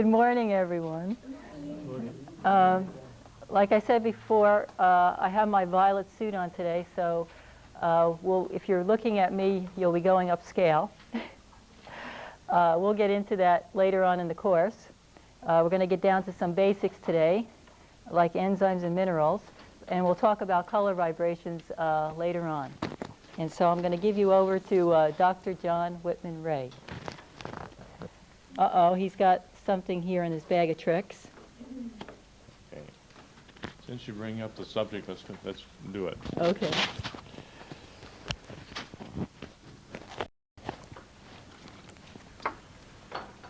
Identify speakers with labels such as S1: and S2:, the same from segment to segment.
S1: Good morning, everyone. Like I said before, I have my violet suit on today, so if you're looking at me, you'll be going upscale. We'll get into that later on in the course. We're going to get down to some basics today, like enzymes and minerals, and we'll talk about color vibrations later on. And so I'm going to give you over to Dr. John Whitman Ray. Uh-oh, he's got something here in his bag of tricks.
S2: Okay. Since you bring up the subject, let's do it.
S1: Okay.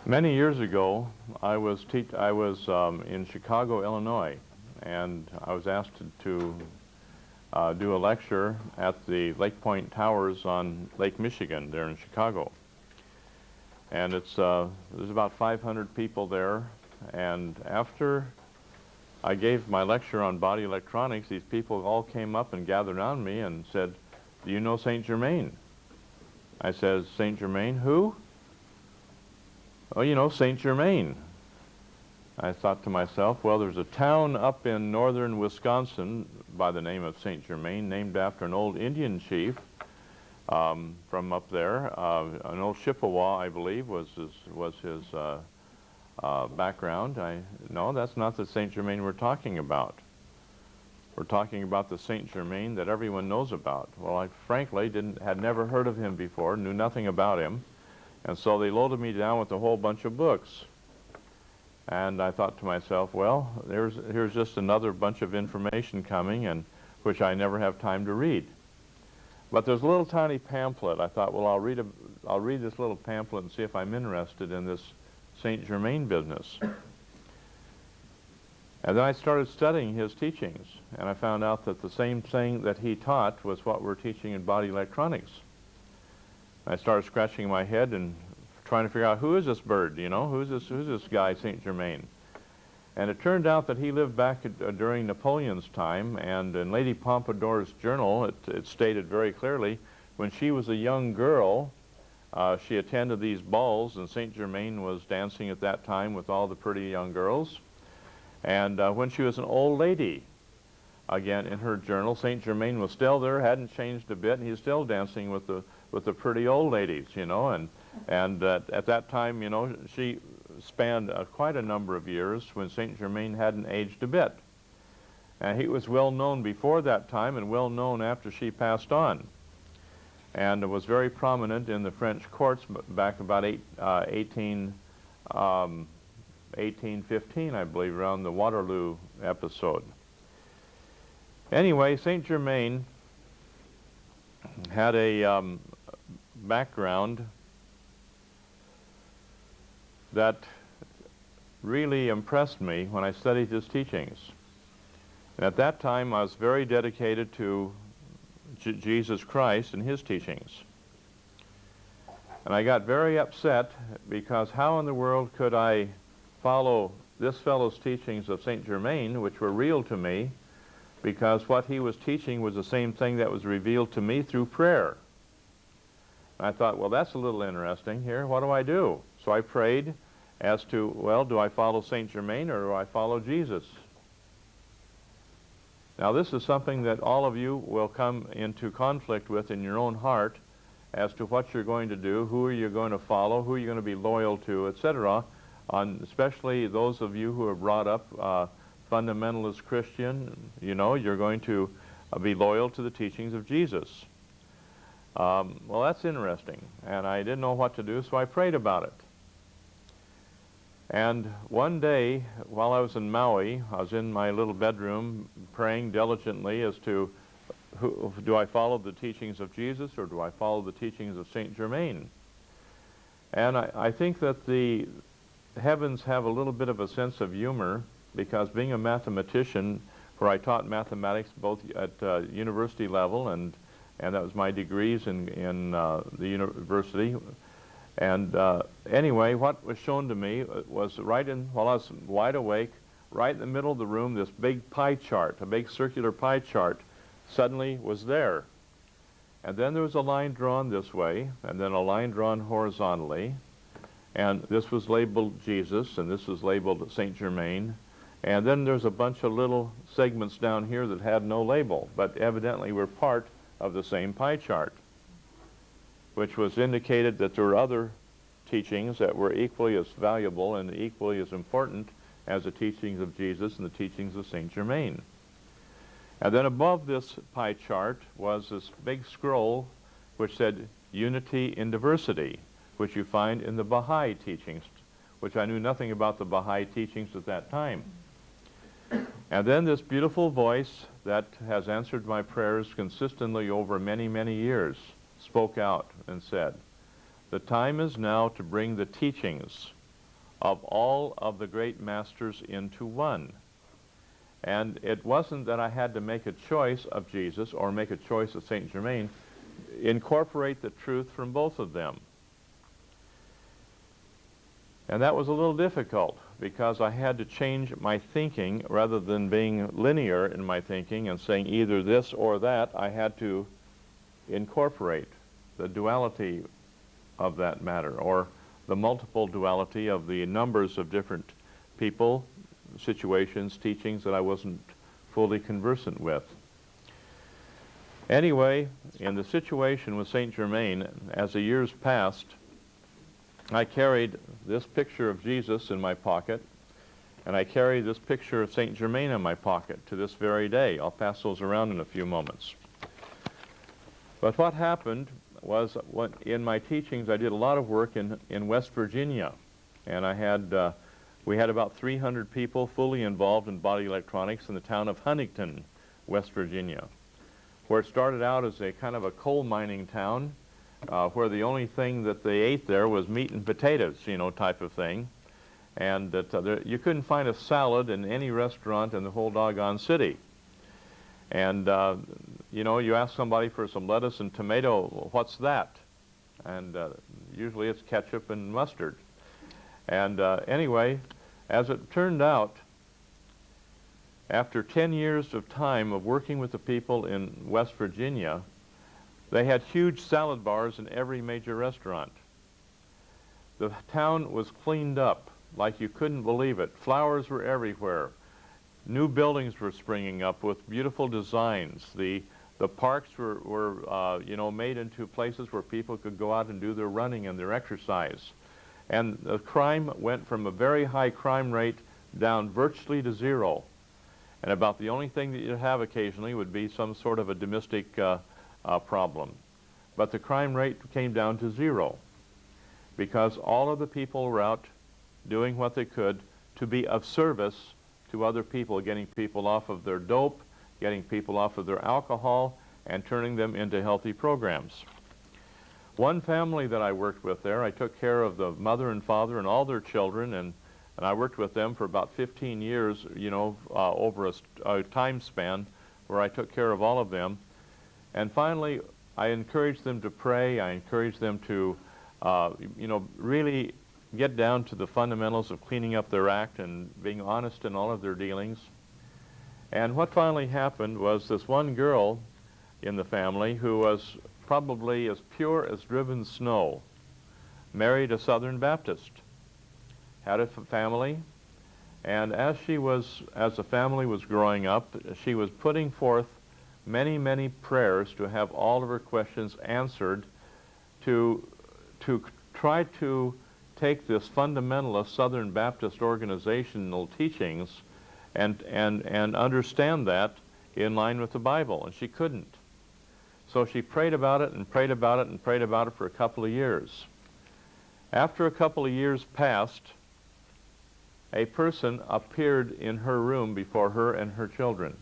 S2: Many years ago, I was in Chicago, Illinois, and I was asked to do a lecture at the Lake Point Towers on Lake Michigan there in Chicago. And there's about 500 people there, and after I gave my lecture on body electronics, these people all came up and gathered around me and said, "Do you know Saint Germain?" I said, "Saint Germain, who?" "Oh, you know, Saint Germain." I thought to myself, well, there's a town up in northern Wisconsin by the name of Saint Germain, named after an old Indian chief from up there. An old Chippewa, I believe, was his background. No, that's not the Saint Germain we're talking about. We're talking about the Saint Germain that everyone knows about. Well, I frankly had never heard of him before, knew nothing about him, and so they loaded me down with a whole bunch of books. And I thought to myself, well, here's just another bunch of information coming, and which I never have time to read. But there's a little tiny pamphlet. I thought, well, I'll read this little pamphlet and see if I'm interested in this Saint Germain business. And then I started studying his teachings, and I found out that the same thing that he taught was what we're teaching in body electronics. I started scratching my head and trying to figure out, who is this bird, you know, who's this guy, Saint Germain? And it turned out that he lived back during Napoleon's time, and in Lady Pompadour's journal, it stated very clearly, when she was a young girl, she attended these balls, and Saint Germain was dancing at that time with all the pretty young girls. And when she was an old lady, again, in her journal, Saint Germain was still there, hadn't changed a bit, and he's still dancing with the pretty old ladies, you know, and at that time, you know, she spanned quite a number of years when Saint Germain hadn't aged a bit. And he was well known before that time and well known after she passed on. And was very prominent in the French courts back about 1815, I believe, around the Waterloo episode. Anyway, Saint Germain had a background that really impressed me when I studied his teachings. And at that time, I was very dedicated to Jesus Christ and his teachings. And I got very upset because how in the world could I follow this fellow's teachings of Saint Germain, which were real to me, because what he was teaching was the same thing that was revealed to me through prayer. And I thought, well, that's a little interesting here. What do I do? So I prayed as to, well, do I follow Saint Germain or do I follow Jesus? Now, this is something that all of you will come into conflict with in your own heart as to what you're going to do, who are you going to follow, who are you going to be loyal to, etc., especially those of you who are brought up fundamentalist Christian. You know, you're going to be loyal to the teachings of Jesus. Well, that's interesting, and I didn't know what to do, so I prayed about it. And one day, while I was in Maui, I was in my little bedroom praying diligently as to, do I follow the teachings of Jesus or do I follow the teachings of Saint Germain? And I think that the heavens have a little bit of a sense of humor, because being a mathematician, where I taught mathematics both at university level, and that was my degrees in the university. And anyway, what was shown to me was while I was wide awake, right in the middle of the room, this big pie chart, a big circular pie chart, suddenly was there. And then there was a line drawn this way, and then a line drawn horizontally, And this was labeled Jesus, and this was labeled Saint Germain. And then there's a bunch of little segments down here that had no label, but evidently were part of the same pie chart, which was indicated that there were other teachings that were equally as valuable and equally as important as the teachings of Jesus and the teachings of Saint Germain. And then above this pie chart was this big scroll which said Unity in Diversity, which you find in the Baha'i teachings, which I knew nothing about the Baha'i teachings at that time. And then this beautiful voice that has answered my prayers consistently over many, many years spoke out and said, "The time is now to bring the teachings of all of the great masters into one." And it wasn't that I had to make a choice of Jesus or make a choice of Saint Germain. Incorporate the truth from both of them. And that was a little difficult because I had to change my thinking rather than being linear in my thinking and saying either this or that. I had to incorporate the duality of that matter, or the multiple duality of the numbers of different people, situations, teachings that I wasn't fully conversant with. Anyway, in the situation with Saint Germain, as the years passed, I carried this picture of Jesus in my pocket, and I carry this picture of Saint Germain in my pocket to this very day. I'll pass those around in a few moments. But what happened was, in my teachings, I did a lot of work in West Virginia, and we had about 300 people fully involved in body electronics in the town of Huntington, West Virginia, where it started out as a kind of a coal mining town, where the only thing that they ate there was meat and potatoes, you know, type of thing. And that you couldn't find a salad in any restaurant in the whole doggone city. And, you know, you ask somebody for some lettuce and tomato, what's that? And usually it's ketchup and mustard. And anyway, as it turned out, after 10 years of time of working with the people in West Virginia, they had huge salad bars in every major restaurant. The town was cleaned up like you couldn't believe it. Flowers were everywhere. New buildings were springing up with beautiful designs. The parks were you know, made into places where people could go out and do their running and their exercise. And the crime went from a very high crime rate down virtually to zero. And about the only thing that you'd have occasionally would be some sort of a domestic problem. But the crime rate came down to zero because all of the people were out doing what they could to be of service to other people, getting people off of their dope, getting people off of their alcohol, and turning them into healthy programs. One family that I worked with there, I took care of the mother and father and all their children, and I worked with them for about 15 years, you know, over a time span where I took care of all of them. And finally, I encouraged them to pray. I encouraged them to, you know, really get down to the fundamentals of cleaning up their act and being honest in all of their dealings. And what finally happened was this one girl in the family who was probably as pure as driven snow married a Southern Baptist, had a family, and as the family was growing up, she was putting forth many, many prayers to have all of her questions answered, to try to take this fundamentalist Southern Baptist organizational teachings and understand that in line with the Bible, and she couldn't. So she prayed about it and prayed about it and prayed about it for a couple of years. After a couple of years passed, a person appeared in her room before her and her children.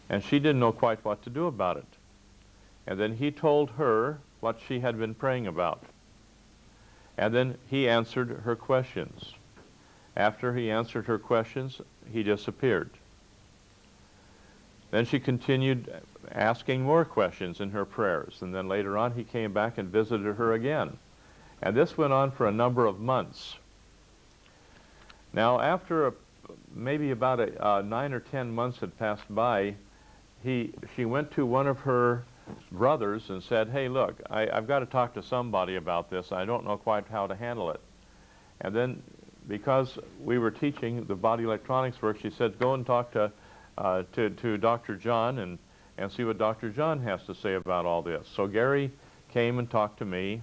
S2: And she didn't know quite what to do about it. And then he told her what she had been praying about. And then he answered her questions. After he answered her questions, he disappeared. Then she continued asking more questions in her prayers. And then later on, he came back and visited her again. And this went on for a number of months. Now, after maybe about 9 or 10 months had passed by, she went to one of her brothers and said, hey, look, I've got to talk to somebody about this. I don't know quite how to handle it. And then, because we were teaching the body electronics work, she said, go and talk to Dr. John and see what Dr. John has to say about all this. So Gary came and talked to me,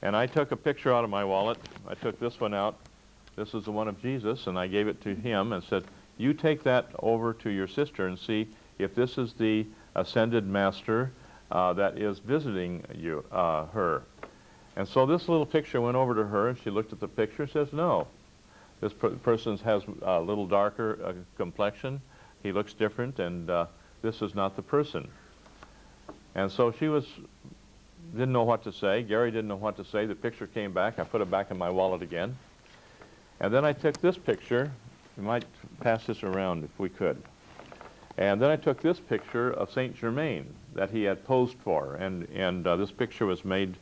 S2: and I took a picture out of my wallet. I took this one out. This is the one of Jesus, and I gave it to him and said, you take that over to your sister and see if this is the ascended master that is visiting you, her. And so this little picture went over to her, and she looked at the picture and says, no, this person has a little darker complexion. He looks different, and this is not the person. And so she didn't know what to say. Gary didn't know what to say. The picture came back. I put it back in my wallet again. And then I took this picture. We might pass this around if we could. And then I took this picture of Saint Germain that he had posed for. And this picture was made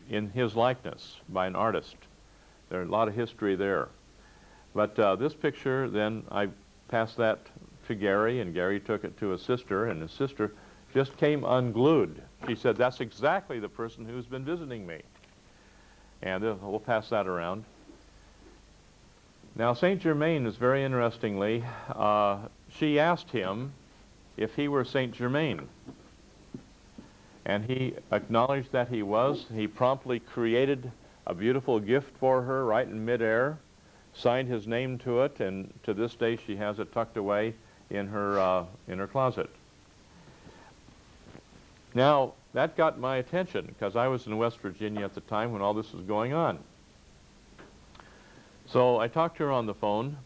S2: in his likeness by an artist. There's a lot of history there. But this picture, then I passed that to Gary, and Gary took it to his sister, and his sister just came unglued. She said, that's exactly the person who's been visiting me. And we'll pass that around. Now, Saint Germain is very interestingly, she asked him if he were Saint Germain. And he acknowledged that he was. He promptly created a beautiful gift for her right in midair, signed his name to it, and to this day she has it tucked away in her closet. Now, that got my attention because I was in West Virginia at the time when all this was going on. So I talked to her on the phone.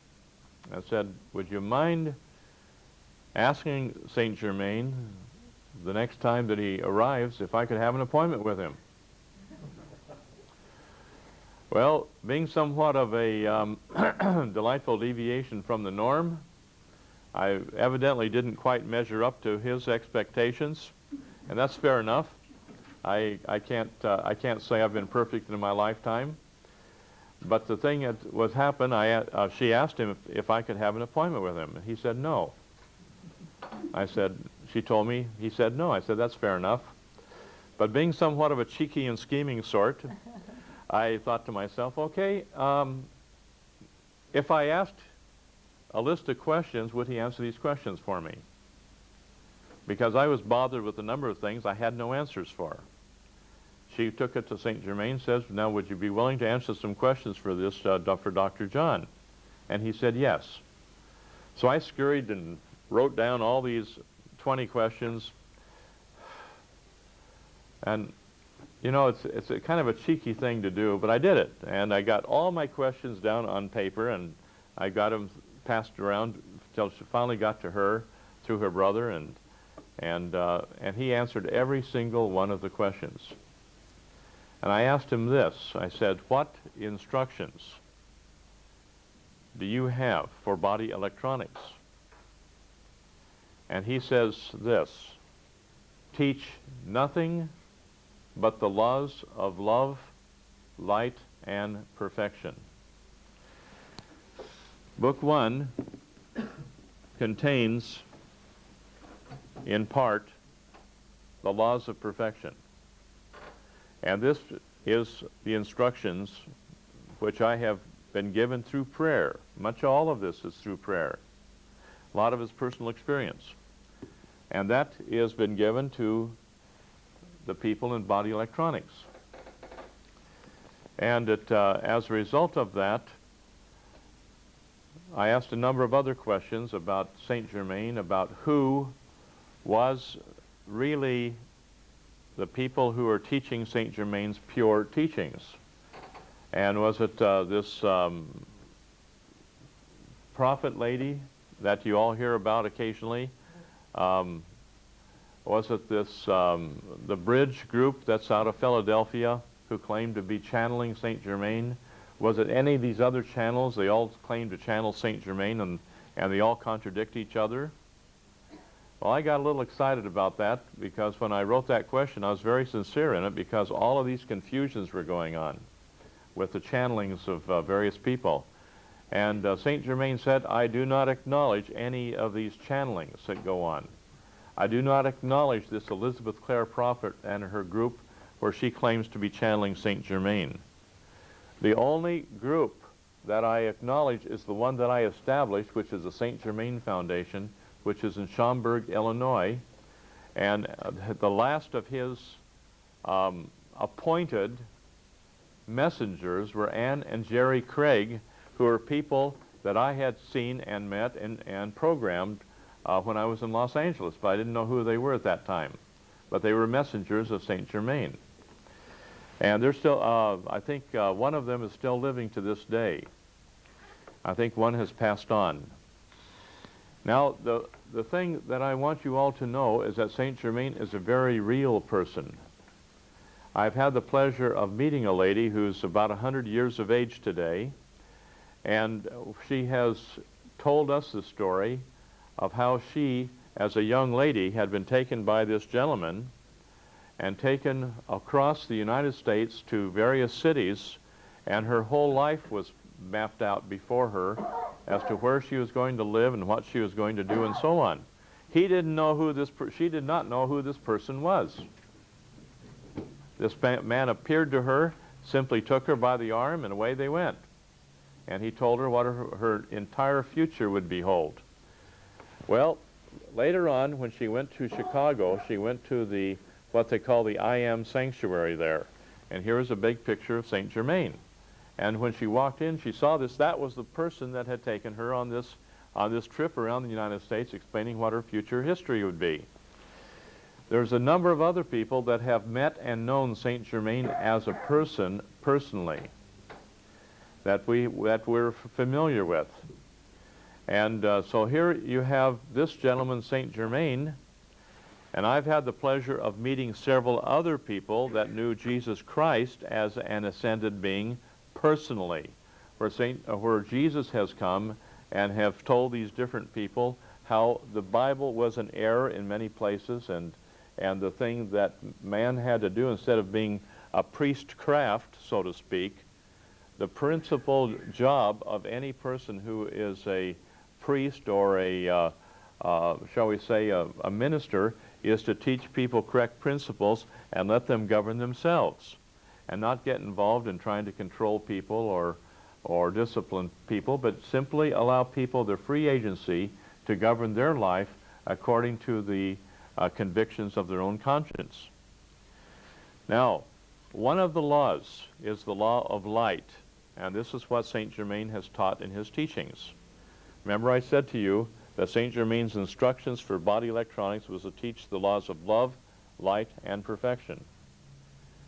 S2: I said, would you mind asking Saint Germain the next time that he arrives if I could have an appointment with him? Well, being somewhat of a delightful deviation from the norm, I evidently didn't quite measure up to his expectations, and that's fair enough. I can't say I've been perfect in my lifetime, but the thing that was happened, she asked him if I could have an appointment with him, and he said no. I said, she told me, he said no. I said, that's fair enough. But being somewhat of a cheeky and scheming sort, I thought to myself, okay, if I asked a list of questions, would he answer these questions for me? Because I was bothered with a number of things I had no answers for. She took it to St. Germain, says, now would you be willing to answer some questions for this, for Dr. John? And he said yes. So I scurried and wrote down all these 20 questions. And you know, it's a kind of a cheeky thing to do, but I did it. And I got all my questions down on paper, and I got them passed around until she finally got to her through her brother, and he answered every single one of the questions. And I asked him this. I said, what instructions do you have for body electronics? And he says this, teach nothing but the laws of love, light, and perfection. Book 1 contains, in part, the laws of perfection. And this is the instructions which I have been given through prayer. Much all of this is through prayer. A lot of it's personal experience. And that has been given to the people in body electronics. And as a result of that, I asked a number of other questions about Saint Germain, about who was really the people who are teaching Saint Germain's pure teachings. And was it this prophet lady that you all hear about occasionally? Was it this, the Bridge group that's out of Philadelphia who claimed to be channeling Saint Germain? Was it any of these other channels? They all claim to channel Saint Germain, and they all contradict each other. Well, I got a little excited about that because when I wrote that question, I was very sincere in it because all of these confusions were going on with the channelings of various people. And Saint Germain said, I do not acknowledge any of these channelings that go on. I do not acknowledge this Elizabeth Clare Prophet and her group where she claims to be channeling Saint Germain. The only group that I acknowledge is the one that I established, which is the Saint Germain Foundation, which is in Schaumburg, Illinois. And the last of his appointed messengers were Anne and Jerry Craig, who are people that I had seen and met and programmed when I was in Los Angeles, but I didn't know who they were at that time. But they were messengers of Saint Germain. And they're still, I think one of them is still living to this day. I think one has passed on. Now, the thing that I want you all to know is that Saint Germain is a very real person. I've had the pleasure of meeting a lady who's about 100 years of age today, and she has told us the story of how she, as a young lady, had been taken by this gentleman and taken across the United States to various cities, and her whole life was mapped out before her as to where she was going to live and what she was going to do and so on. He didn't know who she did not know who this person was. This man appeared to her, simply took her by the arm, and away they went. And he told her what her entire future would behold. Well, later on, when she went to Chicago, she went to what they call the I Am Sanctuary there. And here is a big picture of Saint Germain. And when she walked in, she saw this. That was the person that had taken her on this trip around the United States, explaining what her future history would be. There's a number of other people that have met and known Saint Germain as a person personally, that we're familiar with. And so here you have this gentleman, Saint Germain, and I've had the pleasure of meeting several other people that knew Jesus Christ as an ascended being personally, where Jesus has come and have told these different people how the Bible was an error in many places, and the thing that man had to do, instead of being a priestcraft, so to speak, the principal job of any person who is a priest or a, shall we say, a minister, is to teach people correct principles and let them govern themselves, and not get involved in trying to control people or discipline people, but simply allow people their free agency to govern their life according to the convictions of their own conscience. Now, one of the laws is the law of light, and this is what Saint Germain has taught in his teachings. Remember, I said to you that Saint Germain's instructions for body electronics was to teach the laws of love, light, and perfection.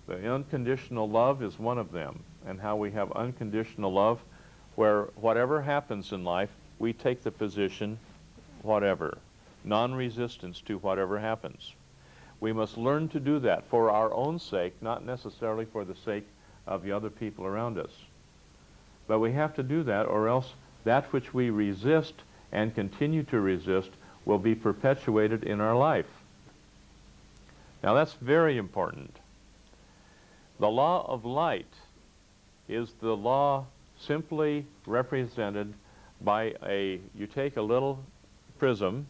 S2: The unconditional love is one of them, and how we have unconditional love where whatever happens in life, we take the position whatever, non-resistance to whatever happens. We must learn to do that for our own sake, not necessarily for the sake of the other people around us. But we have to do that, or else that which we resist and continue to resist will be perpetuated in our life. Now that's very important. The law of light is the law simply represented by you take a little prism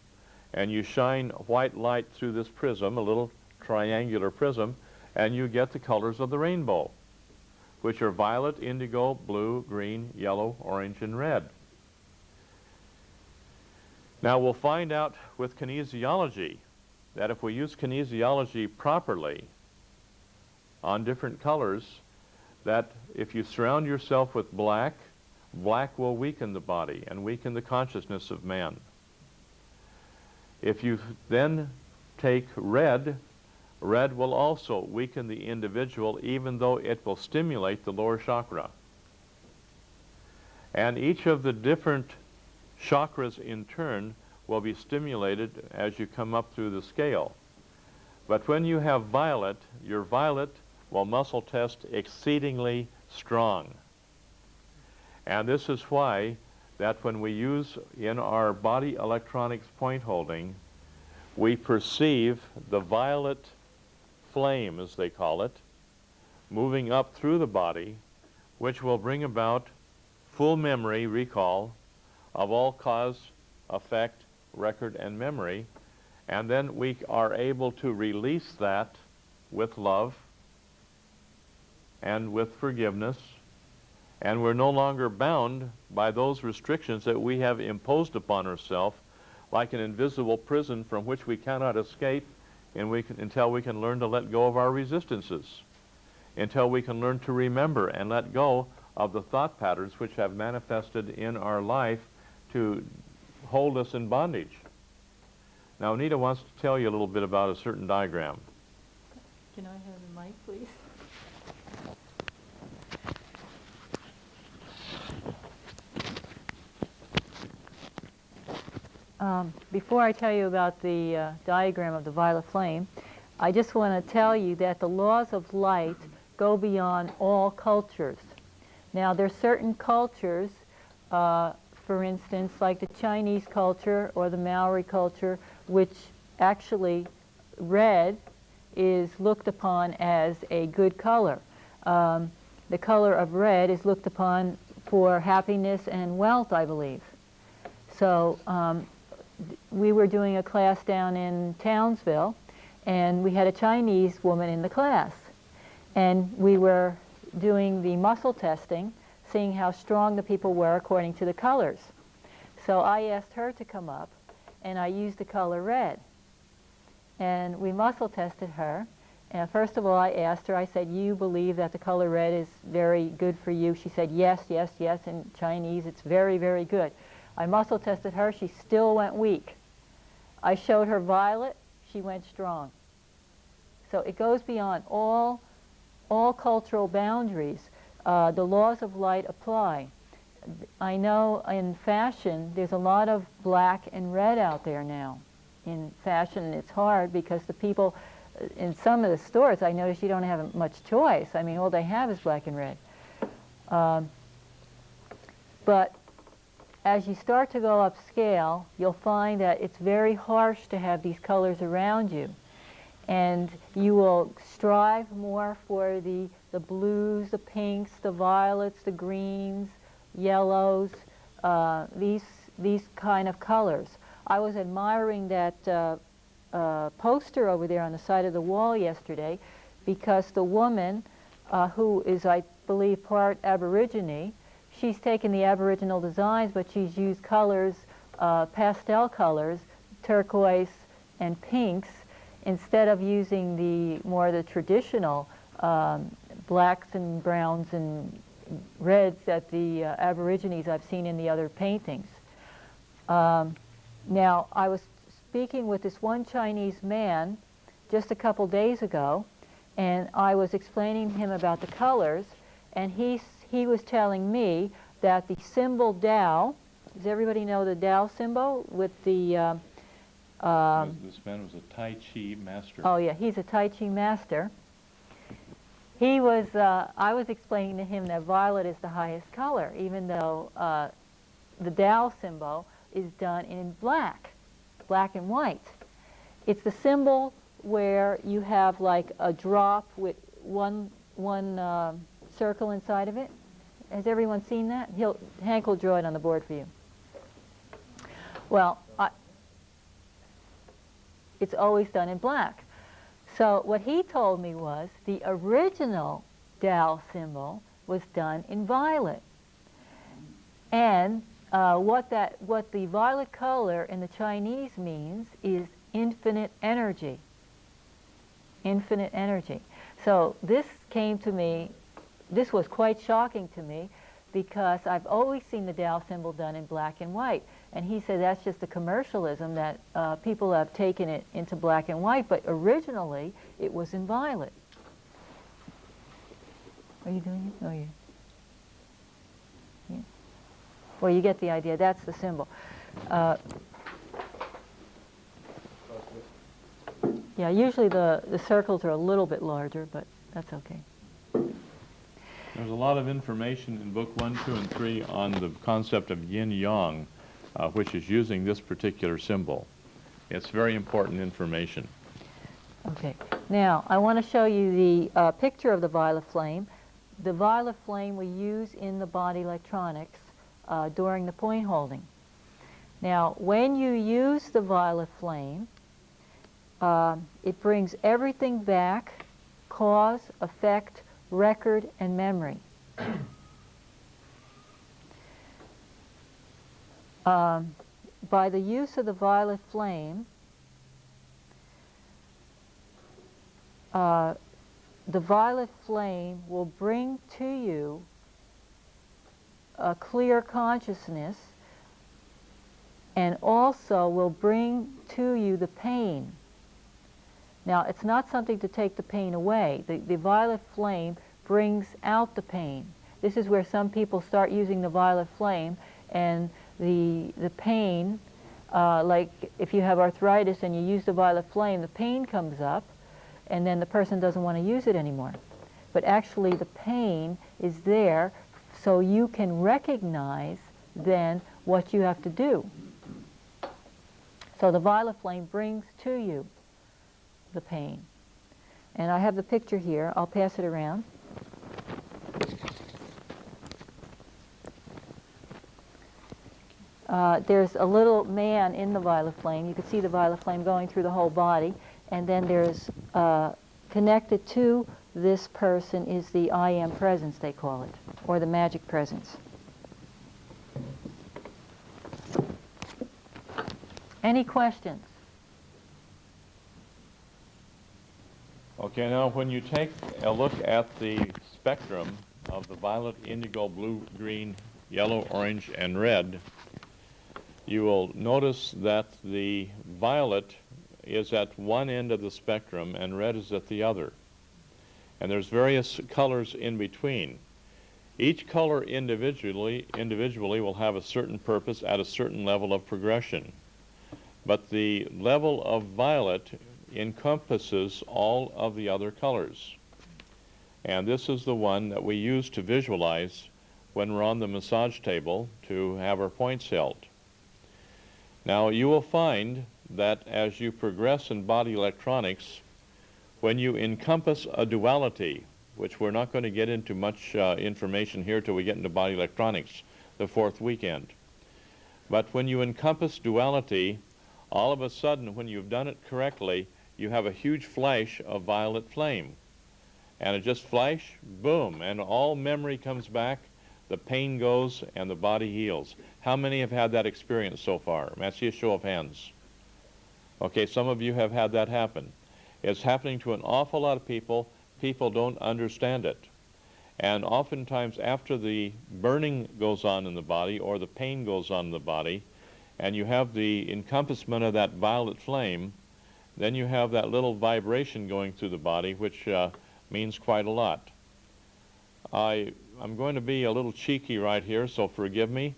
S2: and you shine white light through this prism, a little triangular prism, and you get the colors of the rainbow, which are violet, indigo, blue, green, yellow, orange, and red. Now we'll find out with kinesiology that if we use kinesiology properly on different colors, that if you surround yourself with black, black will weaken the body and weaken the consciousness of man. If you then take red, red will also weaken the individual, even though it will stimulate the lower chakra. And each of the different chakras in turn will be stimulated as you come up through the scale. But when you have violet, your violet will muscle test exceedingly strong. And this is why that when we use in our body electronics point holding, we perceive the violet flame, as they call it, moving up through the body, which will bring about full memory, recall, of all cause, effect, record, and memory, and then we are able to release that with love and with forgiveness, and we're no longer bound by those restrictions that we have imposed upon ourselves, like an invisible prison from which we cannot escape until we can learn to let go of our resistances, until we can learn to remember and let go of the thought patterns which have manifested in our life to hold us in bondage. Now, Anita wants to tell you a little bit about a certain diagram.
S1: Can I have the mic, please? Before I tell you about the diagram of the violet flame, I just want to tell you that the laws of light go beyond all cultures. Now, there are certain cultures, for instance, like the Chinese culture or the Maori culture, which actually red is looked upon as a good color. The color of red is looked upon for happiness and wealth, I believe. So we were doing a class down in Townsville, and we had a Chinese woman in the class. And we were doing the muscle testing, seeing how strong the people were according to the colors. So I asked her to come up, and I used the color red. And we muscle tested her. And first of all, I asked her, I said, you believe that the color red is very good for you? She said, yes, yes, yes. In Chinese, it's very, very good. I muscle tested her. She still went weak. I showed her violet. She went strong. So it goes beyond all cultural boundaries. The laws of light apply. I know in fashion, there's a lot of black and red out there now. In fashion, it's hard because the people, in some of the stores, I notice you don't have much choice. I mean, all they have is black and red. But as you start to go upscale, you'll find that it's very harsh to have these colors around you. And you will strive more for the blues, the pinks, the violets, the greens, yellows, these kind of colors. I was admiring that poster over there on the side of the wall yesterday because the woman, who is, I believe, part Aborigine, she's taken the Aboriginal designs, but she's used colors, pastel colors, turquoise and pinks, instead of using the traditional blacks and browns and reds that the Aborigines I've seen in the other paintings. Now, I was speaking with this one Chinese man just a couple days ago, and I was explaining to him about the colors, and he was telling me that the symbol Tao, does everybody know the Tao symbol with the
S2: This man was a Tai Chi master.
S1: Oh yeah, he's a Tai Chi master. He was, I was explaining to him that violet is the highest color, even though the Tao symbol is done in black and white. It's the symbol where you have like a drop with one circle inside of it. Has everyone seen that? Hank will draw it on the board for you. Well, it's always done in black. So what he told me was the original Tao symbol was done in violet. And what the violet color in the Chinese means is infinite energy. Infinite energy. So this came to me, this was quite shocking to me because I've always seen the Tao symbol done in black and white. And he said that's just a commercialism that people have taken it into black and white, but originally it was in violet. Are you doing it? Oh, yeah. Yeah. Well, you get the idea. That's the symbol. Yeah, usually the circles are a little bit larger, but that's okay.
S2: There's a lot of information in Book 1, 2, and 3 on the concept of yin-yang, which is using this particular symbol. It's very important information.
S1: Okay. Now, I want to show you the picture of the violet flame. The violet flame we use in the body electronics during the point holding. Now, when you use the violet flame, it brings everything back: cause, effect, record, and memory. By the use of the violet flame, the violet flame will bring to you a clear consciousness, and also will bring to you the pain. Now, it's not something to take the pain away. The violet flame brings out the pain. This is where some people start using the violet flame, and the pain, like if you have arthritis and you use the violet flame, the pain comes up, and then the person doesn't want to use it anymore. But actually the pain is there so you can recognize then what you have to do. So the violet flame brings to you the pain. And I have the picture here. I'll pass it around. There's a little man in the violet flame. You can see the violet flame going through the whole body. And then there's connected to this person is the I am presence, they call it, or the magic presence. Any questions?
S2: Okay, now when you take a look at the spectrum of the violet, indigo, blue, green, yellow, orange, and red, you will notice that the violet is at one end of the spectrum and red is at the other. And there's various colors in between. Each color individually will have a certain purpose at a certain level of progression. But the level of violet encompasses all of the other colors. And this is the one that we use to visualize when we're on the massage table to have our points held. Now, you will find that as you progress in body electronics, when you encompass a duality, which we're not going to get into much information here till we get into body electronics, the fourth weekend. But when you encompass duality, all of a sudden, when you've done it correctly, you have a huge flash of violet flame. And it just flash, boom, and all memory comes back, the pain goes, and the body heals. How many have had that experience so far? May I see a show of hands? Okay, some of you have had that happen. It's happening to an awful lot of people. People don't understand it. And oftentimes after the burning goes on in the body or the pain goes on in the body, and you have the encompassment of that violet flame, then you have that little vibration going through the body, which means quite a lot. I'm going to be a little cheeky right here, so forgive me.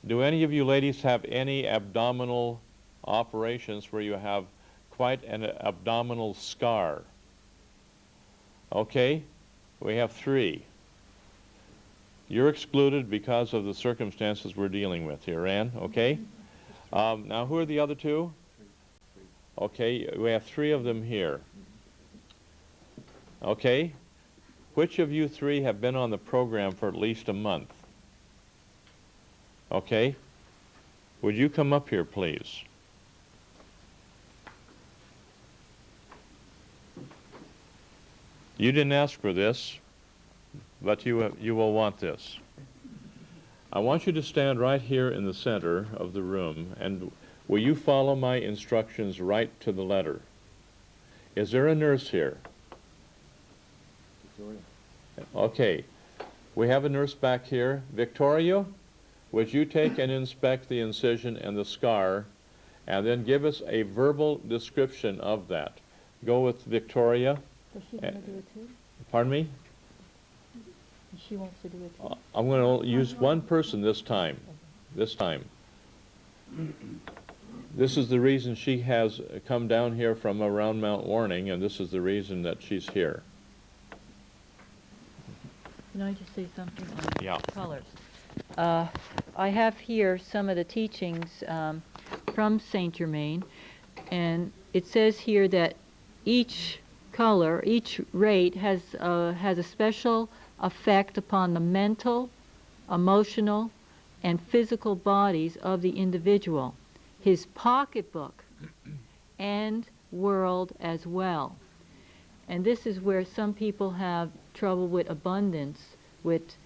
S2: Do any of you ladies have any abdominal operations where you have quite an abdominal scar? Okay, we have 3. You're excluded because of the circumstances we're dealing with here, Ann, okay? Now, who are the other 2? Okay, we have 3 of them here. Okay, which of you 3 have been on the program for at least a month? Okay, would you come up here, please? You didn't ask for this, but you will want this. I want you to stand right here in the center of the room, and will you follow my instructions right to the letter? Is there a nurse here? Victoria. Okay. We have a nurse back here. Victoria, would you take and inspect the incision and the scar, and then give us a verbal description of that? Go with Victoria.
S1: Is she going to do it too?
S2: Pardon me?
S1: She wants to do it too.
S2: I'm going to use one person this time. This time. This is the reason she has come down here from around Mount Warning, and this is the reason that she's here.
S1: Can I just say something on
S2: Yeah.
S1: colors? I have here some of the teachings from Saint Germain, and it says here that each color, each rate has a special effect upon the mental, emotional, and physical bodies of the individual, his pocketbook, and world as well. And this is where some people have trouble with abundance, with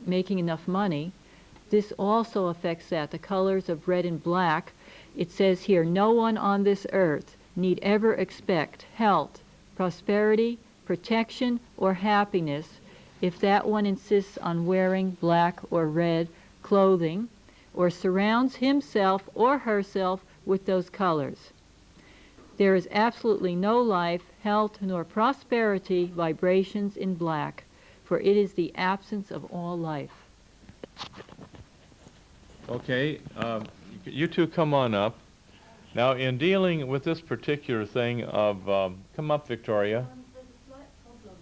S1: making enough money. This also affects that. The colors of red and black, it says here, no one on this earth need ever expect health, prosperity, protection, or happiness if that one insists on wearing black or red clothing or surrounds himself or herself with those colors. There is absolutely no life, health, nor prosperity vibrations in black, for it is the absence of all life.
S2: Okay, you two come on up. Now, in dealing with this particular thing of, come up, Victoria.
S3: There's a slight problem.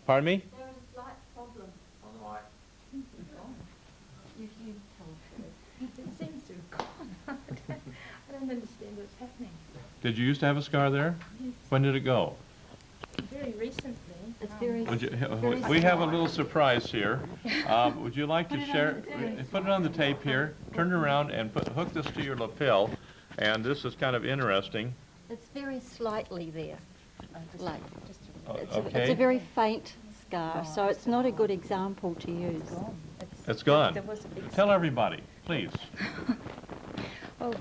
S2: Pardon me?
S3: There is a slight problem.
S4: On what?
S3: You told her. It seems to have gone. I don't understand what's happening.
S2: Did you used to have a scar there?
S3: Yes.
S2: When did it go?
S3: Very recently.
S1: It's very
S2: We have a little surprise here. Would you like to share? Put it on the tape here. Turn it around and hook this to your lapel. And this is kind of interesting.
S5: It's very slightly there. Like, it's
S2: Okay.
S5: a very faint scar, so it's not a good example to use.
S2: It's gone. Tell everybody, please.
S3: Well,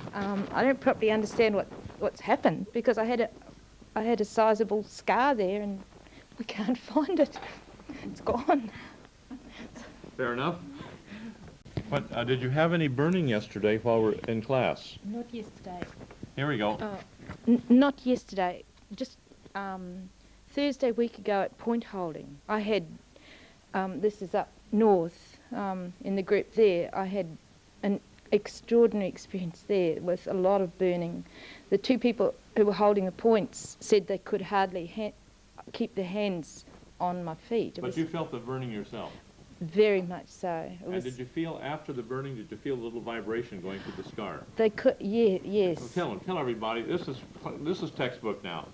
S3: I don't properly understand what's happened because I had a sizable scar there and we can't find it. It's gone.
S2: Fair enough. But did you have any burning yesterday while we're in class?
S3: Not yesterday.
S2: Here we go.
S3: Not yesterday. Just Thursday week ago at point holding. I had, this is up north in the group there, I had an extraordinary experience there with a lot of burning. The two people who were holding the points said they could hardly keep their hands on my feet.
S2: But you felt the burning yourself.
S3: Very much so.
S2: And did you feel after the burning, did you feel a little vibration going through the scar?
S3: They could, yeah, yes.
S2: Well, tell everybody, this is textbook now.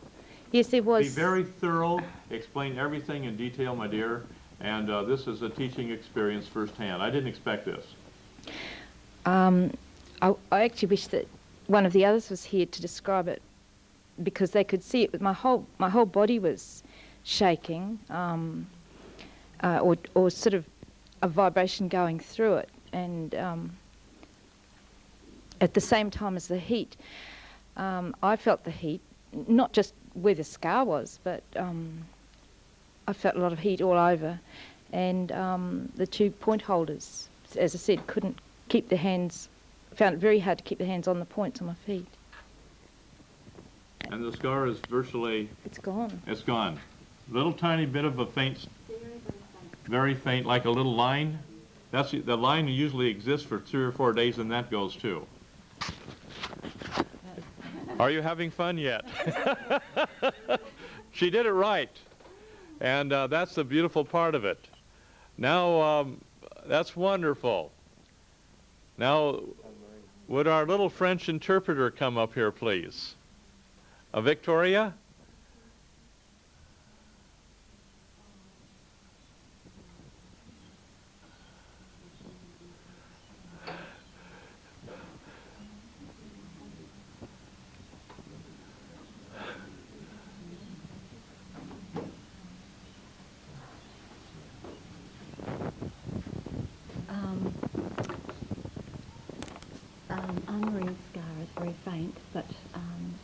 S3: Yes, there was.
S2: Be very thorough, explain everything in detail, my dear, and this is a teaching experience firsthand. I didn't expect this.
S3: I actually wish that one of the others was here to describe it because they could see it. My whole body was shaking, or sort of a vibration going through it, and at the same time as the heat, I felt the heat, not just where the scar was, but I felt a lot of heat all over, and the two point holders, as I said, couldn't keep their hands, found it very hard to keep their hands on the points on my feet.
S2: And the scar is virtually...
S3: It's gone.
S2: It's gone. Little tiny bit of a faint... Very faint, like a little line. That's the line usually exists for 3 or 4 days, and that goes too. Are you having fun yet? She did it right, and that's the beautiful part of it. Now, that's wonderful. Now, would our little French interpreter come up here, please? Victoria?
S5: Anne-Marie's scar is very faint, but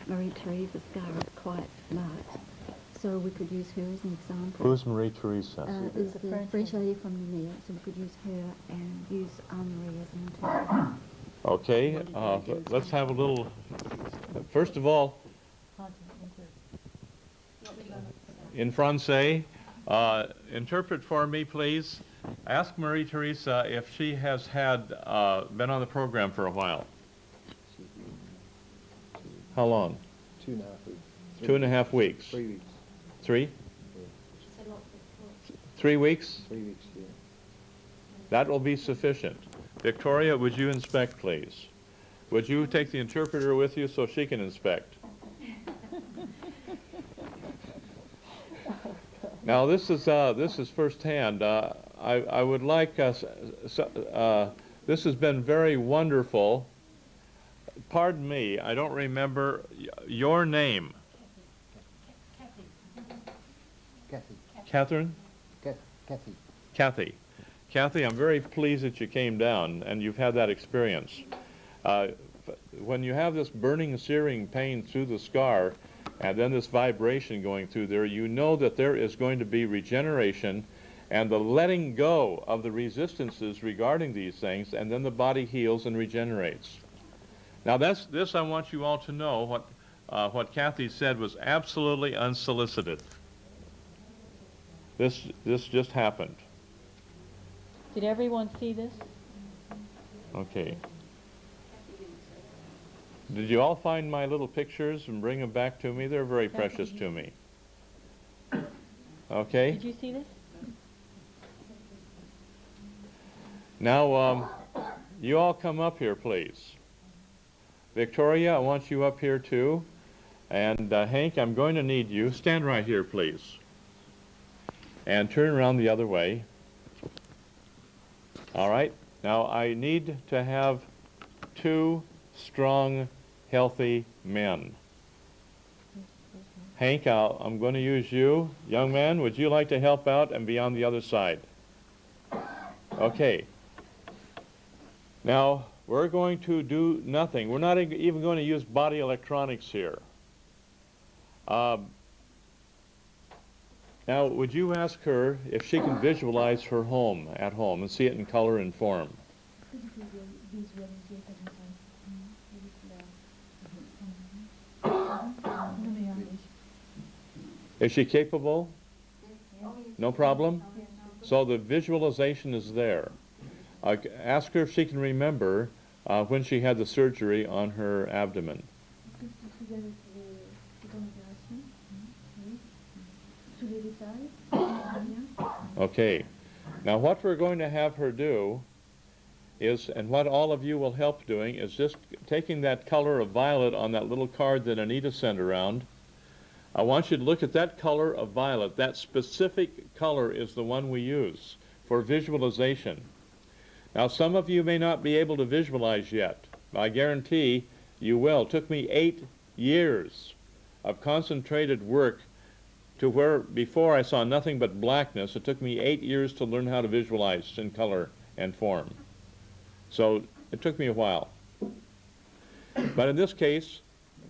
S5: Marie-Therese's scar is quite marked. So we could use her as an example.
S2: Who's Marie-Theresa?
S5: Is the French lady from Lumiere, so we could use her and use Anne-Marie as an interpreter.
S2: Okay, let's have a little... First of all, in Francais, interpret for me, please. Ask Marie-Theresa if she has been on the program for a while. How long?
S4: 2.5 weeks.
S2: 2.5 weeks.
S4: 3 weeks.
S2: 3?
S4: Yeah.
S2: 3 weeks?
S4: 3 weeks, yeah.
S2: That will be sufficient. Victoria, would you inspect, please? Would you take the interpreter with you so she can inspect? Now, this is firsthand. I would like This has been very wonderful. Pardon me, I don't remember your name.
S4: Kathy.
S2: Catherine?
S4: Kathy.
S2: Kathy. Kathy, I'm very pleased that you came down and you've had that experience. When you have this burning, searing pain through the scar and then this vibration going through there, you know that there is going to be regeneration and the letting go of the resistances regarding these things, and then the body heals and regenerates. Now this I want you all to know, what Kathy said was absolutely unsolicited. This just happened.
S1: Did everyone see this?
S2: Okay. Did you all find my little pictures and bring them back to me? They're very precious to me. Okay?
S1: Did you see this?
S2: Now, you all come up here, please. Victoria, I want you up here too. And Hank, I'm going to need you. Stand right here, please. And turn around the other way. All right. Now, I need to have 2 strong, healthy men. Hank, I'm going to use you. Young man, would you like to help out and be on the other side? Okay. Now, we're going to do nothing. We're not even going to use body electronics here. Now, would you ask her if she can visualize her home at home and see it in color and form? Is she capable? No problem? So the visualization is there. Ask her if she can remember when she had the surgery on her abdomen. Okay. Now what we're going to have her do is, and what all of you will help doing, is just taking that color of violet on that little card that Anita sent around. I want you to look at that color of violet. That specific color is the one we use for visualization. Now, some of you may not be able to visualize yet. I guarantee you will. It took me 8 years of concentrated work to where before I saw nothing but blackness. It took me 8 years to learn how to visualize in color and form. So it took me a while. But in this case,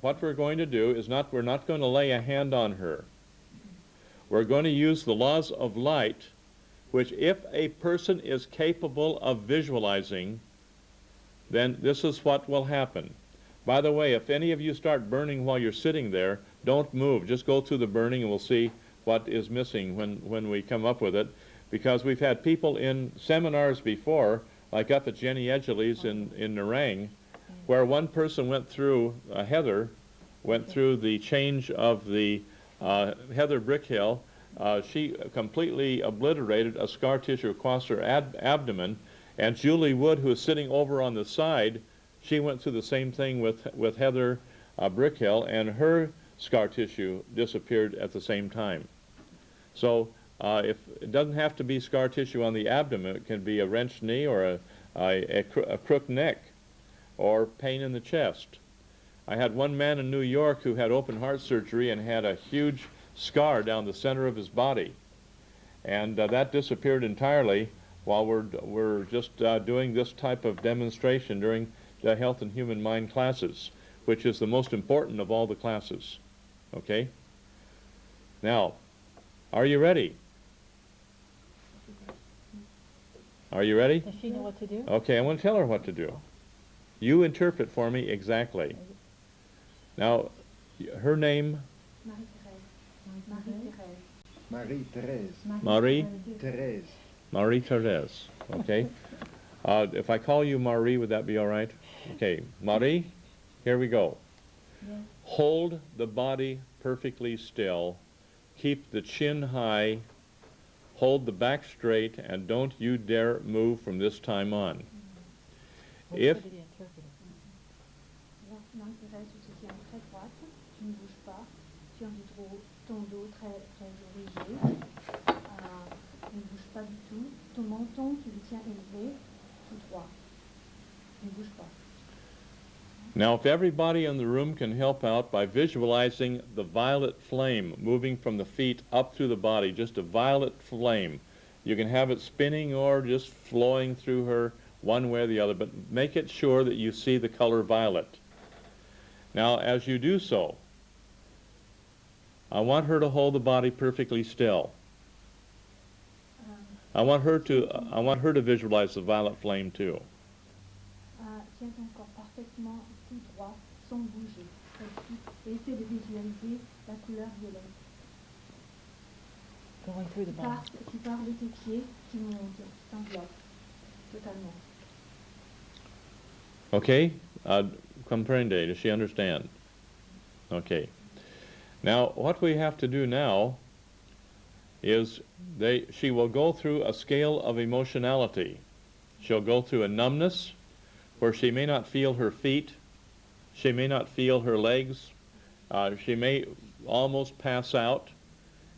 S2: what we're going to do is we're not going to lay a hand on her. We're going to use the laws of light, which if a person is capable of visualizing, then this is what will happen. By the way, if any of you start burning while you're sitting there, don't move. Just go through the burning and we'll see what is missing when we come up with it. Because we've had people in seminars before, like up at Jenny Edgley's in Narang, where one person went through, Heather, went through the change of the Heather Brickhill. She completely obliterated a scar tissue across her abdomen, and Julie Wood, who is sitting over on the side, she went through the same thing with Heather Brickhill, and her scar tissue disappeared at the same time. So if it doesn't have to be scar tissue on the abdomen, it can be a wrenched knee or a crooked neck or pain in the chest. I had one man in New York who had open heart surgery and had a huge scar down the center of his body, and that disappeared entirely while we're just doing this type of demonstration during the Health and Human Mind classes, which is the most important of all the classes. Okay? Now, are you ready? Are you ready?
S1: Does she know what to do?
S2: Okay, I'm going to tell her what to do. You interpret for me exactly. Now, her name?
S4: Marie-Thérèse.
S2: Marie? Marie-Thérèse. Okay. If I call you Marie, would that be all right? Okay. Marie, here we go.
S5: Yes.
S2: Hold the body perfectly still. Keep the chin high. Hold the back straight, and don't you dare move from this time on. If
S5: Marie-Thérèse, tu te tiens très droite, tu ne bouges pas, tu as ton dos très, très érigé, tu ne bouges pas du tout, ton menton, tu le tiens élevé, tout droit.
S2: Now, if everybody in the room can help out by visualizing the violet flame moving from the feet up through the body, just a violet flame. You can have it spinning or just flowing through her one way or the other, but make it sure that you see the color violet. Now, as you do so, I want her to hold the body perfectly still. I want her to visualize the violet flame too.
S5: Tiens ton corps parfaitement tout droit, sans bouger, et essaie de visualiser la couleur violette.
S1: Going through the body.
S5: Qui part de tes pieds, qui monte, qui t'enveloppe totalement.
S2: Okay? Comprende? Does she understand? Okay. Now, what we have to do now is she will go through a scale of emotionality. She'll go through a numbness where she may not feel her feet, she may not feel her legs, she may almost pass out.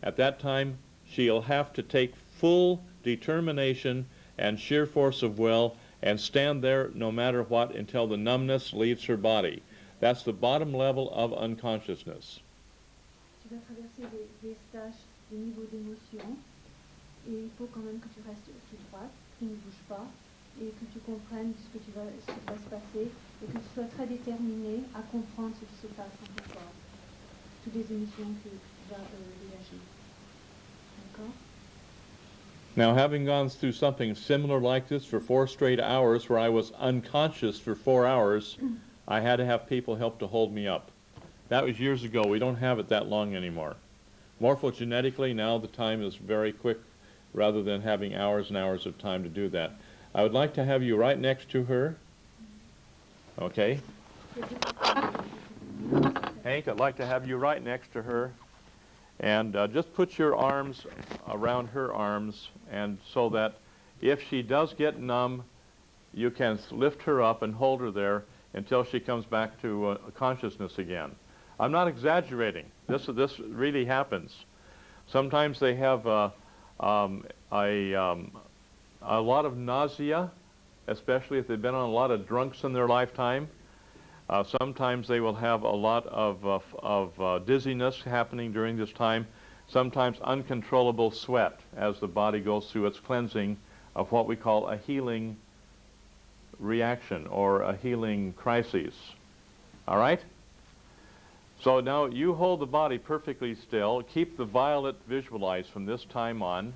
S2: At that time, she'll have to take full determination and sheer force of will and stand there no matter what until the numbness leaves her body. That's the bottom level of unconsciousness.
S5: Tu vas traverser des stages, des niveaux d'émotion, et il faut quand même que tu restes tout droit, que tu ne bouges pas, et que tu comprennes ce qui va se passer, et que tu sois très déterminé à comprendre ce qui se passe dans ton corps. Toutes les émotions que tu vas dégager. D'accord?
S2: Now, having gone through something similar like this for 4 straight hours, where I was unconscious for 4 hours, I had to have people help to hold me up. That was years ago. We don't have it that long anymore. Morphogenetically, now the time is very quick rather than having hours and hours of time to do that. I would like to have you right next to her. Okay? Hank, I'd like to have you right next to her. And just put your arms around her arms, and so that if she does get numb, you can lift her up and hold her there until she comes back to consciousness again. I'm not exaggerating. This really happens. Sometimes they have a lot of nausea, especially if they've been on a lot of drunks in their lifetime. Sometimes they will have a lot of dizziness happening during this time. Sometimes uncontrollable sweat as the body goes through its cleansing of what we call a healing reaction or a healing crisis. All right? So now you hold the body perfectly still. Keep the violet visualized from this time on.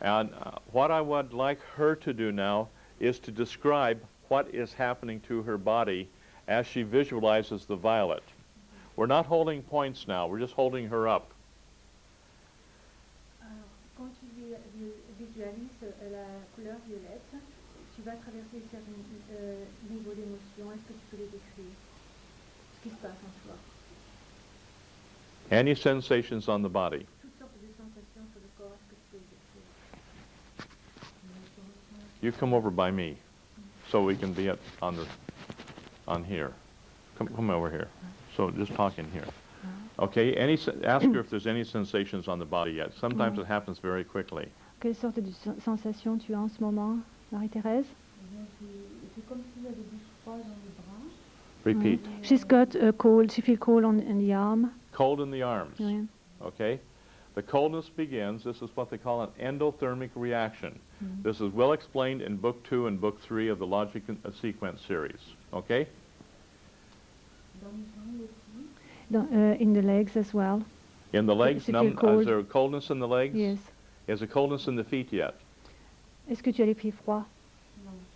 S2: And what I would like her to do now is to describe what is happening to her body as she visualizes the violet. We're not holding points now. We're just holding her up.
S5: Quand tu visualises la couleur violette, tu vas traverser certains niveaux d'émotion. Est-ce que tu peux les décrire? Ce qui se passe en toi?
S2: Any sensations on the body?
S5: Toutes sortes de sensations sur le corps. Est-ce que tu peux les décrire?
S2: You come over by me so we can be on here. Come over here. So just talk in here. Okay, ask her if there's any sensations on the body yet. Sometimes it happens very quickly.
S5: Quelle sorte de sensation tu as en ce moment, Marie-Thérèse?
S6: C'est comme s'il y avait du froid dans les bras.
S2: Repeat.
S5: She's got a cold. She feels cold in the arm.
S2: Cold in the arms.
S5: Yeah.
S2: Okay? The coldness begins, this is what they call an endothermic reaction. This is well explained in Book 2 and Book 3 of the Logic Sequence series. Okay?
S5: In the legs as well.
S2: In the legs,
S5: Does it feel cold?
S2: is there coldness in the legs?
S5: Yes.
S2: Is there coldness in the feet yet?
S5: Est-ce que tu as les pieds froids?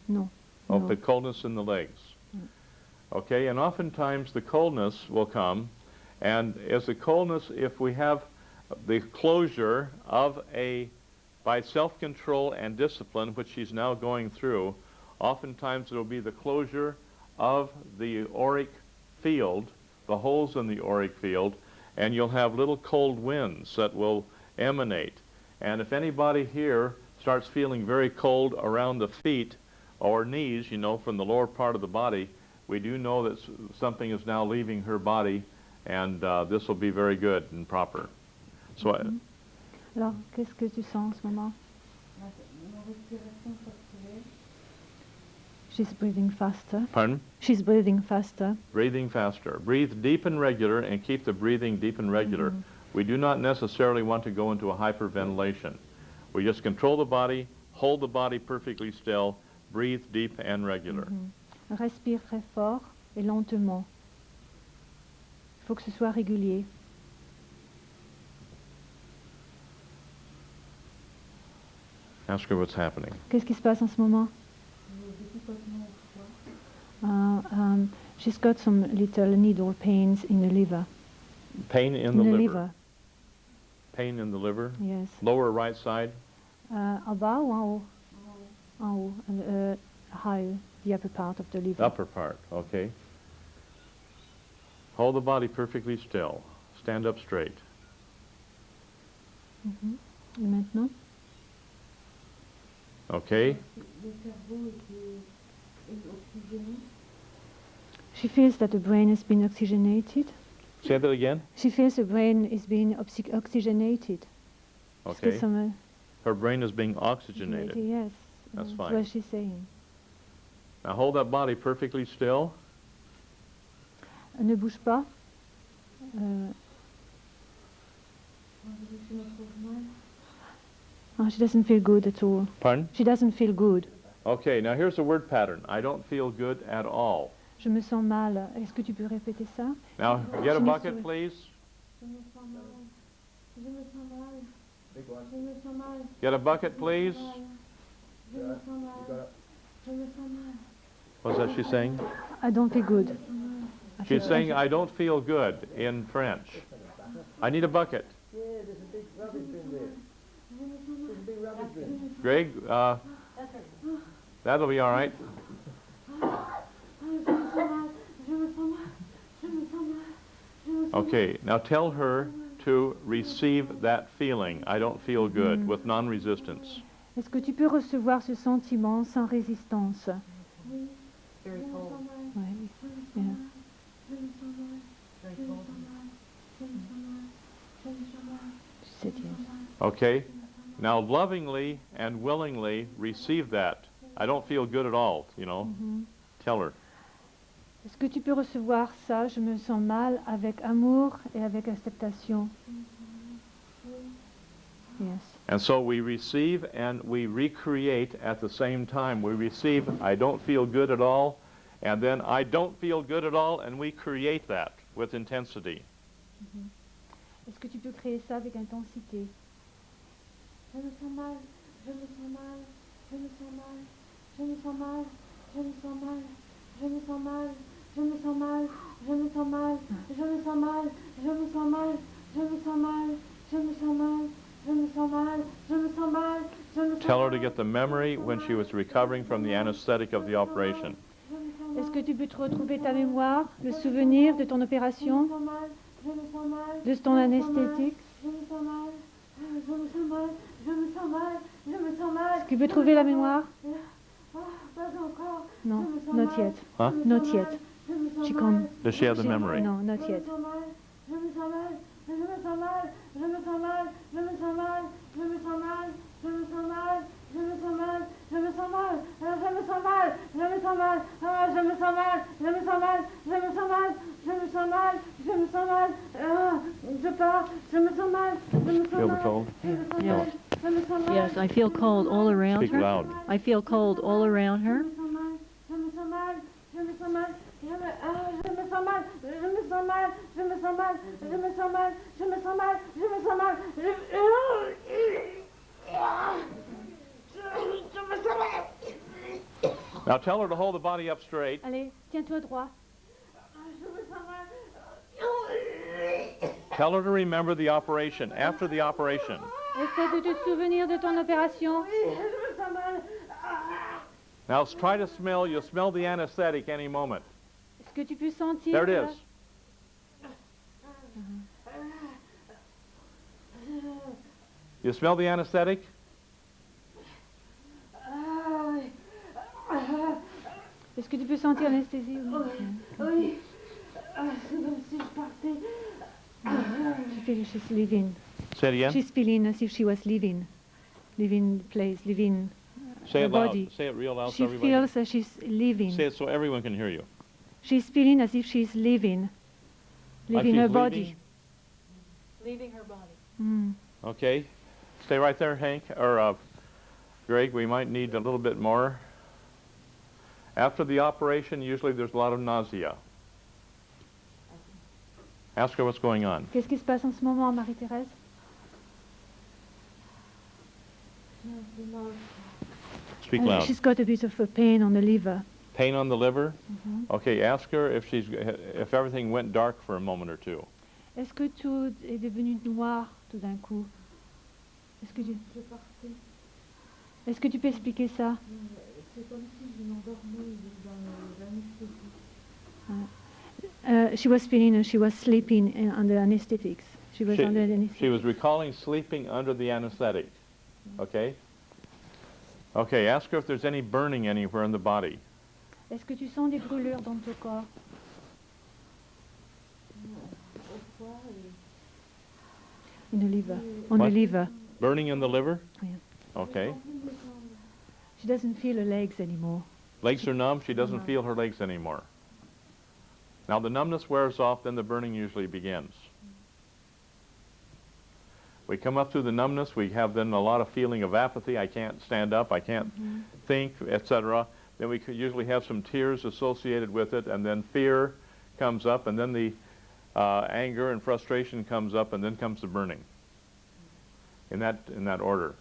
S5: Non.
S2: Oh,
S5: No.
S2: but coldness in the legs. Okay, and oftentimes the coldness will come, and as the coldness, if we have the closure of by self-control and discipline, which she's now going through, oftentimes it will be the closure of the auric field, the holes in the auric field, and you'll have little cold winds that will emanate. And if anybody here starts feeling very cold around the feet or knees, you know, from the lower part of the body, we do know that something is now leaving her body, and this will be very good and proper. So,
S5: Alors, qu'est-ce que tu sens en ce moment? She's breathing faster.
S2: Pardon?
S5: She's breathing faster.
S2: Breathing faster. Breathe deep and regular and keep the breathing deep and regular. We do not necessarily want to go into a hyperventilation. We just control the body, hold the body perfectly still, breathe deep and regular.
S5: Respire très fort et lentement. Il faut que ce soit régulier.
S2: Ask her what's happening.
S5: Qu'est-ce qui se passe en ce moment? She's got some little needle pains in the liver.
S2: Pain in the liver. Pain in the liver.
S5: Yes.
S2: Lower right side.
S5: En bas ou en haut? En haut. High, the upper part of the liver.
S2: Upper part, okay. Hold the body perfectly still. Stand up straight.
S5: Et maintenant?
S2: Okay.
S6: Le cerveau est oxygéné.
S5: She feels that the brain has been oxygenated.
S2: Say that again.
S5: She feels the brain is being oxygenated.
S2: Okay. Her brain is being oxygenated.
S5: Yes.
S2: That's
S5: That's
S2: fine.
S5: what she's saying.
S2: Now hold that body perfectly still.
S5: Ne bouge pas. Oh, she doesn't feel good at all.
S2: Pardon?
S5: She doesn't feel good.
S2: Okay, now here's the word pattern. I don't feel good at all.
S5: Je me sens mal. Est-ce que tu peux répéter ça?
S2: Now get a bucket, please.
S5: Je me sens mal. Je me sens mal.
S4: Big one.
S5: Je me sens mal.
S2: Get a bucket, please.
S5: Je me sens mal. Je me sens mal.
S2: What's that she's saying?
S5: I don't feel good.
S2: She's saying, I don't feel good in French. I need a bucket.
S4: Yeah, there's a big rubbish bin there. There's a big rubbish bin.
S2: Greg, that'll be all right. Okay, now tell her to receive that feeling, I don't feel good, with non-resistance.
S5: Est-ce que tu peux recevoir ce sentiment sans résistance?
S6: Very cold.
S5: Ouais. Yeah.
S6: Very cold.
S5: She said yes.
S2: Okay? Now lovingly and willingly receive that. I don't feel good at all, you know. Tell her.
S5: Est-ce que tu peux recevoir ça? Je me sens mal avec amour et avec acceptation. Yes.
S2: And so we receive and we recreate at the same time. We receive, I don't feel good at all, and then I don't feel good at all, and we create that with intensity.
S5: Est-ce que tu peux créer ça avec intensité? Je me sens mal, je me sens mal, je me sens mal, je me sens mal, je me sens mal, je me sens mal, je me sens mal, je me sens mal, je me sens mal, je me sens mal, je me sens mal, je me sens mal. Je me sens mal, je me sens mal, je me sens
S2: Tell her
S5: mal.
S2: to get the memory when she was recovering from the anesthetic of the operation.
S5: Est-ce que tu peux te retrouver ta mémoire, le souvenir de ton opération, de ton anesthétique? Est-ce que tu peux trouver la mémoire? Non, not yet.
S2: Huh?
S5: Not yet. She can't.
S2: Does she have the memory?
S5: No, not yet.
S2: Feel the cold?
S1: Yes. Yes, I feel cold all around
S2: Speak
S1: her.
S2: loud.
S1: I feel cold all around her.
S2: Now tell her to hold the body up straight.
S5: Allez, tiens-toi droit.
S2: Tell her to remember the operation, after the operation.
S5: Essaie de te souvenir de ton opération.
S2: Now try to smell, you'll smell the anesthetic any moment.
S5: Est-ce que tu peux sentir?
S2: There it is. You smell the anesthetic?
S5: Est-ce que tu peux sentir l'anesthésie?
S6: Oui. C'est comme si je partais.
S5: She feels she's leaving.
S2: Say it again.
S5: She's feeling as if she was leaving place, leaving
S2: Say
S7: her
S2: it loud.
S7: body.
S2: Say it real loud so
S7: She
S2: everybody
S7: feels that she's living.
S2: Say it so everyone can hear you.
S7: She's feeling as if she's living
S2: Like
S7: her
S2: she's
S7: body.
S2: leaving?
S1: Leaving her body.
S7: Mm.
S2: Okay. Stay right there, Hank, or Greg. We might need a little bit more. After the operation, usually there's a lot of nausea. Ask her what's going on.
S7: Qu'est-ce qui se passe en ce moment, Marie-Thérèse?
S2: Speak loud.
S7: She's got a bit of a pain on the liver.
S2: Pain on the liver?
S7: Mhm.
S2: Okay, ask her if everything went dark for a moment or two.
S7: Est-ce que tout est devenu noir tout d'un coup? Est-ce que tu peux expliquer ça?
S6: C'est comme si je m'endormais dans l'anesthésie.
S7: She was feeling she was sleeping under anesthetics. She was under anesthetic.
S2: She was recalling sleeping under the anesthetic. Okay? Okay, ask her if there's any burning anywhere in the body.
S7: Est-ce que tu sens des brûlures dans ton corps? In the liver. On
S2: What?
S7: the liver.
S2: Burning in the liver?
S7: Yeah.
S2: Okay.
S7: She doesn't feel her legs anymore.
S2: Legs are numb. She doesn't
S7: No.
S2: feel her legs anymore. Now the numbness wears off, then the burning usually begins. We come up through the numbness, we have then a lot of feeling of apathy. I can't stand up, I can't think, etc. Then we could usually have some tears associated with it, and then fear comes up, and then the anger and frustration comes up, and then comes the burning. In that order.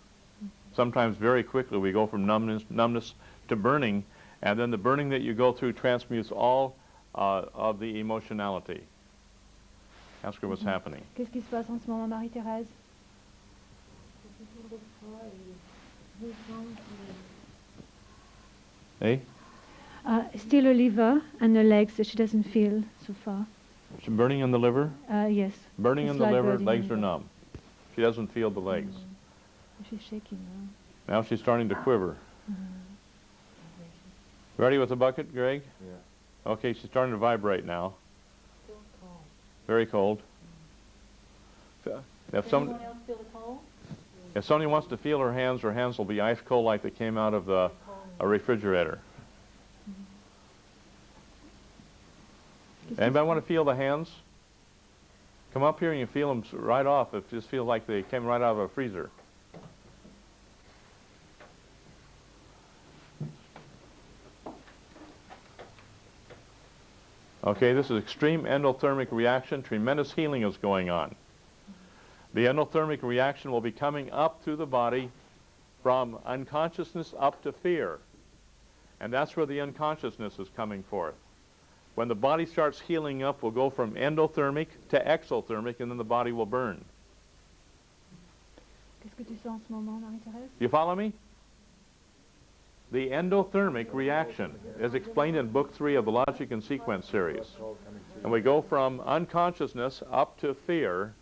S2: Sometimes very quickly we go from numbness to burning, and then the burning that you go through transmutes all of the emotionality. Ask her what's happening.
S7: Qu'est-ce qui se passe en ce moment, Marie-Thérèse?
S2: Eh?
S7: Still her liver and her legs that she doesn't feel so far.
S2: Some burning in the liver?
S7: Yes.
S2: Burning
S7: A
S2: in the
S7: slight
S2: liver,
S7: burning in
S2: legs
S7: the
S2: are
S7: liver.
S2: numb. She doesn't feel the legs.
S7: She's shaking now.
S2: Now she's starting to quiver. Ready with the bucket, Greg?
S4: Yeah.
S2: Okay, she's starting to vibrate now. Very cold. If
S1: Anyone else feel the cold?
S2: somebody wants to feel her hands will be ice cold like they came out of a refrigerator. Anybody want to feel the hands? Come up here and you feel them right off. It just feels like they came right out of a freezer. Okay, this is extreme endothermic reaction. Tremendous healing is going on. The endothermic reaction will be coming up through the body from unconsciousness up to fear. And that's where the unconsciousness is coming forth. When the body starts healing up, we'll go from endothermic to exothermic, and then the body will burn.
S7: Qu'est-ce que tu sens en ce moment, Marie-Thérèse?
S2: You follow me? The endothermic reaction is explained in Book 3 of the Logic and Sequence series. And we go from unconsciousness up to fear,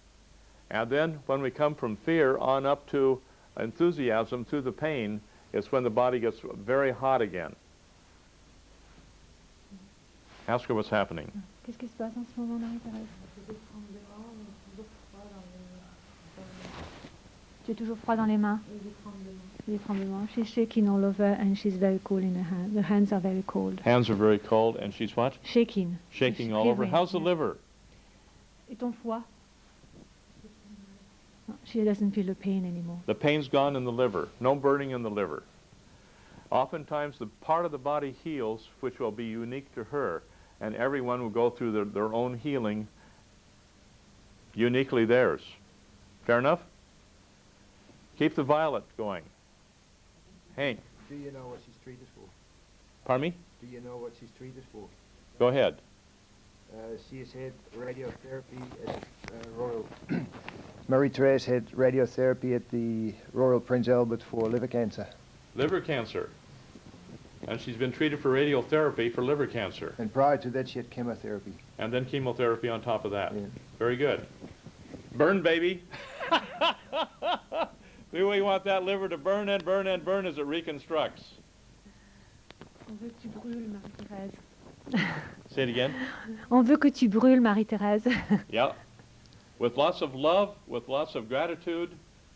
S2: and then when we come from fear on up to enthusiasm through the pain, it's when the body gets very hot again. Ask her what's happening.
S7: Qu'est-ce qui se passe en ce moment, Marie-Thérèse? Tu es toujours froid dans les mains? Des tremblements. She's shaking all over and she's very cold in her hands. The hands are very cold.
S2: Hands are very cold, and she's what?
S7: Shaking.
S2: Shaking
S7: She's
S2: all over.
S7: quivering,
S2: How's the
S7: yeah.
S2: liver?
S7: Et ton foie? No, she doesn't feel the pain anymore.
S2: The pain's gone in the liver. No burning in the liver. Oftentimes the part of the body heals which will be unique to her, and everyone will go through their own healing uniquely theirs. Fair enough? Keep the violet going. Hank,
S4: Do you know what she's treated for?
S2: pardon me?
S4: Do you know what she's treated for?
S2: Go ahead.
S4: She has had radiotherapy at Royal... Marie-Therese had radiotherapy at the Royal Prince Albert for liver cancer.
S2: Liver cancer. And she's been treated for radiotherapy for liver cancer.
S4: And prior to that she had chemotherapy.
S2: And then chemotherapy on top of that.
S4: Yeah.
S2: Very good. Burn, baby. We want that liver to burn and burn and burn as it reconstructs.
S7: On veut que tu brûles, Marie-Thérèse.
S2: Say it again.
S7: On veut que tu brûles, Marie-Thérèse.
S2: Yeah. With lots of love, with lots of gratitude,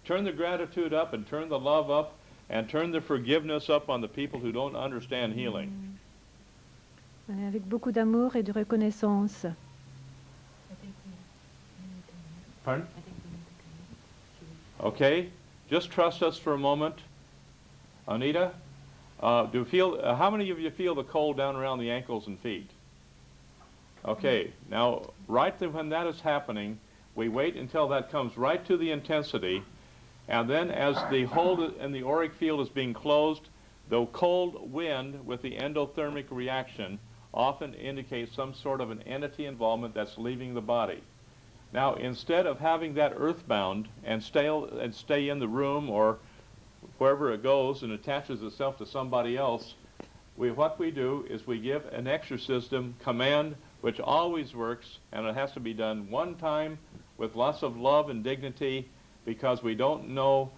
S2: turn the gratitude up and turn the love up, and turn the forgiveness up on the people who don't understand healing.
S7: Avec beaucoup d'amour et de reconnaissance.
S2: Pardon? Okay, just trust us for a moment. Anita, how many of you feel the cold down around the ankles and feet? Okay, now when that is happening, we wait until that comes right to the intensity, and then as the hole in the auric field is being closed, the cold wind with the endothermic reaction often indicates some sort of an entity involvement that's leaving the body. Now, instead of having that earthbound and stay in the room or wherever it goes and attaches itself to somebody else, what we do is we give an exorcism command which always works, and it has to be done one time with lots of love and dignity, because we don't know,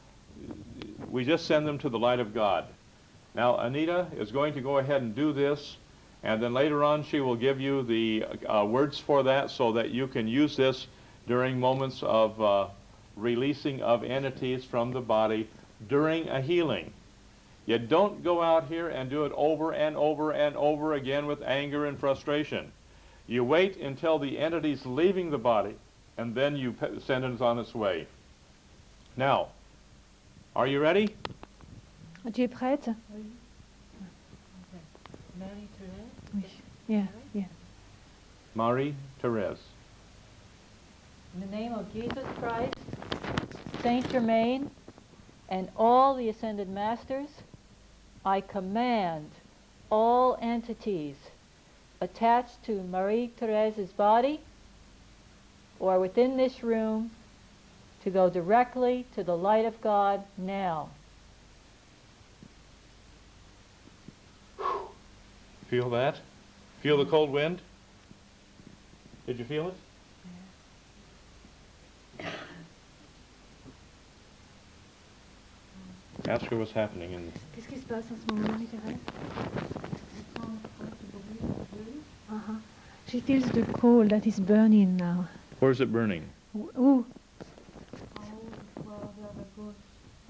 S2: we just send them to the light of God. Now, Anita is going to go ahead and do this, and then later on she will give you the words for that so that you can use this during moments of releasing of entities from the body during a healing. You don't go out here and do it over and over and over again with anger and frustration. You wait until the entity's leaving the body, and then you send it on its way. Now, are you ready?
S7: Tu es prête? Oui. Yeah, yeah.
S2: Marie-Thérèse.
S1: In the name of Jesus Christ, Saint Germain, and all the Ascended Masters, I command all entities attached to Marie-Thérèse's body or within this room to go directly to the light of God now.
S2: Feel that? Feel the cold wind? Did you feel it? Ask her what's happening.
S7: Qu'est-ce qui se passe en ce moment, Marie-Thérèse? She feels the coal that is burning now.
S2: Where's it burning?
S7: Ooh.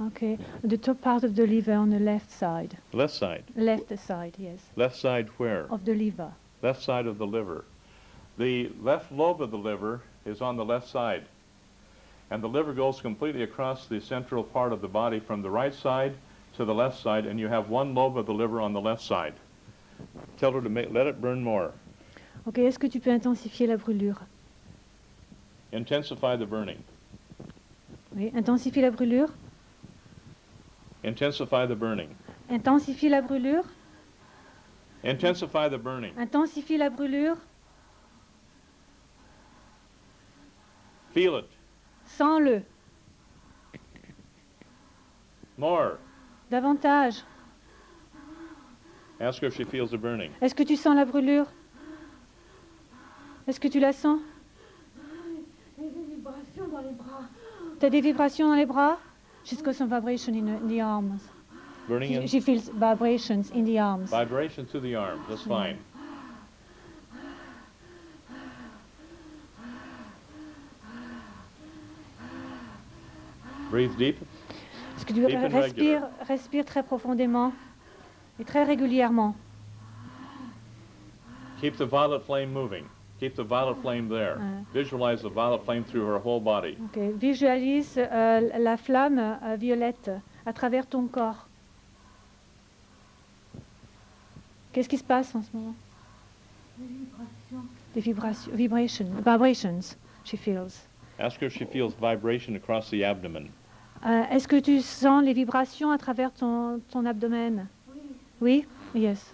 S7: Okay, the top part of the liver on the left side.
S2: Left side.
S7: Left side, yes.
S2: Left side where?
S7: Of the liver.
S2: Left side of the liver. The left lobe of the liver is on the left side. And the liver goes completely across the central part of the body from the right side to the left side, and you have one lobe of the liver on the left side. Tell her to let it burn more.
S7: Ok, est-ce que tu peux intensifier la brûlure?
S2: Intensify the burning.
S7: Oui, intensifie la brûlure.
S2: Intensify the burning.
S7: Intensifie la brûlure.
S2: Intensify the burning.
S7: Intensifie la brûlure.
S2: Feel it.
S7: Sens-le.
S2: More.
S7: Davantage.
S2: Ask her if she feels the burning.
S7: Est-ce que tu sens la brûlure? Est-ce que tu la sens?
S5: J'ai des vibrations dans les bras.
S7: Tu as des vibrations dans les bras? She's got some vibration in the arms.
S2: Burning in?
S7: She feels vibrations in the arms.
S2: Vibration to the arms. That's fine. Breathe deep.
S7: Est-ce que tu respire très profondément et très régulièrement?
S2: Keep the violet flame moving. Keep the violet flame there. Visualize the violet flame through her whole body.
S7: Okay. Visualise la flamme violette à travers ton corps. Qu'est-ce qui se passe en ce moment? Des vibrations. Vibrations, she feels.
S2: Ask her if she feels vibration across the abdomen.
S7: Est-ce que tu sens les vibrations à travers ton abdomen? Oui. Oui? Yes.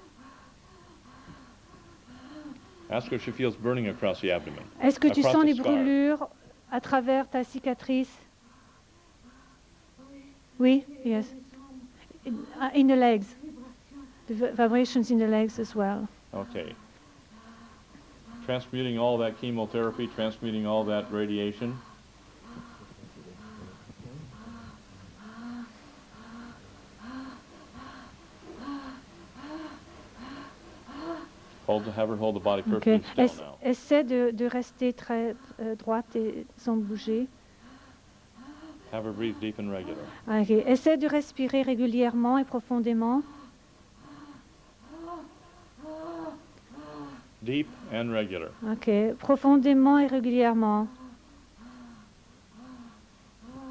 S2: Ask her if she feels burning across the abdomen.
S7: Est-ce que tu sens les
S2: scar.
S7: brûlures à travers ta cicatrice? Oui? Yes. In the legs. The vibrations in the legs as well.
S2: Okay. Transmuting all that chemotherapy, transmuting all that radiation. Have her hold the body perfectly still now.
S7: Essaie de rester très droite et sans bouger.
S2: Have her breathe deep and regular.
S7: Ok. Essaie de respirer régulièrement et profondément.
S2: Deep and regular.
S7: Ok. Profondément et régulièrement.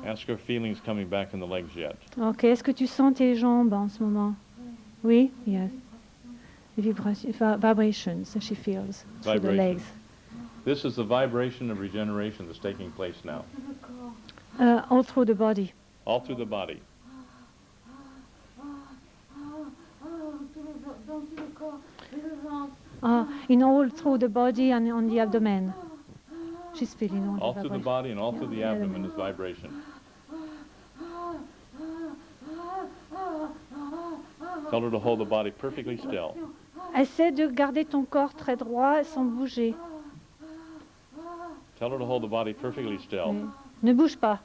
S2: Ask her feelings coming back in the legs yet.
S7: Ok. Est-ce que tu sens tes jambes en ce moment? Oui? Yes. Vibrations that she feels through the
S2: Vibration.
S7: legs.
S2: This is the vibration of regeneration that's taking place now.
S7: All through the body.
S2: All through the body.
S7: In all through the body and on the abdomen. She's feeling all
S2: All
S7: the
S2: through the
S7: vibration.
S2: body and all through the abdomen is vibration. Tell her to hold the body perfectly still.
S7: Essaie de garder ton corps très droit sans bouger.
S2: Tell her to hold the body perfectly still.
S7: Oui. Ne bouge pas.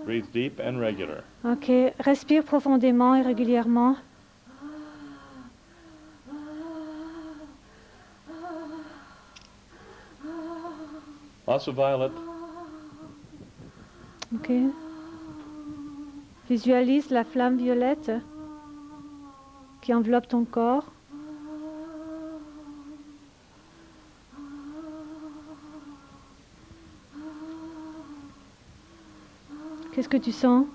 S2: Breathe deep and regular.
S7: Ok. Respire profondément et régulièrement.
S2: Lots of violet.
S7: Ok. Visualise la flamme violette qui enveloppe ton corps. Qu'est-ce que tu sens?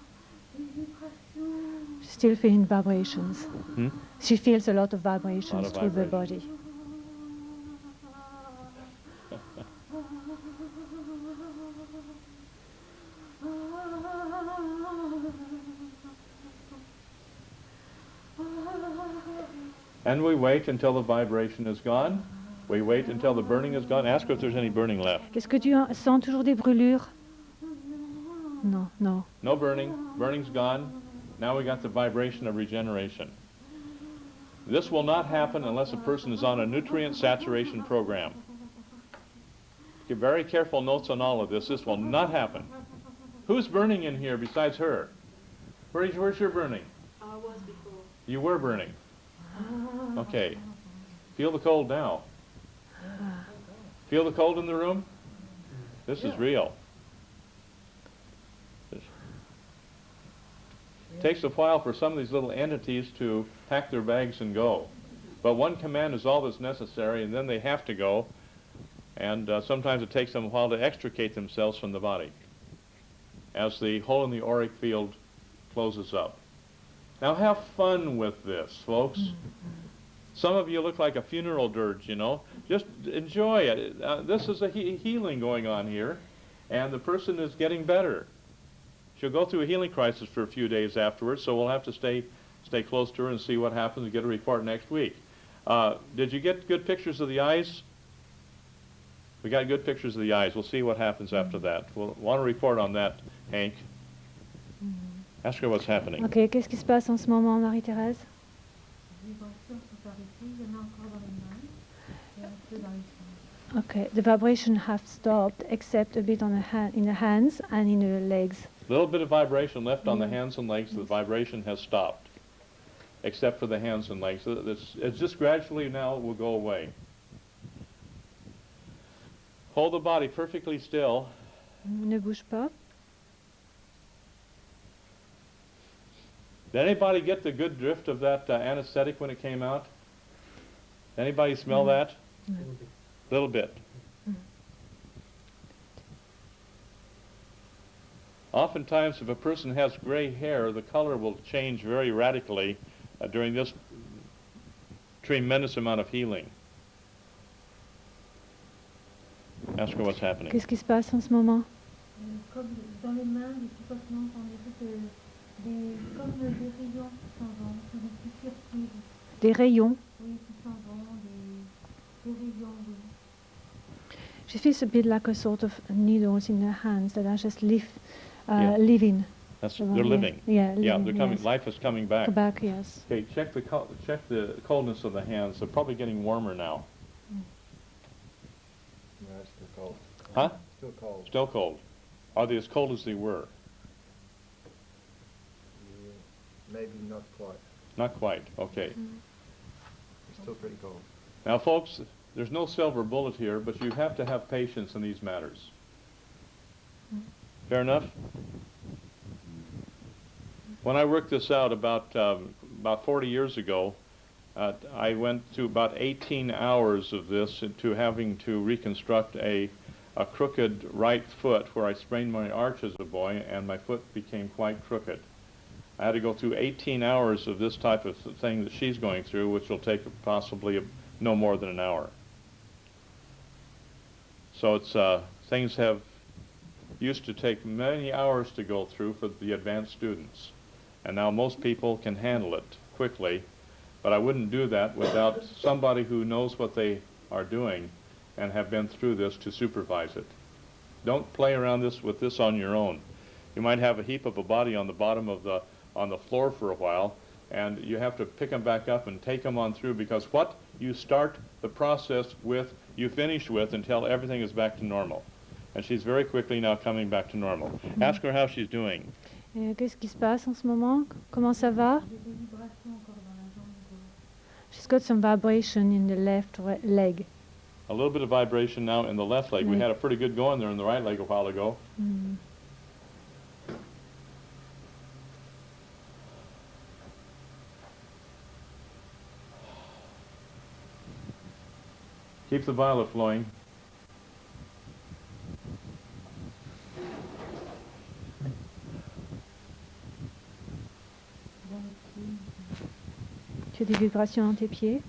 S7: Still feeling vibrations.
S2: Hmm?
S7: She feels a lot of vibrations
S2: Lot of
S7: through the
S2: vibrations.
S7: body.
S2: And we wait until the vibration is gone. We wait until the burning is gone. Ask her if there's any burning left.
S7: Est-ce que tu sens toujours des brûlures? Non, non.
S2: No burning. Burning's gone. Now we got the vibration of regeneration. This will not happen unless a person is on a nutrient saturation program. Give very careful notes on all of this. This will not happen. Who's burning in here besides her? Where's your burning?
S5: I was before.
S2: You were burning. Okay. Feel the cold now. Feel the cold in the room? This is real. It takes a while for some of these little entities to pack their bags and go. But one command is all that's necessary, and then they have to go. And sometimes it takes them a while to extricate themselves from the body as the hole in the auric field closes up. Now have fun with this, folks. Some of you look like a funeral dirge, you know. Just enjoy it. This is a healing going on here, and the person is getting better. She'll go through a healing crisis for a few days afterwards, so we'll have to stay close to her and see what happens and get a report next week. Did you get good pictures of the eyes? We got good pictures of the eyes. We'll see what happens after that. We'll want to report on that, Hank. Ask her what's happening.
S7: Ok, qu'est-ce qui se passe en ce moment, Marie-Thérèse? Okay, the vibration have stopped except a bit on the in the hands and in the legs.
S2: A little bit of vibration left on the hands and legs. The vibration has stopped, except for the hands and legs. It's just gradually now will go away. Hold the body perfectly still.
S7: Ne bouge pas.
S2: Did anybody get the good drift of that anesthetic when it came out? Anybody smell that?
S7: No.
S2: Little bit. Oftentimes, if a person has gray hair, the color will change very radically during this tremendous amount of healing. Ask her what's happening.
S7: Qu'est-ce qui se passe en ce moment?
S6: Comme dans les mains, des picotements, comme des rayons qui s'en vont, des petites surprises.
S7: Des rayons.
S6: Oui, qui s'en vont, des rayons, oui.
S7: She feels a bit like a sort of needles in her hands that are just
S2: Yeah.
S7: living.
S2: They're living.
S7: Yeah,
S2: Yeah,
S7: living,
S2: they're coming.
S7: yes.
S2: Life is coming back.
S7: Come back, yes.
S2: Okay, check the coldness of the hands. They're probably getting warmer now.
S4: No, it's still cold.
S2: Huh?
S4: Still cold.
S2: Still cold. Are they as cold as they were?
S4: Yeah, maybe not quite.
S2: Not quite. Okay.
S4: It's still pretty cold.
S2: Now, folks, there's no silver bullet here, but you have to have patience in these matters. Fair enough? When I worked this out about 40 years ago, I went through about 18 hours of this into having to reconstruct a crooked right foot where I sprained my arch as a boy and my foot became quite crooked. I had to go through 18 hours of this type of thing that she's going through, which will take possibly no more than an hour. So it's things have used to take many hours to go through for the advanced students. And now most people can handle it quickly, but I wouldn't do that without somebody who knows what they are doing and have been through this to supervise it. Don't play around with this on your own. You might have a heap of a body on the bottom of on the floor for a while, and you have to pick them back up and take them on through, because what you start the process with, you finish with until everything is back to normal. And she's very quickly now coming back to normal. Ask her how she's doing.
S7: Qu'est-ce qui se passe en ce moment? Comment ça va?
S6: J'ai des vibrations encore dans la jambe gauche.
S7: She's got some vibration in the left leg.
S2: A little bit of vibration now in the left leg. We had a pretty good going there in the right leg a while ago.
S7: Mm.
S2: Keep the violet flowing.
S7: Tu as des vibrations dans tes pieds?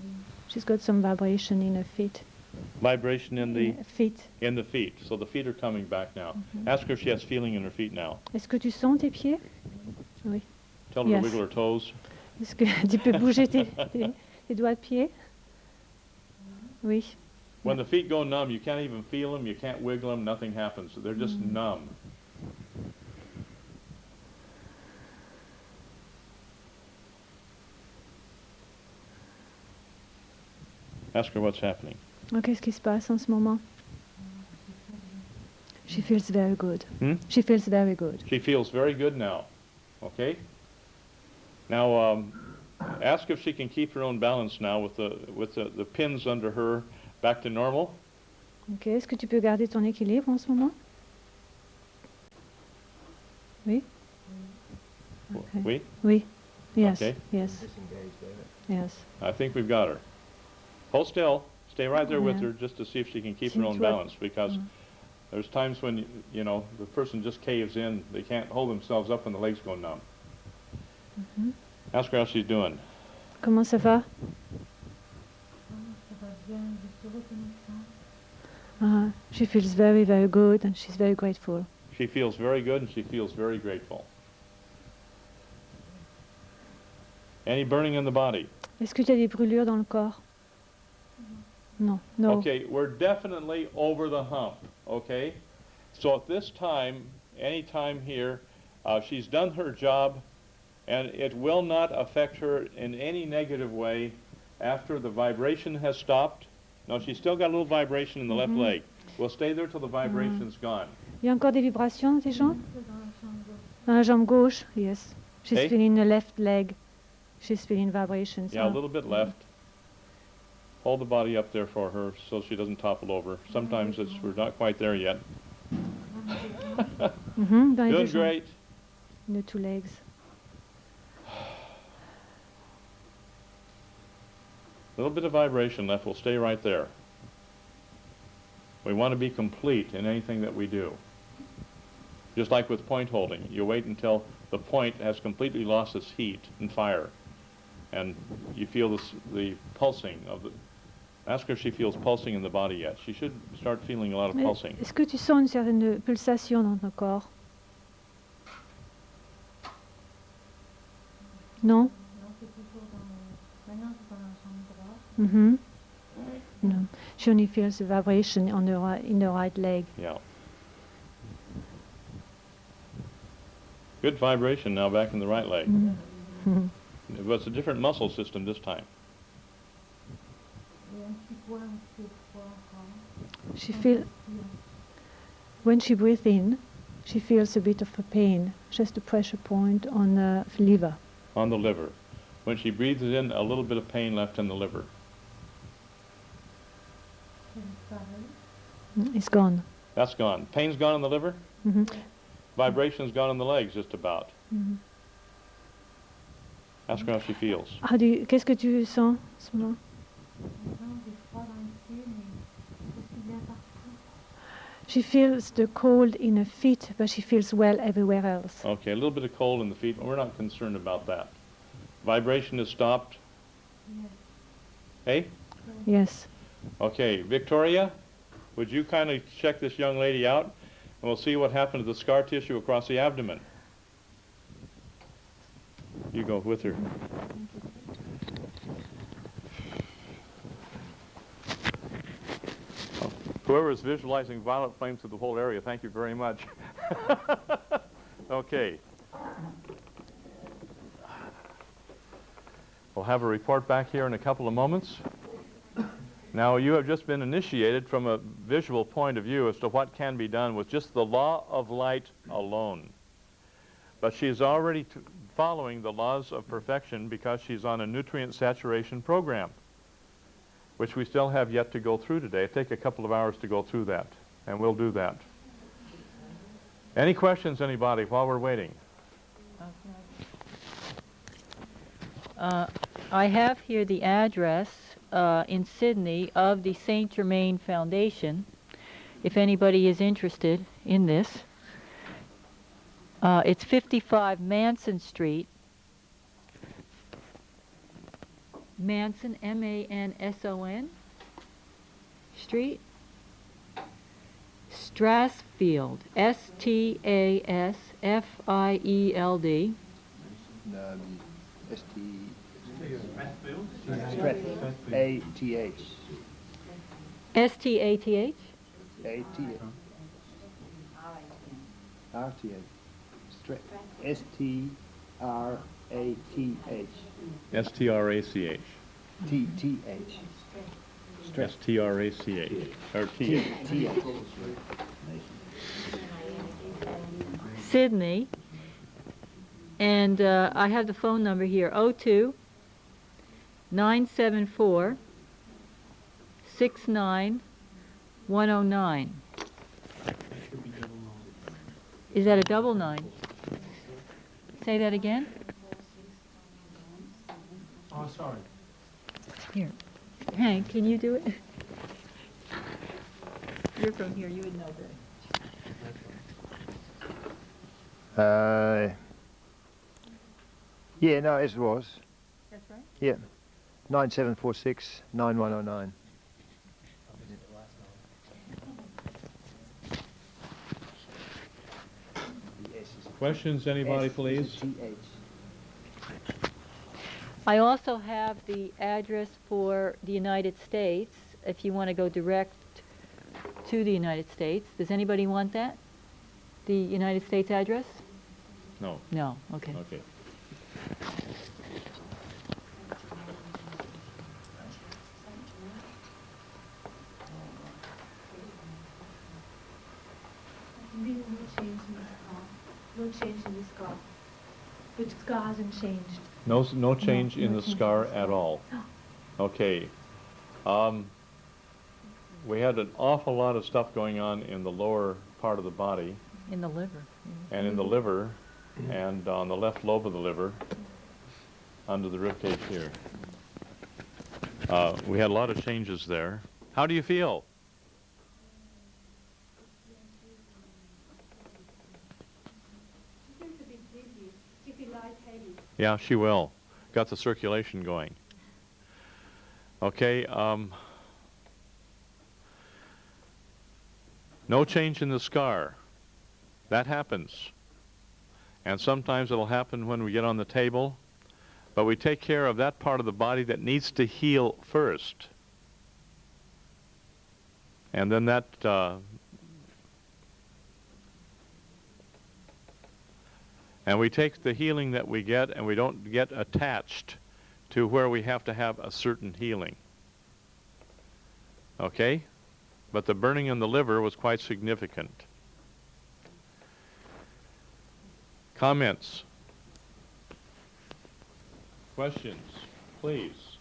S7: She's got some vibration in her feet.
S2: Vibration in the
S7: Feet.
S2: in the feet. So the feet are coming back now. Ask her if she has feeling in her feet now.
S7: Est-ce que tu sens tes pieds? Oui.
S2: Tell her
S7: Yes.
S2: to wiggle her toes.
S7: Est-ce que tu peux bouger tes doigts de pied? Oui.
S2: When the feet go numb, you can't even feel them, you can't wiggle them, nothing happens. They're just numb. Ask her what's happening.
S7: Qu'est-ce qui se passe en ce moment? She feels very good.
S2: Hmm?
S7: She feels very good.
S2: She feels very good now. Okay? Now, ask if she can keep her own balance now with the pins under her back to normal.
S7: Ok, est-ce que tu peux garder ton équilibre en ce moment? Oui? Okay.
S2: Oui?
S7: Oui. Yes.
S2: Okay.
S7: Yes.
S4: Disengaged, David.
S7: Yes.
S2: I think we've got her. Hold still. Stay right there with
S7: Yeah.
S2: her just to see if she can keep
S7: See
S2: her own
S7: what-
S2: balance, because there's times when, you know, the person just caves in. They can't hold themselves up when the legs go numb. Ask her how she's doing.
S7: Comment ça va?
S6: Ça va bien, je suis reconnaissante.
S7: She feels very, very good and she's very grateful.
S2: She feels very good and she feels very grateful. Any burning in the body?
S7: Est-ce que tu as des brûlures dans le corps? Non. No.
S2: Okay, we're definitely over the hump, okay? So at this time, any time here, she's done her job, and it will not affect her in any negative way after the vibration has stopped. No, she's still got a little vibration in the left leg. We'll stay there till the vibration's gone.
S7: Il y a encore des vibrations dans tes jambes?
S6: C'est dans la jambe gauche.
S7: Dans la jambe gauche? Yes. She's
S2: Okay.
S7: feeling the left leg. She's feeling vibrations.
S2: Yeah, a little bit left. Hold the body up there for her so she doesn't topple over. Sometimes we're not quite there yet.
S7: Dans les deux
S2: Doing
S7: jambes.
S2: great.
S7: The two legs.
S2: A little bit of vibration left. We'll stay right there. We want to be complete in anything that we do. Just like with point holding. You wait until the point has completely lost its heat and fire. And you feel the pulsing of the... Ask her if she feels pulsing in the body yet. She should start feeling a lot of
S7: Mais
S2: pulsing.
S7: est-ce que tu sens une certaine pulsation dans ton corps? Non?
S6: Non, c'est toujours dans maintenant c'est dans la jambe droite.
S7: No. She only feels the vibration on the in the right leg.
S2: Yeah. Good vibration now back in the right leg. But it's a different muscle system this time.
S6: Et un petit point aussi froid encore.
S7: She feel when she breathes in, she feels a bit of a pain, just a pressure point on the liver.
S2: On the liver. When she breathes in, a little bit of pain left in the liver.
S7: It's gone.
S2: That's gone. Pain's gone in the liver?
S7: Mhm.
S2: Vibration's gone in the legs, just about.
S7: Mhm.
S2: Ask her how she feels.
S7: Qu'est-ce que tu sens en ce moment? She feels the cold in her feet, but she feels well everywhere else.
S2: Okay, a little bit of cold in the feet, but we're not concerned about that. Vibration is stopped? Hey?
S7: Yes.
S2: Okay, Victoria, would you kind of check this young lady out, and we'll see what happened to the scar tissue across the abdomen. You go with her. Whoever is visualizing violet flames through the whole area, thank you very much. Okay. We'll have a report back here in a couple of moments. Now, you have just been initiated from a visual point of view as to what can be done with just the law of light alone. But she's already following the laws of perfection because she's on a nutrient saturation program, which we still have yet to go through today. It'll take a couple of hours to go through that, and we'll do that. Any questions, anybody, while we're waiting?
S1: I have here the address in Sydney of the St. Germain Foundation, if anybody is interested in this. It's 55 Manson Street, Manson, M-A-N-S-O-N, Street, Strathfield, S-T-A-S-F-I-E-L-D.
S4: A-T-H.
S1: S-T-A-T-H?
S4: A-T-H. R-T-H. S-T-R-A-T-H.
S2: S-T-R-A-C-H.
S4: T-T-H.
S2: S-T-R-A-C-H. Or T-H.
S4: T-H.
S1: Sydney. And I have the phone number here, 02-974-69109. Is that a double nine? Say that again?
S8: Oh, sorry.
S1: Here. Hank, can you do it? You're from here, you would know better.
S4: Yeah, no, it was.
S1: That's right?
S4: Yeah. 9746-9109.
S2: Questions, anybody, please?
S1: I also have the address for the United States, if you want to go direct to the United States. Does anybody want that? The United States address?
S2: No.
S1: No, okay.
S2: Okay.
S6: No change in the scar. No change in the scar. The scar hasn't changed.
S2: No change in
S6: no
S2: the
S6: change
S2: scar
S6: in the
S2: at all. Okay. We had an awful lot of stuff going on in the lower part of the body
S1: In the liver.
S2: and in the liver and on the left lobe of the liver under the ribcage here. We had a lot of changes there. How do you feel?
S5: She feels a bit dizzy. She feels lightheaded.
S2: Yeah, she will. Got the circulation going. Okay. No change in the scar. That happens. And sometimes it'll happen when we get on the table, but we take care of that part of the body that needs to heal first. And then that and we take the healing that we get and we don't get attached to where we have to have a certain healing. Okay? But the burning in the liver was quite significant. Comments? Questions, please.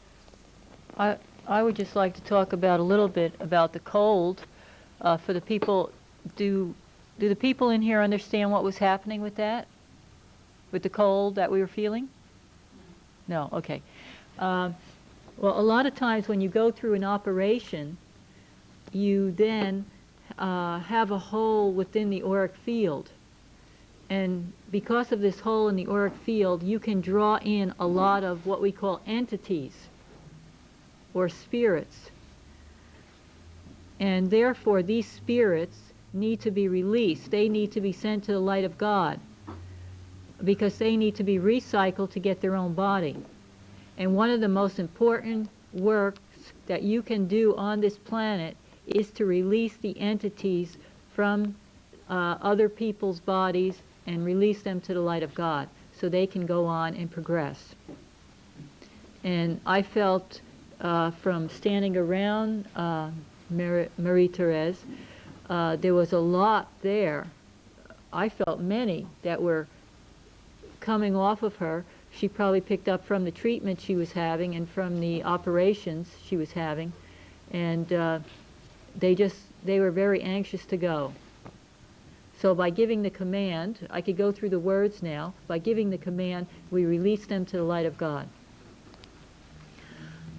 S1: I would just like to talk about a little bit about the cold for the people. Do the people in here understand what was happening with that? With the cold that we were feeling? No, okay. Well, a lot of times when you go through an operation, you then have a hole within the auric field. And because of this hole in the auric field, you can draw in a lot of what we call entities or spirits. And therefore, these spirits need to be released. They need to be sent to the light of God because they need to be recycled to get their own body. And one of the most important works that you can do on this planet is to release the entities from other people's bodies and release them to the light of God so they can go on and progress. And I felt from standing around Marie-Therese, there was a lot there. I felt many that were coming off of her. She probably picked up from the treatment she was having and from the operations she was having. And they were very anxious to go. So by giving the command, I could go through the words now, by giving the command, we release them to the light of God.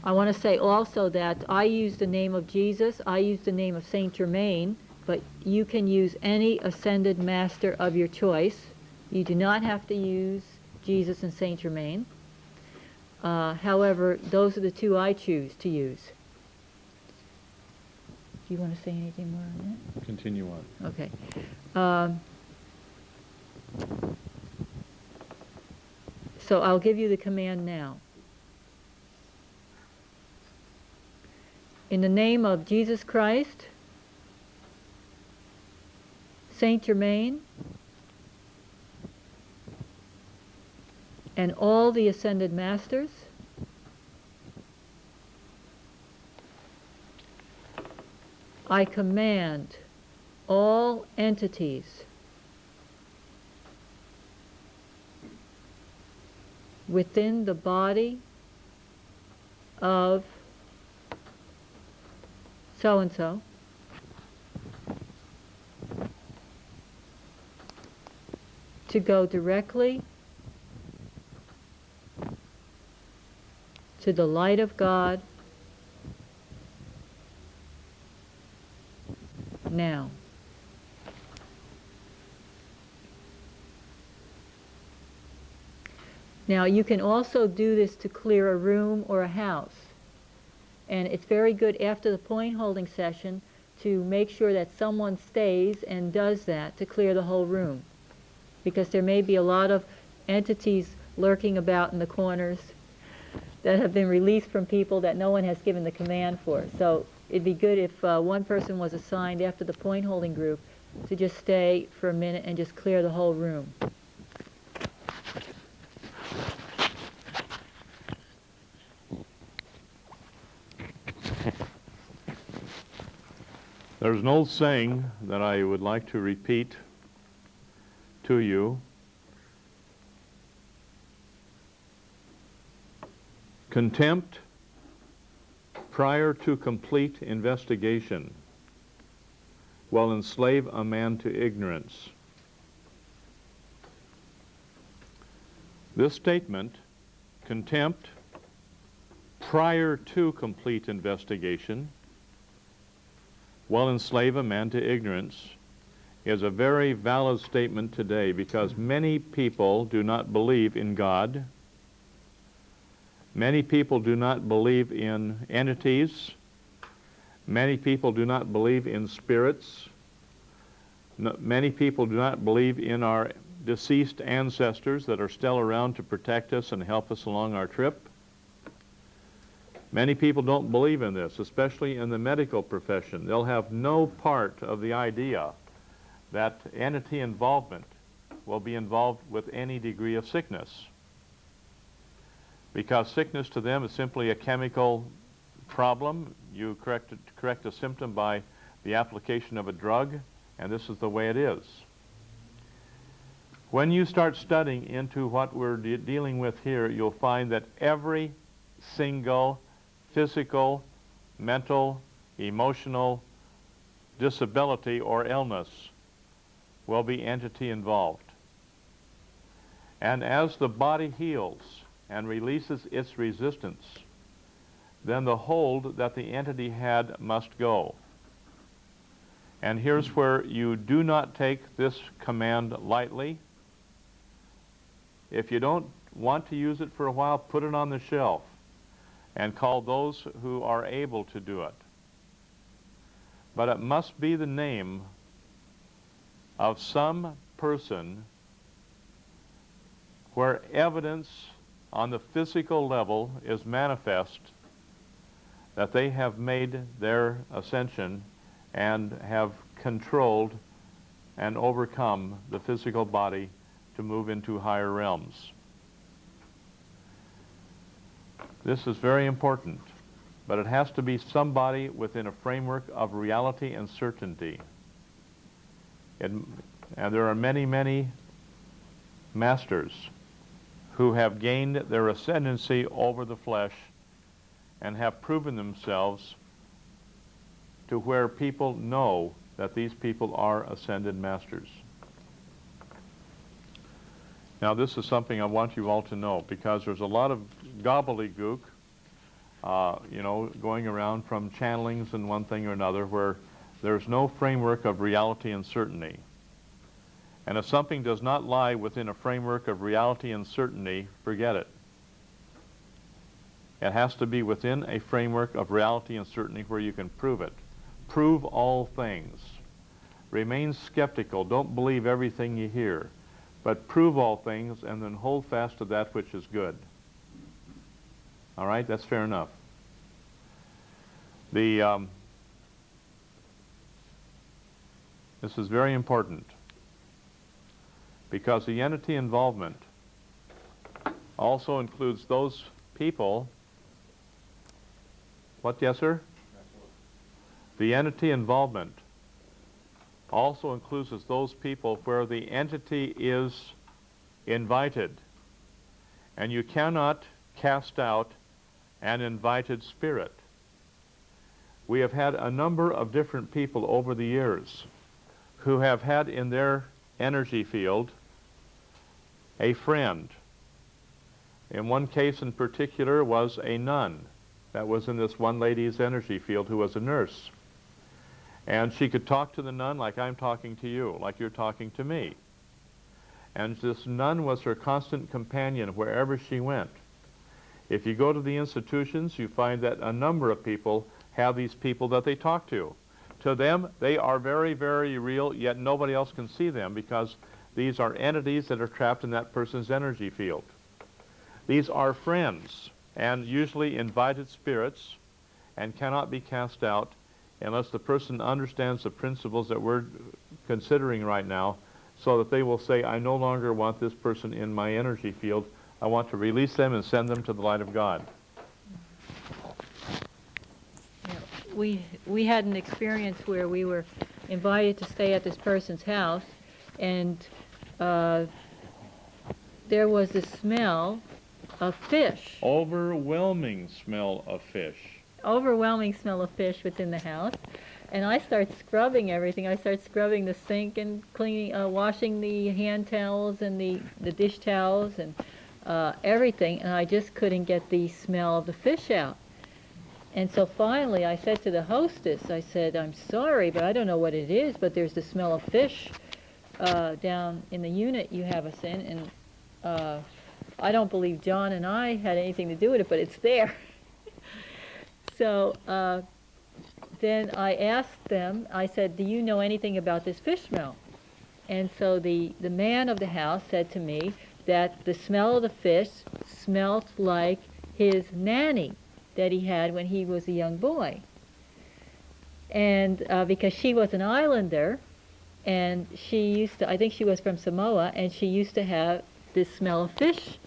S1: I want to say also that I use the name of Jesus, I use the name of Saint Germain, but you can use any ascended master of your choice. You do not have to use Jesus and Saint Germain. However, those are the two I choose to use. Do you want to say anything more on that?
S2: Continue on.
S1: Okay. So I'll give you the command now. In the name of Jesus Christ, Saint Germain, and all the ascended masters, I command all entities within the body of so-and-so to go directly to the light of God now. Now you can also do this to clear a room or a house. And it's very good after the point holding session to make sure that someone stays and does that to clear the whole room. Because there may be a lot of entities lurking about in the corners that have been released from people that no one has given the command for. So it'd be good if one person was assigned after the point holding group to just stay for a minute and just clear the whole room.
S2: There's an old saying that I would like to repeat to you. Contempt prior to complete investigation will enslave a man to ignorance. This statement, contempt prior to complete investigation will enslave a man to ignorance, is a very valid statement today because many people do not believe in God. Many people do not believe in entities. Many people do not believe in spirits. Many people do not believe in our deceased ancestors that are still around to protect us and help us along our trip. Many people don't believe in this, especially in the medical profession. They'll have no part of the idea that entity involvement will be involved with any degree of sickness. Because sickness to them is simply a chemical problem. You correct a symptom by the application of a drug, and this is the way it is. When you start studying into what we're dealing with here, you'll find that every single physical mental, emotional disability or illness will be entity involved. And as the body heals and releases its resistance, then the hold that the entity had must go. And here's where you do not take this command lightly. If you don't want to use it for a while, put it on the shelf and call those who are able to do it. But it must be the name of some person where evidence on the physical level is manifest that they have made their ascension and have controlled and overcome the physical body to move into higher realms. This is very important, but it has to be somebody within a framework of reality and certainty. And there are many, many masters who have gained their ascendancy over the flesh and have proven themselves to where people know that these people are ascended masters. Now, this is something I want you all to know, because there's a lot of gobbledygook, going around from channelings and one thing or another where there's no framework of reality and certainty. And if something does not lie within a framework of reality and certainty, forget it. It has to be within a framework of reality and certainty where you can prove it. Prove all things. Remain skeptical. Don't believe everything you hear. But prove all things and then hold fast to that which is good. All right? That's fair enough. This is very important, because the entity involvement also includes those people. What, yes, sir? The entity involvement also includes those people where the entity is invited. And you cannot cast out an invited spirit. We have had a number of different people over the years who have had in their energy field a friend. In one case in particular was a nun that was in this one lady's energy field who was a nurse. And she could talk to the nun like I'm talking to you, like you're talking to me. And this nun was her constant companion wherever she went. If you go to the institutions, you find that a number of people have these people that they talk to. To them, they are very, very real, yet nobody else can see them because these are entities that are trapped in that person's energy field. These are friends, and usually invited spirits, and cannot be cast out unless the person understands the principles that we're considering right now, so that they will say, I no longer want this person in my energy field. I want to release them and send them to the light of God.
S1: Yeah, we had an experience where we were invited to stay at this person's house, and there was the smell of fish.
S2: Overwhelming smell of fish.
S1: Overwhelming smell of fish within the house. And I start scrubbing everything. I start scrubbing the sink and cleaning, washing the hand towels and the dish towels and everything, and I just couldn't get the smell of the fish out. And so finally I said to the hostess, I said, I'm sorry, but I don't know what it is, but there's the smell of fish down in the unit you have us in, and I don't believe John and I had anything to do with it, but it's there. So then I asked them, I said, do you know anything about this fish smell? And so the man of the house said to me that the smell of the fish smelled like his nanny that he had when he was a young boy. And because she was an islander, and she used to, I think she was from Samoa, and she used to have this smell of fish.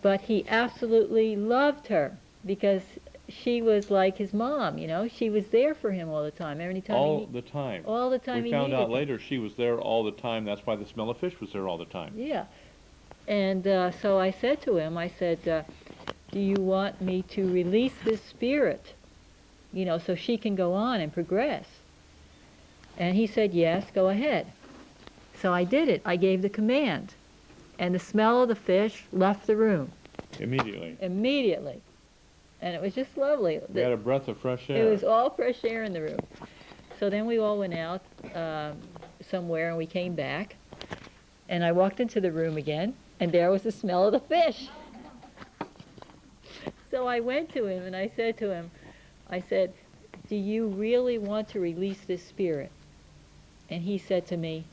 S1: But he absolutely loved her because she was like his mom, you know. She was there for him all the time.
S2: All the time.
S1: All the time.
S2: We found out later she was there all the time. That's why the smell of fish was there all the time.
S1: Yeah. And so I said to him, I said, do you want me to release this spirit you know, so she can go on and progress. And he said, yes, go ahead. So I did it. I gave the command. And the smell of the fish left the room.
S2: Immediately.
S1: Immediately. And it was just lovely.
S2: We had a breath of fresh air.
S1: It was all fresh air in the room. So then we all went out somewhere and we came back. And I walked into the room again, and there was the smell of the fish. So I went to him and I said to him, I said, do you really want to release this spirit? And he said to me,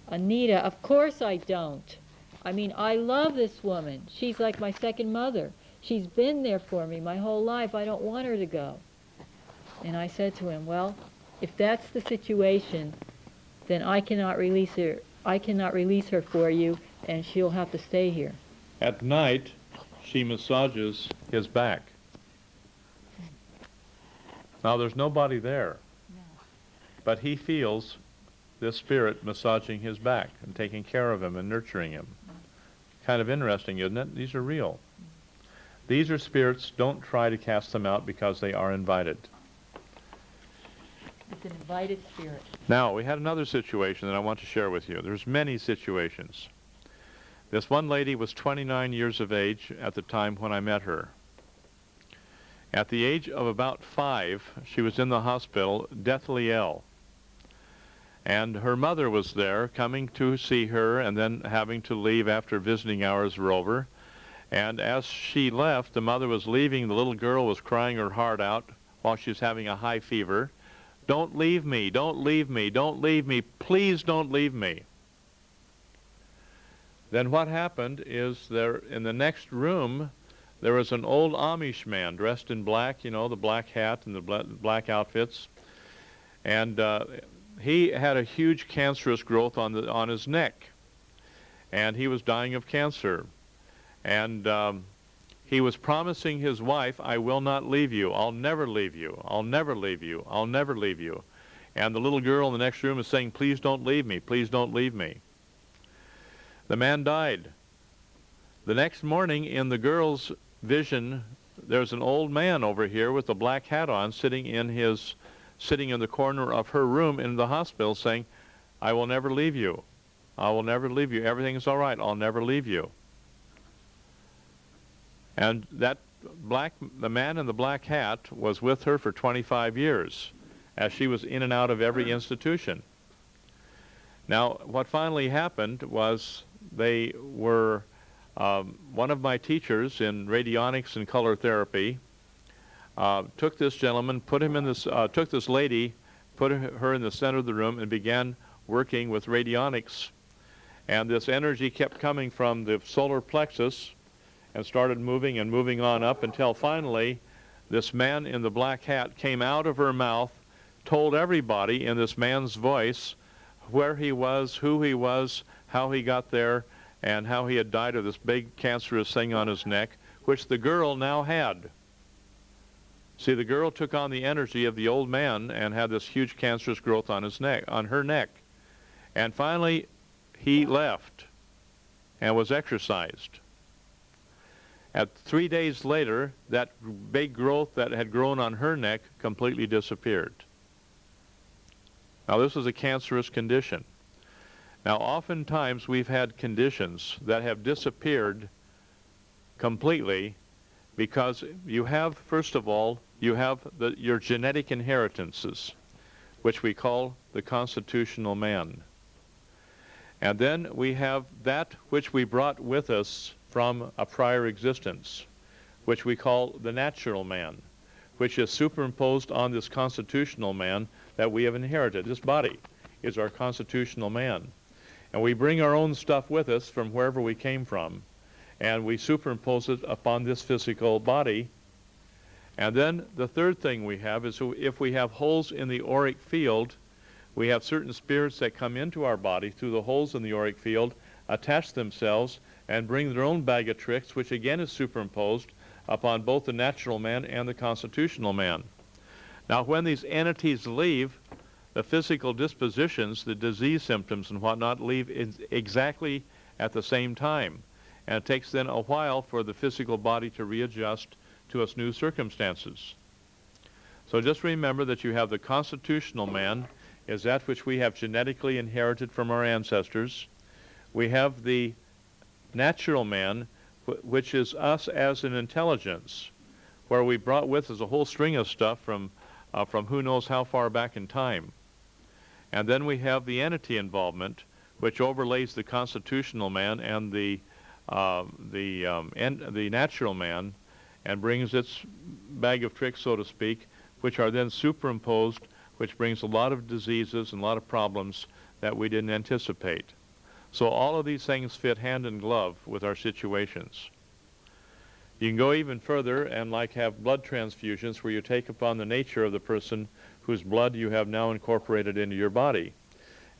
S1: Anita, of course I don't. I mean, I love this woman. She's like my second mother. She's been there for me my whole life. I don't want her to go. And I said to him, well, if that's the situation, then I cannot release her. I cannot release her for you, and she'll have to stay here.
S2: At night, she massages his back. Now, there's nobody there, but he feels this spirit massaging his back and taking care of him and nurturing him. Kind of interesting, isn't it? These are real. These are spirits. Don't try to cast them out because they are invited.
S1: It's an invited spirit.
S2: Now, we had another situation that I want to share with you. There's many situations. This one lady was 29 years of age at the time when I met her. At the age of about 5, she was in the hospital, deathly ill. And her mother was there, coming to see her and then having to leave after visiting hours were over. And as she left, the mother was leaving. The little girl was crying her heart out while she was having a high fever. Don't leave me, don't leave me, don't leave me, please don't leave me. Then what happened is there in the next room, there was an old Amish man dressed in black, you know, the black hat and the black outfits. And he had a huge cancerous growth on his neck. And he was dying of cancer. And he was promising his wife, I will not leave you. I'll never leave you. I'll never leave you. I'll never leave you. And the little girl in the next room is saying, please don't leave me. Please don't leave me. The man died. The next morning in the girl's vision, there's an old man over here with a black hat on sitting in the corner of her room in the hospital saying, I will never leave you. I will never leave you. Everything's all right. I'll never leave you. And the man in the black hat was with her for 25 years as she was in and out of every institution. Now, what finally happened was they were, one of my teachers in radionics and color therapy took this gentleman, took this lady, put her in the center of the room and began working with radionics. And this energy kept coming from the solar plexus and started moving and moving on up until finally this man in the black hat came out of her mouth, told everybody in this man's voice where he was, who he was, how he got there, and how he had died of this big cancerous thing on his neck, which the girl now had. See, the girl took on the energy of the old man and had this huge cancerous growth on his neck, on her neck. And finally, he left and was exorcised. At 3 days later, that big growth that had grown on her neck completely disappeared. Now, this is a cancerous condition. Now, oftentimes we've had conditions that have disappeared completely because you have, first of all, you have your genetic inheritances, which we call the constitutional man. And then we have that which we brought with us from a prior existence, which we call the natural man, which is superimposed on this constitutional man that we have inherited. This body is our constitutional man. And we bring our own stuff with us from wherever we came from, and we superimpose it upon this physical body. And then the third thing we have is if we have holes in the auric field, we have certain spirits that come into our body through the holes in the auric field, attach themselves, and bring their own bag of tricks, which again is superimposed upon both the natural man and the constitutional man. Now, when these entities leave, the physical dispositions, the disease symptoms and whatnot, leave exactly at the same time. And it takes then a while for the physical body to readjust to its new circumstances. So just remember that you have the constitutional man, is that which we have genetically inherited from our ancestors. We have the natural man, which is us as an intelligence, where we brought with us a whole string of stuff from who knows how far back in time. And then we have the entity involvement, which overlays the constitutional man and the natural man, and brings its bag of tricks, so to speak, which are then superimposed, which brings a lot of diseases and a lot of problems that we didn't anticipate. So all of these things fit hand in glove with our situations. You can go even further and like have blood transfusions where you take upon the nature of the person whose blood you have now incorporated into your body.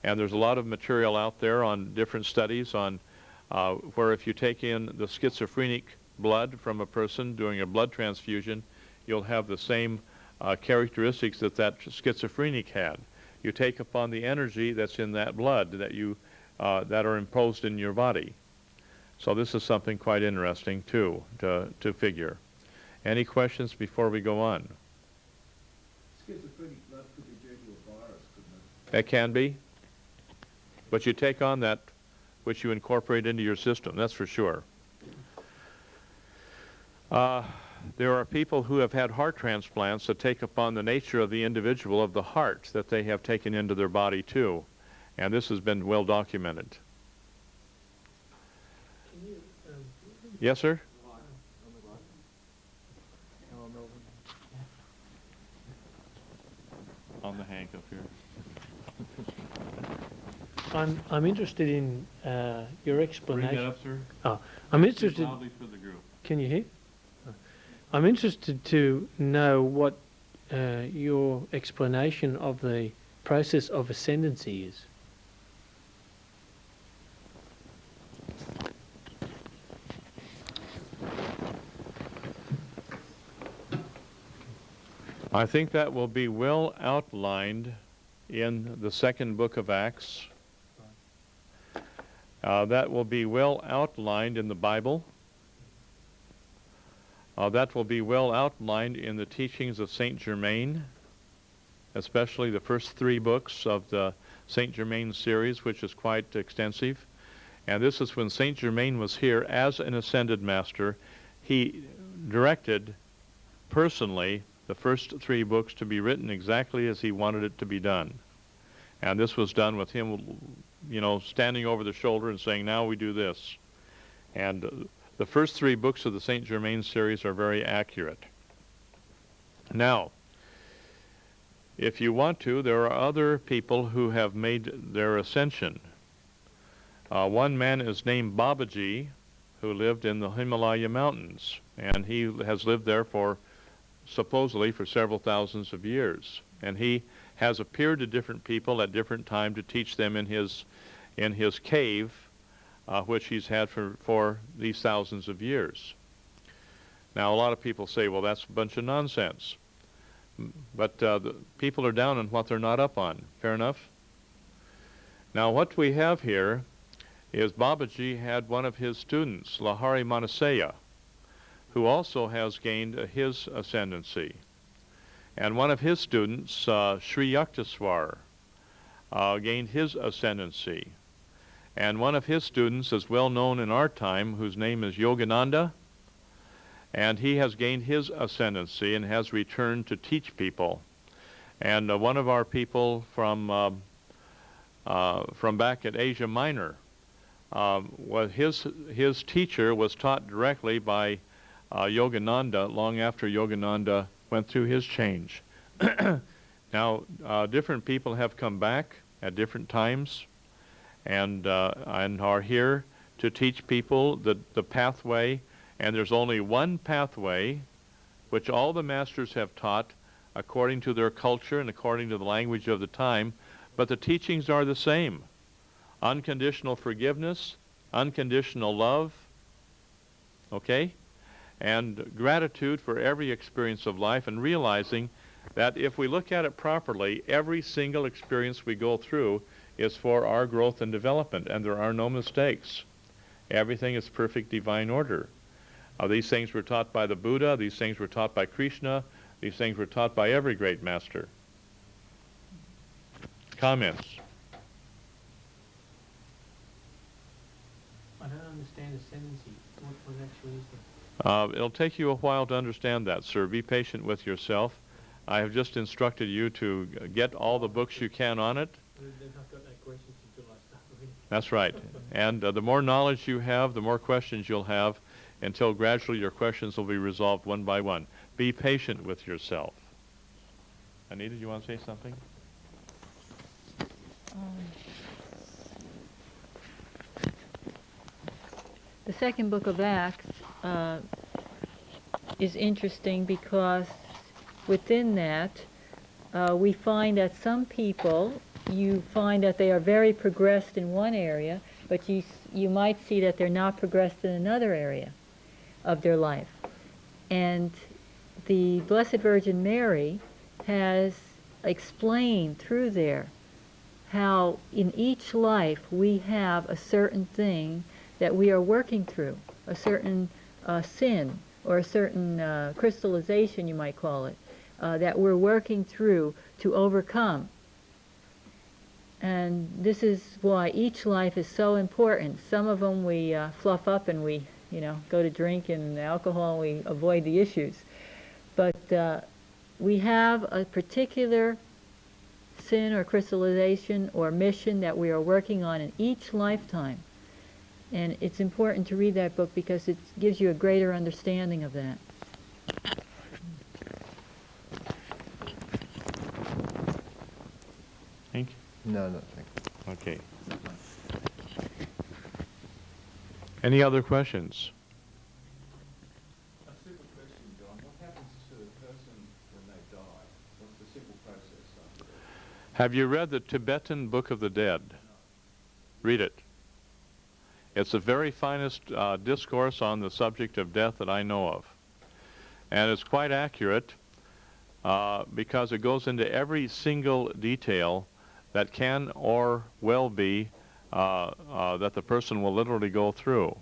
S2: And there's a lot of material out there on different studies on where if you take in the schizophrenic blood from a person doing a blood transfusion, you'll have the same characteristics that that schizophrenic had. You take upon the energy that's in that blood that that are imposed in your body. So this is something quite interesting too to figure. Any questions before we go on?
S8: Schizophrenic blood could be due to a virus, couldn't it?
S2: That can be, but you take on that which you incorporate into your system, that's for sure. There are people who have had heart transplants that take upon the nature of the individual of the heart that they have taken into their body too, and this has been well documented.
S8: Can you,
S2: Yes, sir? On the Hank up here.
S9: I'm interested in your explanation.
S2: Bring that up, sir.
S9: Oh, I'm interested.
S2: Loudly for the group.
S9: Can you hear? I'm interested to know what your explanation of the process of ascendancy is.
S2: I think that will be well outlined in the second book of Acts. That will be well outlined in the Bible. That will be well outlined in the teachings of Saint Germain, especially the first 3 books of the Saint Germain series, which is quite extensive. And this is when Saint Germain was here as an ascended master. He directed personally the first 3 books to be written exactly as he wanted it to be done. And this was done with him, you know, standing over the shoulder and saying, now we do this. And the first 3 books of the Saint Germain series are very accurate. Now, if you want to, there are other people who have made their ascension. One man is named Babaji, who lived in the Himalaya mountains, and he has lived there for supposedly for several thousands of years. And he has appeared to different people at different times to teach them in his cave, which he's had for these thousands of years. Now, a lot of people say, well, that's a bunch of nonsense. But the people are down on what they're not up on. Fair enough? Now, what we have here is Babaji had one of his students, Lahari Manasaya, who also has gained his ascendancy. And one of his students, Sri Yukteswar, gained his ascendancy. And one of his students is well known in our time, whose name is Yogananda, and he has gained his ascendancy and has returned to teach people. And one of our people from back at Asia Minor, his teacher was taught directly by Yogananda long after Yogananda went through his change. Now, different people have come back at different times and are here to teach people the pathway. And there's only one pathway which all the masters have taught according to their culture and according to the language of the time, but the teachings are the same. Unconditional forgiveness, unconditional love, okay? And gratitude for every experience of life, and realizing that if we look at it properly, every single experience we go through is for our growth and development, and there are no mistakes. Everything is perfect divine order. These things were taught by the Buddha, these things were taught by Krishna, These things were taught by every great master. Comments?
S9: I don't understand ascendancy. What actually is that?
S2: It'll take you a while to understand that, sir. Be patient with yourself. I have just instructed you to get all the books you can on it.
S9: Then I've got no questions until I start reading.
S2: That's right. And the more knowledge you have, the more questions you'll have, until gradually your questions will be resolved one by one. Be patient with yourself. Anita, do you want to say something?
S1: The second book of Acts is interesting because within that we find that some people, you find that they are very progressed in one area, but you might see that they're not progressed in another area of their life. And the Blessed Virgin Mary has explained through there how in each life we have a certain thing that we are working through, a certain sin or a certain crystallization, you might call it, that we're working through to overcome. And this is why each life is so important. Some of them we fluff up and we, go to drink and alcohol and we avoid the issues. But we have a particular sin or crystallization or mission that we are working on in each lifetime. And it's important to read that book because it gives you a greater understanding of that.
S2: Hank?
S4: No, thank you.
S2: Okay. Any other questions?
S8: A simple question, John. What happens to the person when they die? What's the simple process?
S2: Have you read the Tibetan Book of the Dead? Read it. It's the very finest discourse on the subject of death that I know of. And it's quite accurate because it goes into every single detail that can or will be that the person will literally go through.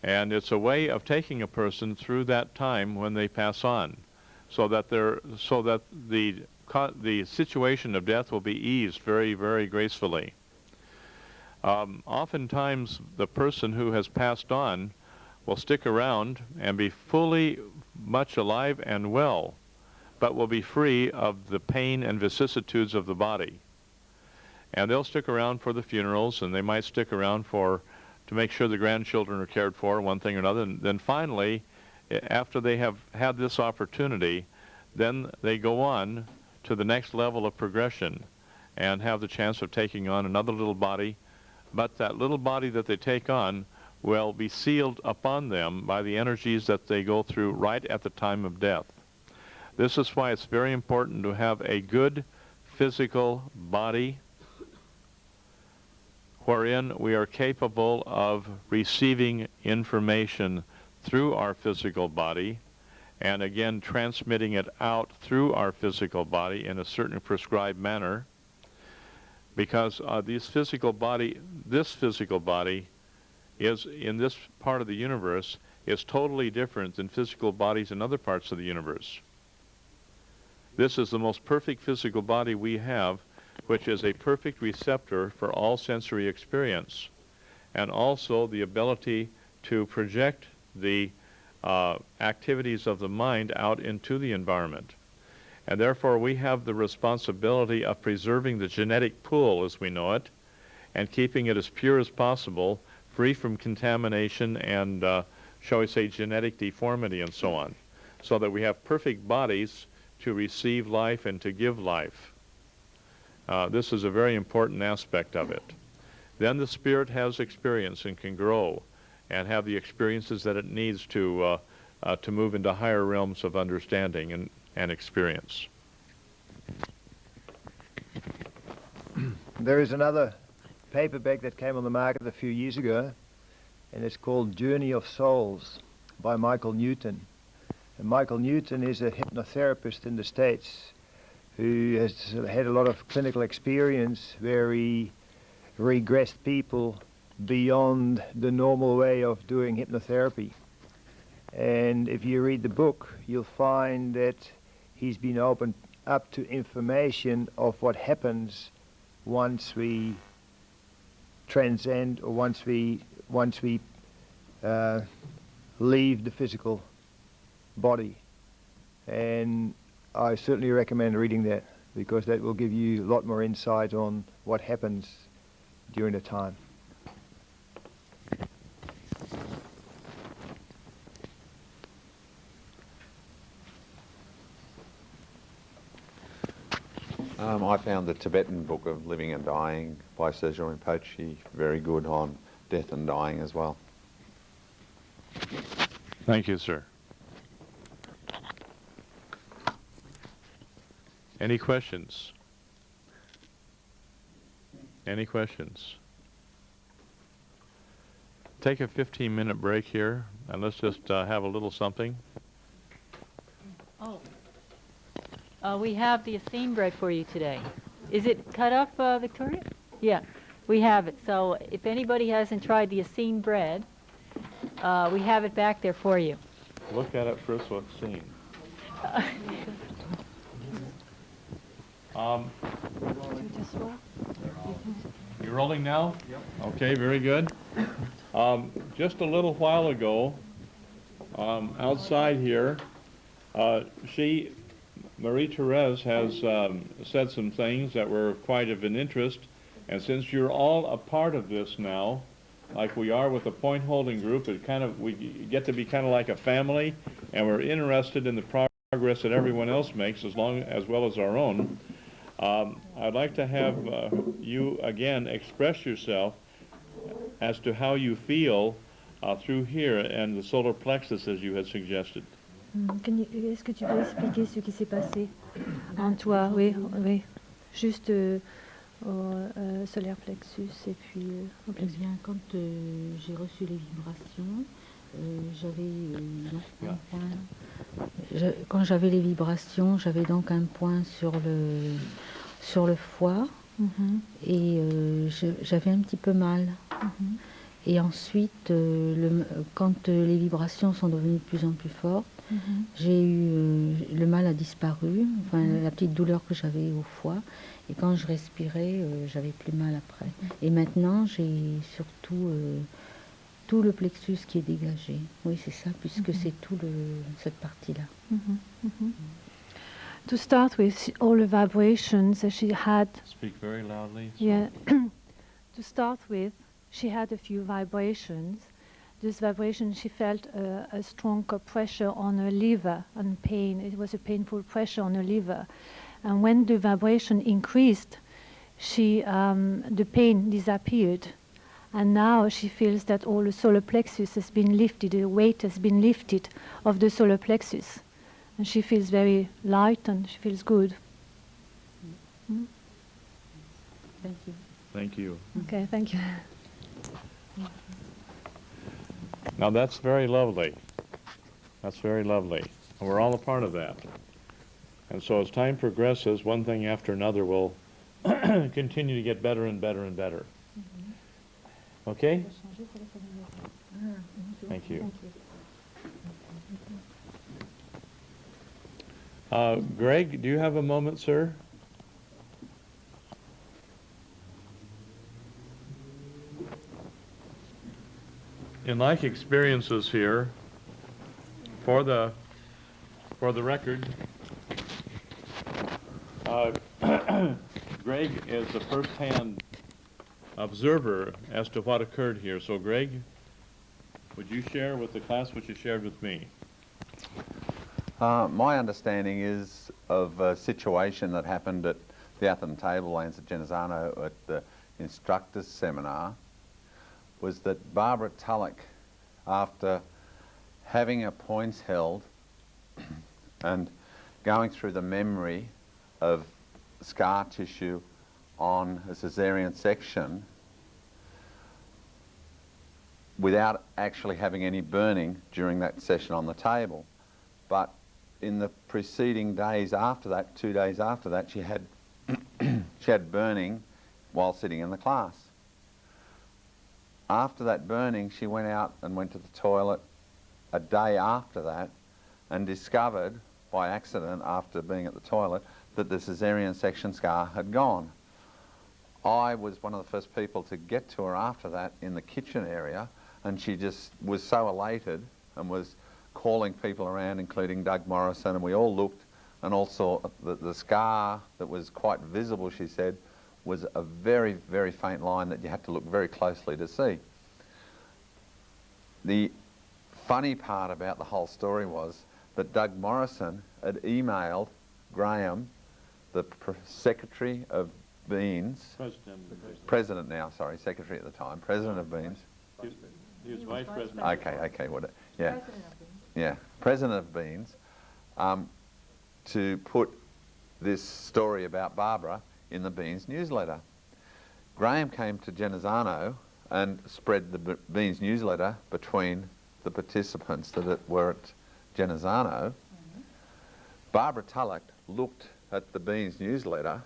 S2: And it's a way of taking a person through that time when they pass on, so that the situation of death will be eased very, very gracefully. Oftentimes, the person who has passed on will stick around and be fully much alive and well, but will be free of the pain and vicissitudes of the body. And they'll stick around for the funerals, and they might stick around to make sure the grandchildren are cared for, one thing or another. And then finally, after they have had this opportunity, then they go on to the next level of progression and have the chance of taking on another little body. But that little body that they take on will be sealed upon them by the energies that they go through right at the time of death. This is why it's very important to have a good physical body wherein we are capable of receiving information through our physical body and again transmitting it out through our physical body in a certain prescribed manner. Because this physical body is, in this part of the universe, is totally different than physical bodies in other parts of the universe. This is the most perfect physical body we have, which is a perfect receptor for all sensory experience, and also the ability to project the activities of the mind out into the environment. And therefore we have the responsibility of preserving the genetic pool as we know it and keeping it as pure as possible, free from contamination and, shall we say, genetic deformity and so on, so that we have perfect bodies to receive life and to give life. This is a very important aspect of it. Then the spirit has experience and can grow and have the experiences that it needs to move into higher realms of understanding and experience.
S4: There is another paperback that came on the market a few years ago, and it's called Journey of Souls by Michael Newton. And Michael Newton is a hypnotherapist in the States who has had a lot of clinical experience where he regressed people beyond the normal way of doing hypnotherapy. And if you read the book, you'll find that he's been opened up to information of what happens once we transcend, or once we leave the physical body. And I certainly recommend reading that, because that will give you a lot more insight on what happens during the time.
S10: I found the Tibetan book of Living and Dying by Sejong Rinpoche very good on death and dying as well.
S2: Thank you, sir. Any questions? Any questions? Take a 15-minute break here, and let's just have a little something.
S1: Oh. We have the Essene bread for you today. Is it cut up, Victoria? Yeah, we have it. So if anybody hasn't tried the Essene bread, we have it back there for you.
S2: Look at it first, what's seen. You're rolling now? Yep. Okay, very good. Just a little while ago, outside here, Marie-Therese has said some things that were quite of an interest, and since you're all a part of this now, like we are with the point holding group, we get to be kind of like a family, and we're interested in the progress that everyone else makes as well as our own. I'd like to have you again express yourself as to how you feel through here and the solar plexus as you had suggested.
S7: Est-ce que tu peux expliquer ce qui s'est passé en toi? Oui, oui. Juste au solaire plexus et puis au
S11: Eh
S7: plexus.
S11: bien, quand j'ai reçu les vibrations, j'avais un point. Quand j'avais les vibrations, j'avais donc un point sur le foie et j'avais un petit peu mal. Et ensuite, quand les vibrations sont devenues de plus en plus fortes, j'ai eu le mal a disparu, enfin la petite douleur que j'avais au foie. Et quand je respirais, j'avais plus mal après. Et maintenant, j'ai surtout tout le plexus qui est dégagé. Oui, c'est ça, puisque c'est tout cette partie-là.
S7: To start with, all the vibrations that she had.
S2: Speak very loudly.
S7: Yeah. To start with, she had a few vibrations. This vibration, she felt a strong pressure on her liver and pain. It was a painful pressure on her liver. And when the vibration increased, the pain disappeared. And now she feels that all the solar plexus has been lifted, the weight has been lifted of the solar plexus. And she feels very light and she feels good.
S11: Thank you.
S2: Thank you.
S7: Okay, thank you.
S2: Now that's very lovely. That's very lovely. We're all a part of that. And so as time progresses, one thing after another will continue to get better and better and better. Okay? Thank you. Greg, do you have a moment, sir? In like experiences here, for the record, Greg is a first-hand observer as to what occurred here. So, Greg, would you share with the class what you shared with me?
S10: My understanding is of a situation that happened at the Athens Tablelands at Genazzano at the instructors seminar, was that Barbara Tulloch, after having her points held and going through the memory of scar tissue on a caesarean section without actually having any burning during that session on the table, but in the preceding days after that, 2 days after that, she had she had burning while sitting in the class. After that burning, she went out and went to the toilet a day after that and discovered by accident after being at the toilet that the caesarean section scar had gone. I was one of the first people to get to her after that in the kitchen area, and she just was so elated and was calling people around, including Doug Morrison, and we all looked and all saw that the scar that was quite visible, she said, was a very, very faint line that you had to look very closely to see. The funny part about the whole story was that Doug Morrison had emailed Graham, the Secretary of Beans, President now, sorry, Secretary at the time, President of Beans.
S2: He was Vice President.
S10: Okay, yeah. Yeah, President of Beans, to put this story about Barbara in the Beans newsletter. Graham came to Genazzano and spread the Beans newsletter between the participants that were at Genazzano. Barbara Tulloch looked at the Beans newsletter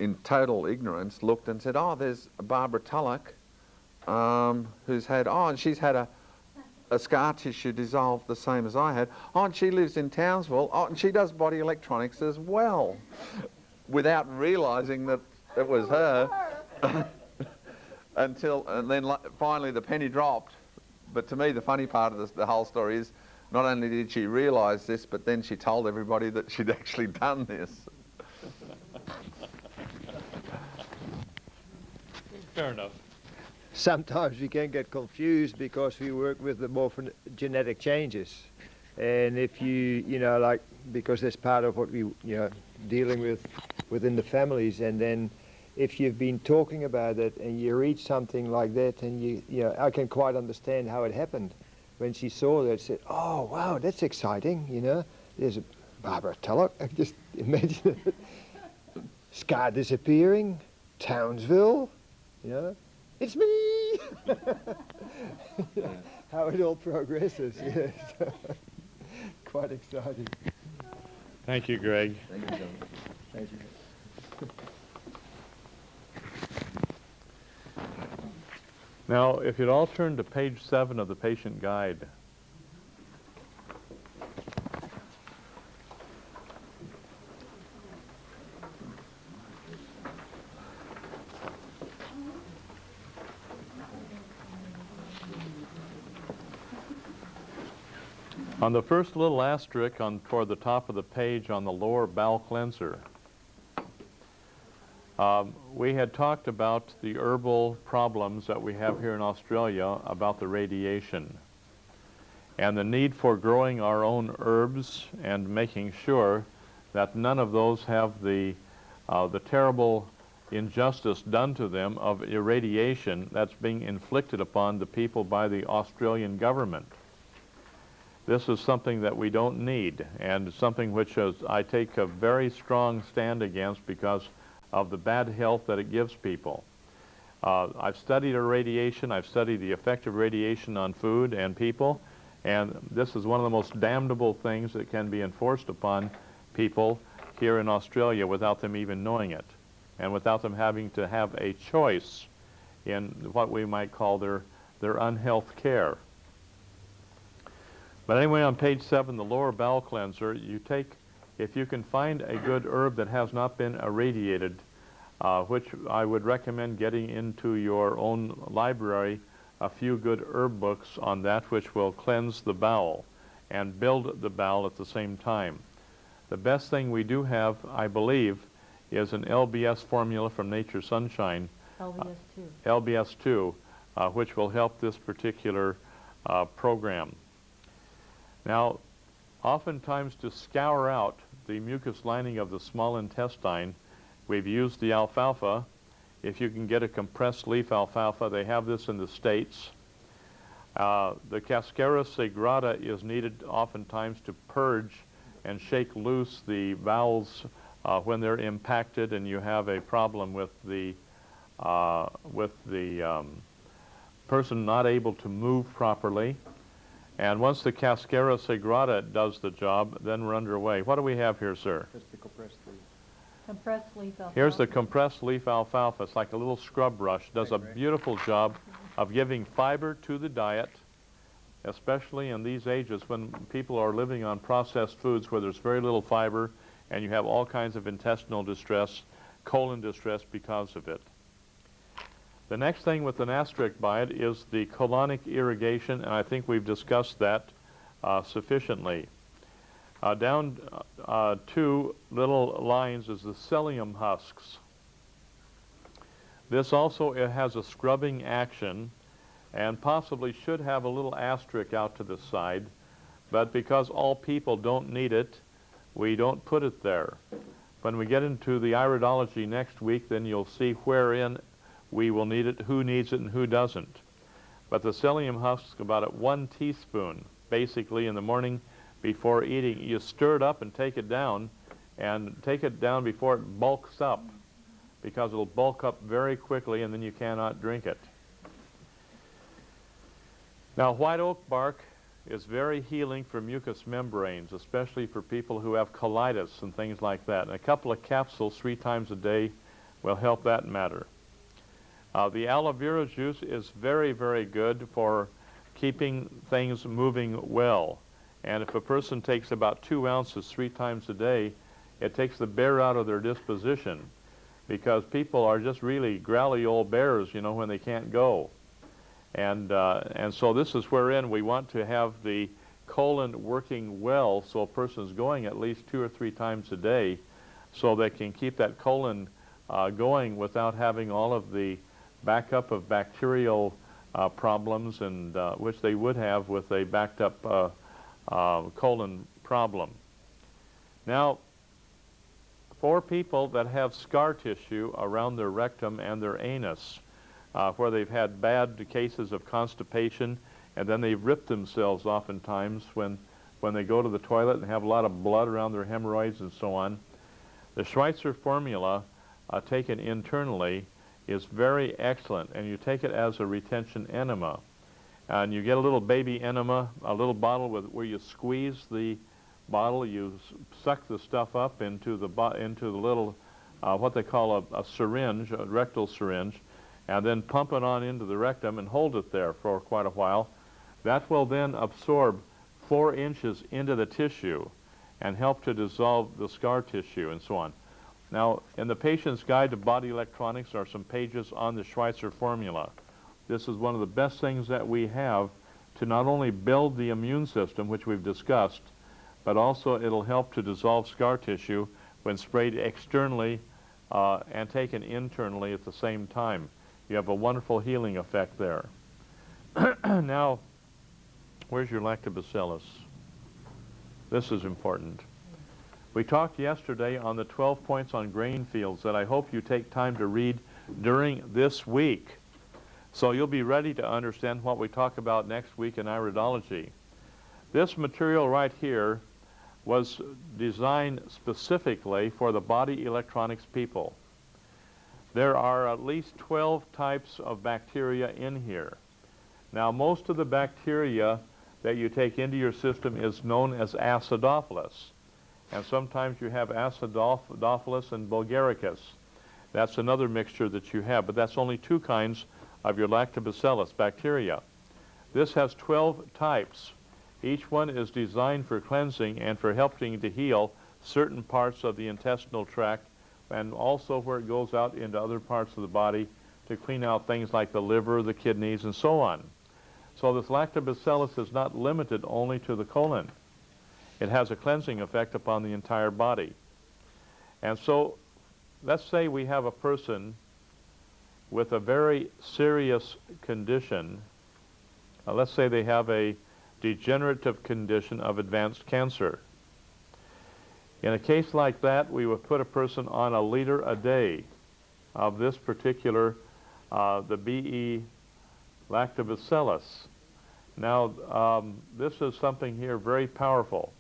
S10: in total ignorance, looked and said, oh, there's Barbara Tulloch who's had, and she's had a scar tissue dissolved the same as I had. Oh, and she lives in Townsville. Oh, and she does body electronics as well, without realising that it was her. And then finally the penny dropped. But to me, the funny part of the whole story is not only did she realise this, but then she told everybody that she'd actually done this.
S2: Fair enough.
S4: Sometimes we can get confused because we work with the morphogenetic changes. And if you know, like, because that's part of what we, dealing with within the families. And then if you've been talking about it and you read something like that, and I can quite understand how it happened. When she saw that, said, oh, wow, that's exciting, There's a Barbara Tulloch, I just imagine it. Scar disappearing, Townsville, it's me! How it all progresses, yes. Quite exciting.
S2: Thank you, Greg.
S4: Thank you, John. Thank you.
S2: Now, if you'd all turn to page 7 of the patient guide. On the first little asterisk toward the top of the page on the lower bowel cleanser, we had talked about the herbal problems that we have here in Australia about the radiation and the need for growing our own herbs and making sure that none of those have the terrible injustice done to them of irradiation that's being inflicted upon the people by the Australian government. This is something that we don't need, and something which I take a very strong stand against because of the bad health that it gives people. I've studied irradiation, I've studied the effect of radiation on food and people, and this is one of the most damnable things that can be enforced upon people here in Australia without them even knowing it, and without them having to have a choice in what we might call their unhealth care. But anyway, on page 7, the lower bowel cleanser, you take, if you can find a good herb that has not been irradiated, which I would recommend getting into your own library, a few good herb books on that which will cleanse the bowel and build the bowel at the same time. The best thing we do have, I believe, is an LBS formula from Nature's Sunshine.
S1: LBS2.
S2: LBS2, which will help this particular program. Now, oftentimes to scour out the mucus lining of the small intestine, we've used the alfalfa. If you can get a compressed leaf alfalfa, they have this in the States. The Cascara sagrada is needed oftentimes to purge and shake loose the bowels when they're impacted and you have a problem with the person not able to move properly. And once the Cascara sagrada does the job, then we're underway. What do we have here, sir?
S4: Just the compressed leaf.
S1: Compressed leaf alfalfa.
S2: Here's the compressed leaf alfalfa. It's like a little scrub brush. Does a beautiful job of giving fiber to the diet, especially in these ages when people are living on processed foods where there's very little fiber and you have all kinds of intestinal distress, colon distress because of it. The next thing with an asterisk by it is the colonic irrigation, and I think we've discussed that sufficiently. Down two little lines is the psyllium husks. This also has a scrubbing action and possibly should have a little asterisk out to the side, but because all people don't need it, we don't put it there. When we get into the iridology next week, then you'll see wherein we will need it, who needs it and who doesn't. But the psyllium husks, about at 1 teaspoon, basically in the morning before eating. You stir it up and take it down, and take it down before it bulks up, because it'll bulk up very quickly and then you cannot drink it. Now, white oak bark is very healing for mucous membranes, especially for people who have colitis and things like that. And a couple of capsules 3 times a day will help that matter. The aloe vera juice is very, very good for keeping things moving well. And if a person takes about 2 ounces 3 times a day, it takes the bear out of their disposition, because people are just really growly old bears, you know, when they can't go. And so this is wherein we want to have the colon working well, so a person is going at least 2 or 3 times a day, so they can keep that colon going without having all of the backup of bacterial problems, and which they would have with a backed up colon problem. Now, for people that have scar tissue around their rectum and their anus, where they've had bad cases of constipation, and then they've ripped themselves oftentimes when they go to the toilet and have a lot of blood around their hemorrhoids and so on, the Schweitzer formula taken internally is very excellent, and you take it as a retention enema. And you get a little baby enema, a little bottle where you squeeze the bottle, you suck the stuff up into the little, what they call a syringe, a rectal syringe, and then pump it on into the rectum and hold it there for quite a while. That will then absorb 4 inches into the tissue and help to dissolve the scar tissue and so on. Now, in the Patient's Guide to Body Electronics are some pages on the Schweitzer formula. This is one of the best things that we have to not only build the immune system, which we've discussed, but also it'll help to dissolve scar tissue when sprayed externally and taken internally at the same time. You have a wonderful healing effect there. Now, where's your lactobacillus? This is important. We talked yesterday on the 12 points on grain fields that I hope you take time to read during this week, so you'll be ready to understand what we talk about next week in iridology. This material right here was designed specifically for the body electronics people. There are at least 12 types of bacteria in here. Now, most of the bacteria that you take into your system is known as acidophilus. And sometimes you have acidophilus and bulgaricus. That's another mixture that you have, but that's only 2 kinds of your lactobacillus bacteria. This has 12 types. Each one is designed for cleansing and for helping to heal certain parts of the intestinal tract, and also where it goes out into other parts of the body to clean out things like the liver, the kidneys, and so on. So this lactobacillus is not limited only to the colon. It has a cleansing effect upon the entire body. And so let's say we have a person with a very serious condition. Let's say they have a degenerative condition of advanced cancer. In a case like that, we would put a person on 1 liter a day of this particular, the BE lactobacillus. Now, this is something here very powerful.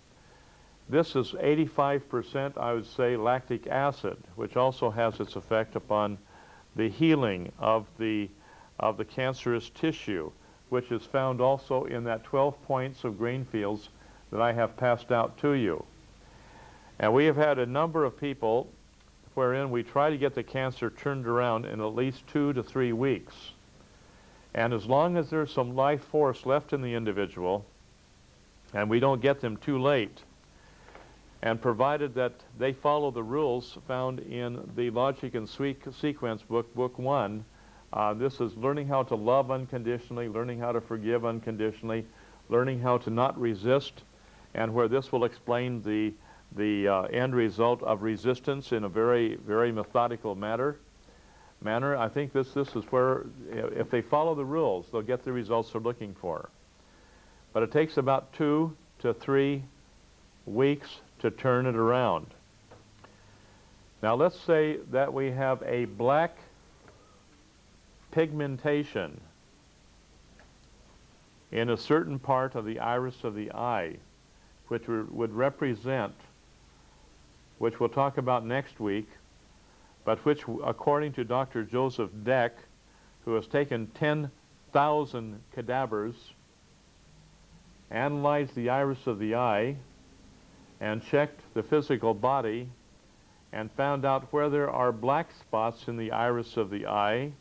S2: This is 85%, I would say, lactic acid, which also has its effect upon the healing of the cancerous tissue, which is found also in that 12 points of grain fields that I have passed out to you. And we have had a number of people wherein we try to get the cancer turned around in at least 2 to 3 weeks. And as long as there's some life force left in the individual, and we don't get them too late, and provided that they follow the rules found in the Logic and Sequence book, Book 1, this is learning how to love unconditionally, learning how to forgive unconditionally, learning how to not resist, and where this will explain the end result of resistance in a very, very methodical manner. I think this is where, if they follow the rules, they'll get the results they're looking for. But it takes about 2 to 3 weeks to turn it around. Now let's say that we have a black pigmentation in a certain part of the iris of the eye, which would represent, which we'll talk about next week, but which, according to Dr. Joseph Deck, who has taken 10,000 cadavers, analyzed the iris of the eye, and checked the physical body, and found out where there are black spots in the iris of the eye.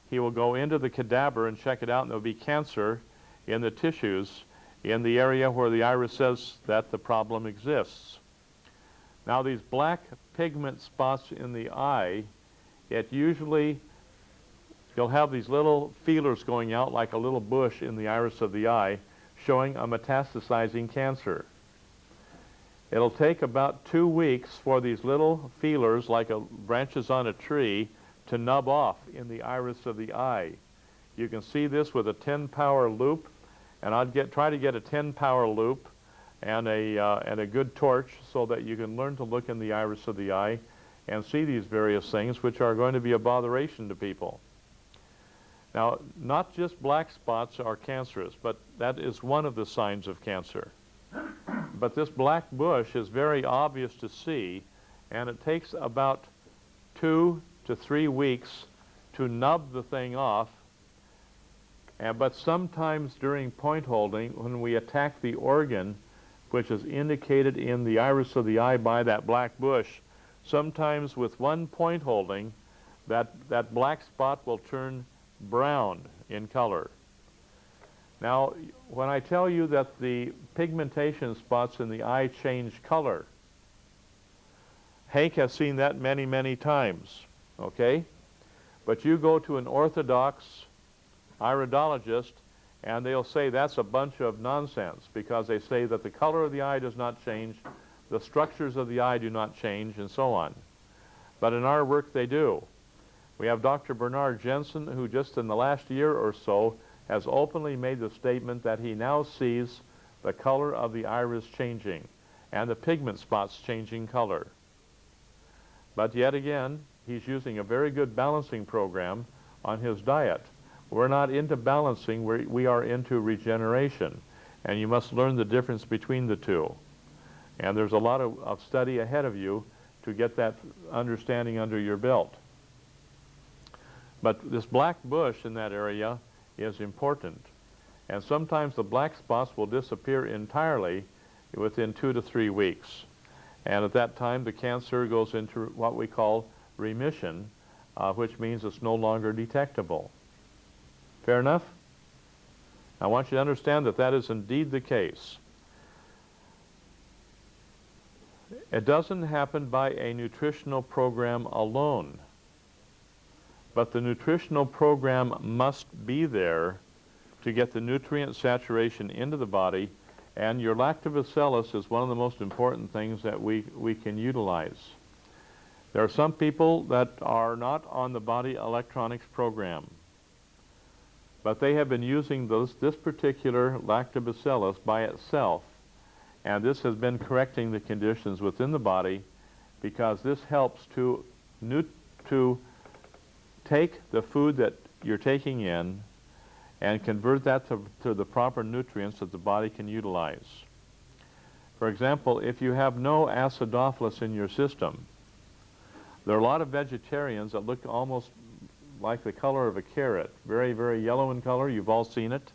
S2: He will go into the cadaver and check it out, and there will be cancer in the tissues in the area where the iris says that the problem exists. Now, these black pigment spots in the eye, you'll have these little feelers going out like a little bush in the iris of the eye, showing a metastasizing cancer. It'll take about 2 weeks for these little feelers, like branches on a tree, to nub off in the iris of the eye. You can see this with a 10-power loop, and I'd try to get a 10-power loop and a good torch so that you can learn to look in the iris of the eye and see these various things which are going to be a botheration to people. Now, not just black spots are cancerous, but that is one of the signs of cancer. But this black bush is very obvious to see, and it takes about 2 to 3 weeks to nub the thing off. But sometimes during point holding, when we attack the organ, which is indicated in the iris of the eye by that black bush, sometimes with one point holding, that black spot will turn brown in color. Now, when I tell you that the pigmentation spots in the eye change color, Hank has seen that many, many times, okay? But you go to an orthodox iridologist, and they'll say that's a bunch of nonsense, because they say that the color of the eye does not change, the structures of the eye do not change, and so on. But in our work, they do. We have Dr. Bernard Jensen, who just in the last year or so has openly made the statement that he now sees the color of the iris changing and the pigment spots changing color. But yet again, he's using a very good balancing program on his diet. We're not into balancing, we are into regeneration, and you must learn the difference between the two. And there's a lot of study ahead of you to get that understanding under your belt. But this black bush in that area is important. And sometimes the black spots will disappear entirely within 2 to 3 weeks. And at that time, the cancer goes into what we call remission, which means it's no longer detectable. Fair enough? I want you to understand that that is indeed the case. It doesn't happen by a nutritional program alone. But the nutritional program must be there to get the nutrient saturation into the body, and your lactobacillus is one of the most important things that we can utilize. There are some people that are not on the body electronics program, but they have been using this particular lactobacillus by itself, and this has been correcting the conditions within the body, because this helps to take the food that you're taking in and convert that to the proper nutrients that the body can utilize. For example, if you have no acidophilus in your system, there are a lot of vegetarians that look almost like the color of a carrot, very, very yellow in color. You've all seen it.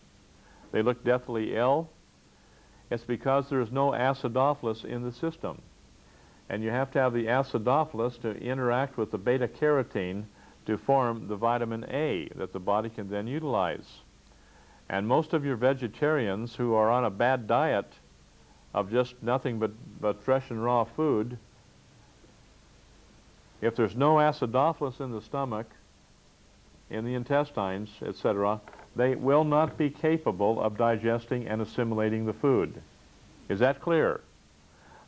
S2: They look deathly ill. It's because there's no acidophilus in the system. And you have to have the acidophilus to interact with the beta-carotene to form the vitamin A that the body can then utilize. And most of your vegetarians who are on a bad diet of just nothing but fresh and raw food, if there's no acidophilus in the stomach, in the intestines, etc., they will not be capable of digesting and assimilating the food. Is that clear?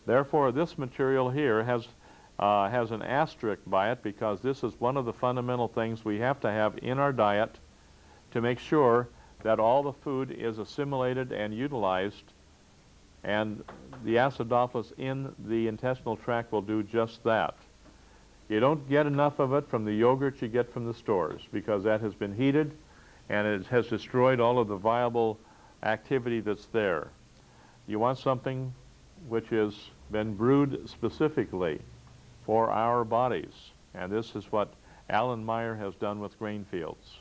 S2: Therefore, this material here has an asterisk by it, because this is one of the fundamental things we have to have in our diet to make sure that all the food is assimilated and utilized, and the acidophilus in the intestinal tract will do just that. You don't get enough of it from the yogurt you get from the stores, because that has been heated and it has destroyed all of the viable activity that's there. You want something which has been brewed specifically for our bodies, and this is what Alan Meyer has done with grain fields.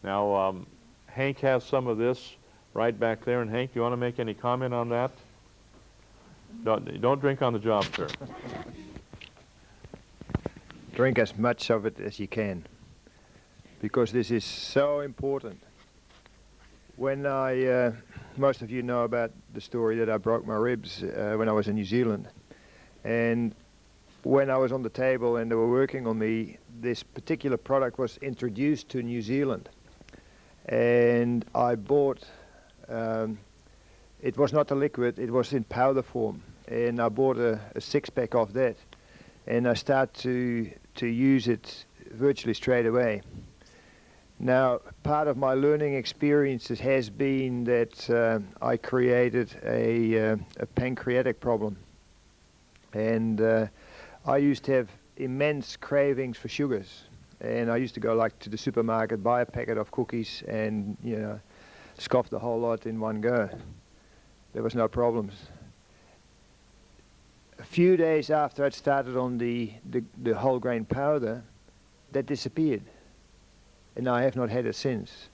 S2: Now, Hank has some of this right back there, and Hank, do you want to make any comment on that? Don't drink on the job, sir.
S4: Drink as much of it as you can, because this is so important. When most of you know about the story that I broke my ribs when I was in New Zealand, and when I was on the table and they were working on me, this particular product was introduced to New Zealand, and I bought, it was not a liquid, it was in powder form, and I bought a six-pack of that, and I started to use it virtually straight away. Now, part of my learning experiences has been that I created a pancreatic problem, and I used to have immense cravings for sugars, and I used to go like to the supermarket, buy a packet of cookies, and scoff the whole lot in one go. There was no problems. A few days after I'd started on the whole grain powder, that disappeared, and I have not had it since.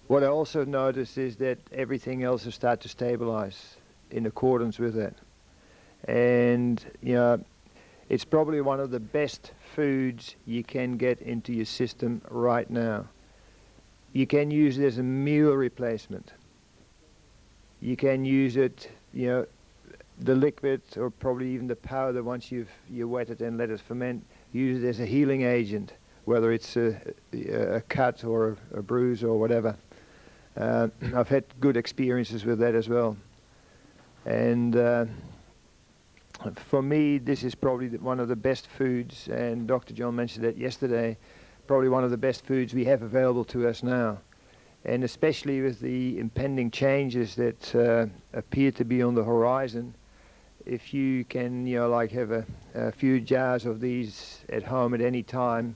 S4: What I also noticed is that everything else has started to stabilize in accordance with that. And it's probably one of the best foods you can get into your system right now. You can use it as a meal replacement. You can use it, the liquid, or probably even the powder, once you wet it and let it ferment, use it as a healing agent, whether it's a cut or a bruise or whatever. I've had good experiences with that as well. And for me, this is probably one of the best foods, and Dr. John mentioned that yesterday, probably one of the best foods we have available to us now. And especially with the impending changes that appear to be on the horizon, if you can, have a few jars of these at home at any time,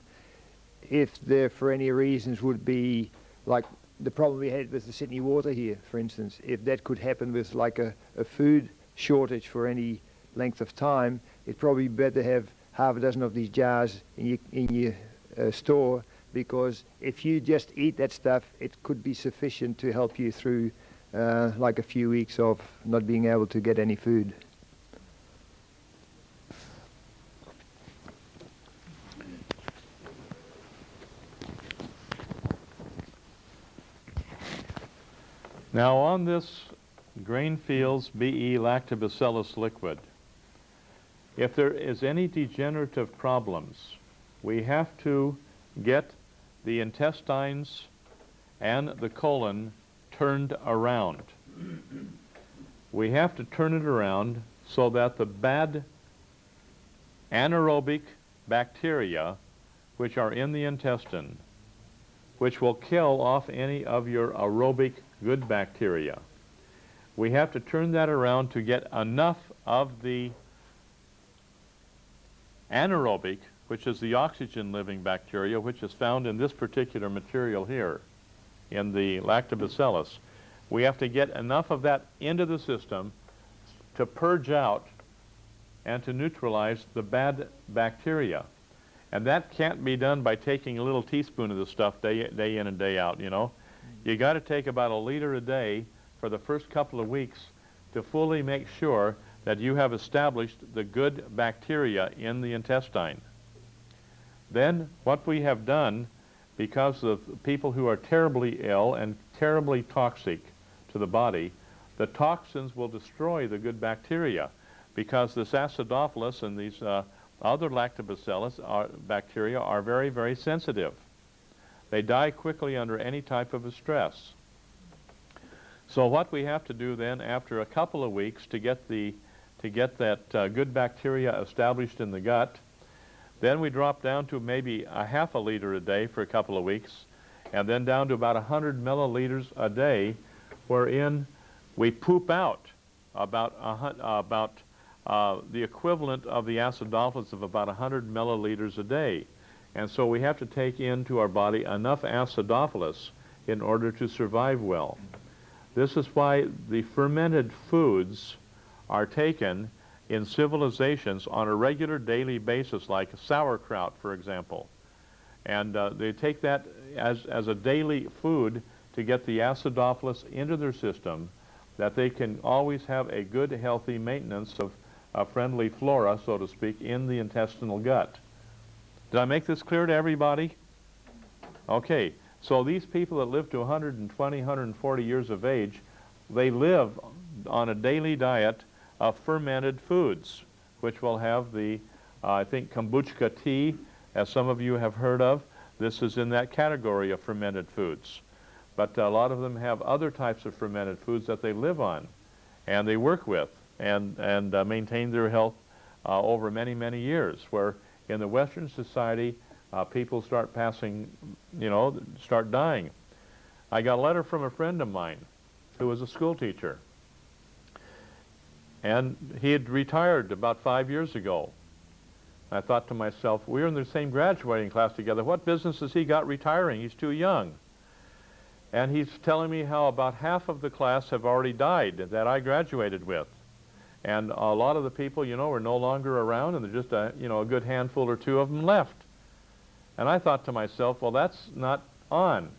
S4: if there for any reasons would be, like the problem we had with the Sydney water here, for instance, if that could happen with like a food shortage for any length of time, it'd probably be better to have half a dozen of these jars in your store, because if you just eat that stuff, it could be sufficient to help you through like a few weeks of not being able to get any food.
S2: Now, on this grain fields BE lactobacillus liquid, if there is any degenerative problems, we have to get the intestines and the colon turned around. We have to turn it around so that the bad anaerobic bacteria which are in the intestine, which will kill off any of your aerobic good bacteria, we have to turn that around to get enough of the anaerobic, which is the oxygen-living bacteria, which is found in this particular material here, in the lactobacillus. We have to get enough of that into the system to purge out and to neutralize the bad bacteria. And that can't be done by taking a little teaspoon of this stuff day in and day out, You got to take about 1 liter a day for the first couple of weeks to fully make sure that you have established the good bacteria in the intestine. Then what we have done, because of people who are terribly ill and terribly toxic to the body, the toxins will destroy the good bacteria, because this acidophilus and these other lactobacillus bacteria are very, very sensitive. They die quickly under any type of a stress. So what we have to do then, after a couple of weeks, to get that good bacteria established in the gut, then we drop down to maybe a half a liter a day for a couple of weeks, and then down to about 100 milliliters a day, wherein we poop out about the equivalent of the acidophilus of about 100 milliliters a day. And so we have to take into our body enough acidophilus in order to survive well. This is why the fermented foods are taken in civilizations on a regular daily basis, like sauerkraut, for example. And they take that as a daily food to get the acidophilus into their system, that they can always have a good, healthy maintenance of a friendly flora, so to speak, in the intestinal gut. Did I make this clear to everybody? Okay, so these people that live to 120, 140 years of age, they live on a daily diet of fermented foods, which will have the, I think, kombucha tea, as some of you have heard of. This is in that category of fermented foods. But a lot of them have other types of fermented foods that they live on and they work with and maintain their health over many, many years, where in the Western society, people start passing, start dying. I got a letter from a friend of mine who was a school teacher, and he had retired about 5 years ago. I thought to myself, we were in the same graduating class together. What business has he got retiring? He's too young. And he's telling me how about half of the class have already died that I graduated with. And a lot of the people, are no longer around, and there's just a good handful or two of them left. And I thought to myself, well, that's not on,